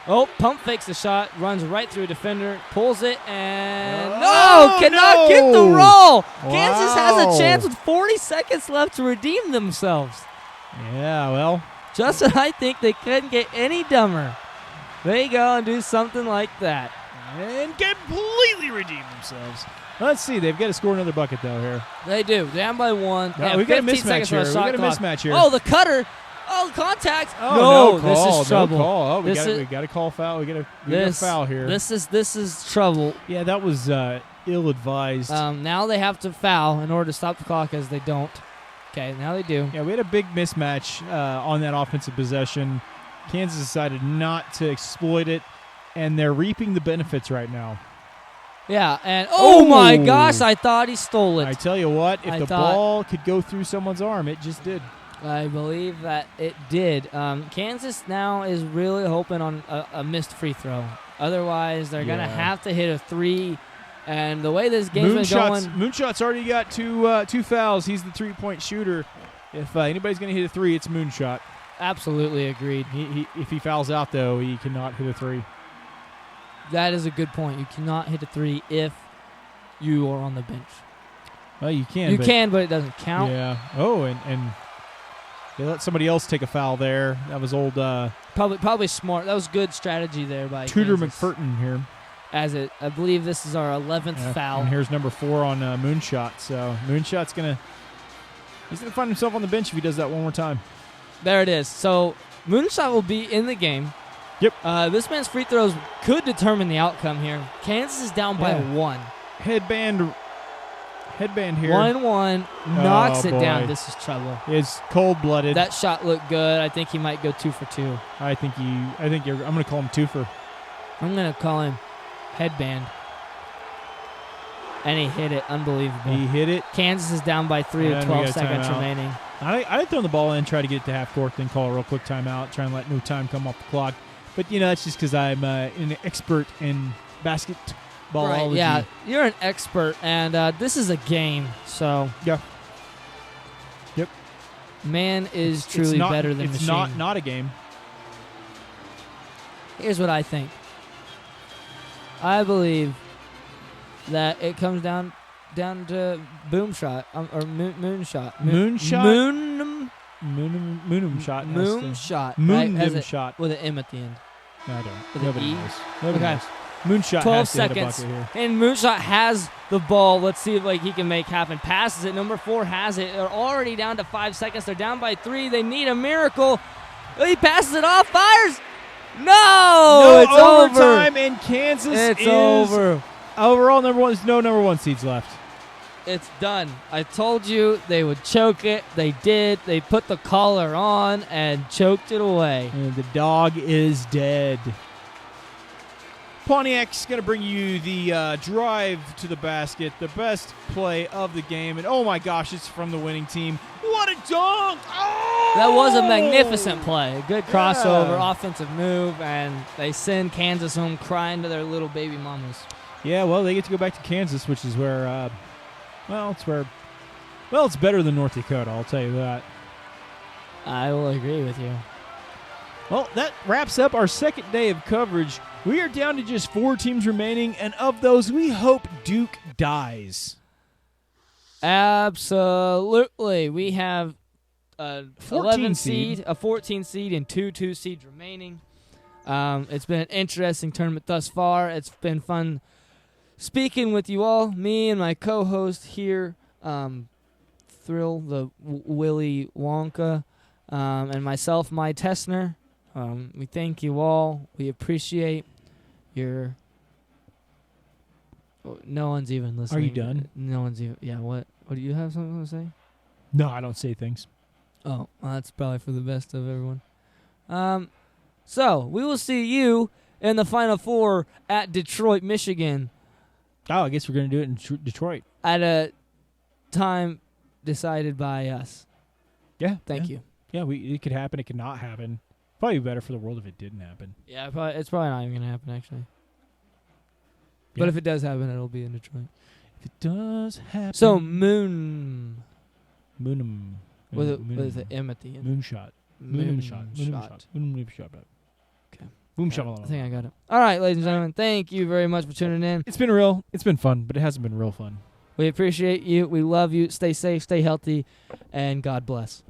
Oh, pump fakes the shot, runs right through a defender, pulls it, and cannot get the roll. Kansas has a chance with 40 seconds left to redeem themselves. Yeah, well. Just when I think they couldn't get any dumber, they go and do something like that. And completely redeem themselves. Let's see. They've got to score another bucket, though, here. They do. Down by one. No, we've got a mismatch here. Oh, the cutter. Oh, contact. Oh, no this is trouble. No call. Oh, we got to call foul. We got a foul here. This is trouble. Yeah, that was ill-advised. Now they have to foul in order to stop the clock, as they don't. Okay, now they do. Yeah, we had a big mismatch on that offensive possession. Kansas decided not to exploit it, and they're reaping the benefits right now. Yeah, and oh my gosh, I thought he stole it. I tell you what, if the ball could go through someone's arm, it just did. I believe that it did. Kansas now is really hoping on a missed free throw. Otherwise, they're going to have to hit a three. And the way this game's been going... Moonshot's already got two fouls. He's the three-point shooter. If anybody's going to hit a three, it's Moonshot. Absolutely agreed. If he fouls out, though, he cannot hit a three. That is a good point. You cannot hit a three if you are on the bench. Well, you can. You can, but it doesn't count. Yeah. Oh, and they let somebody else take a foul there. That was old. Probably smart. That was good strategy there by Tudor Kansas. McFurton here. I believe this is our 11th foul. And here's number 4 on Moonshot. So Moonshot's he's gonna find himself on the bench if he does that one more time. There it is. So Moonshot will be in the game. Yep. This man's free throws could determine the outcome here. Kansas is down by 1. Headband here. 1-1 knocks it down. This is trouble. It's cold-blooded. That shot looked good. I think he might go 2 for 2. I'm going to call him 2 for. I'm going to call him headband. And he hit it. Unbelievable. He hit it. Kansas is down by 3 with 12 seconds remaining. I'd throw the ball in, try to get it to half court, then call a real quick timeout, try and let no time come off the clock. But, that's just because I'm an expert in basketball. Right, yeah. You're an expert, and this is a game, so. Yeah. Yep. Man is truly better than machine. It's not a game. Here's what I think. I believe that it comes down to boom shot or moon shot. Moon shot? Moon shot. Moon shot. With an M at the end. No, I don't. With Nobody an E? knows. Nobody knows. Moonshot 12 has to hit a seconds. bucket here. And Moonshot has the ball. Let's see if he can make happen. Passes it. Number 4 has it. They're already down to 5 seconds. They're down by 3. They need a miracle. He passes it off. Fires. No, it's overtime, and Kansas is over. Overall, there's no number 1 seeds left. It's done. I told you they would choke it. They did. They put the collar on and choked it away. And the dog is dead. Pontiac's going to bring you the drive to the basket, the best play of the game. And, oh, my gosh, it's from the winning team. What a dunk! Oh! That was a magnificent play. A good crossover, offensive move, and they send Kansas home crying to their little baby mamas. Yeah, well, they get to go back to Kansas, which is where, it's better than North Dakota, I'll tell you that. I will agree with you. Well, that wraps up our second day of coverage. We are down to just 4 teams remaining, and of those, we hope Duke dies. Absolutely. We have a 14 seed, a 14 seed, and 2 seeds remaining. It's been an interesting tournament thus far. It's been fun speaking with you all, me and my co-host here, Thrill the Willy Wonka, and myself, my Tessner. We thank you all. We appreciate your... No one's even listening. Are you done? No one's even... Yeah, what? What, do you have something to say? No, I don't say things. Oh, well, that's probably for the best of everyone. So, we will see you in the Final Four at Detroit, Michigan, Oh, I guess we're going to do it in Detroit. at a time decided by us. Yeah. Thank you. Yeah, it could happen. It could not happen. Probably better for the world if it didn't happen. Yeah, it's probably not even going to happen, actually. Yeah. But if it does happen, it'll be in Detroit. If it does happen. So, Moonum. Moonum. With an M at the end. Moonshot. Moonshot. Moonshot. Moonshot. Okay. Moonshot. I think I got it. All right, ladies and gentlemen, thank you very much for tuning in. It's been real. It's been fun, but it hasn't been real fun. We appreciate you. We love you. Stay safe, stay healthy, and God bless.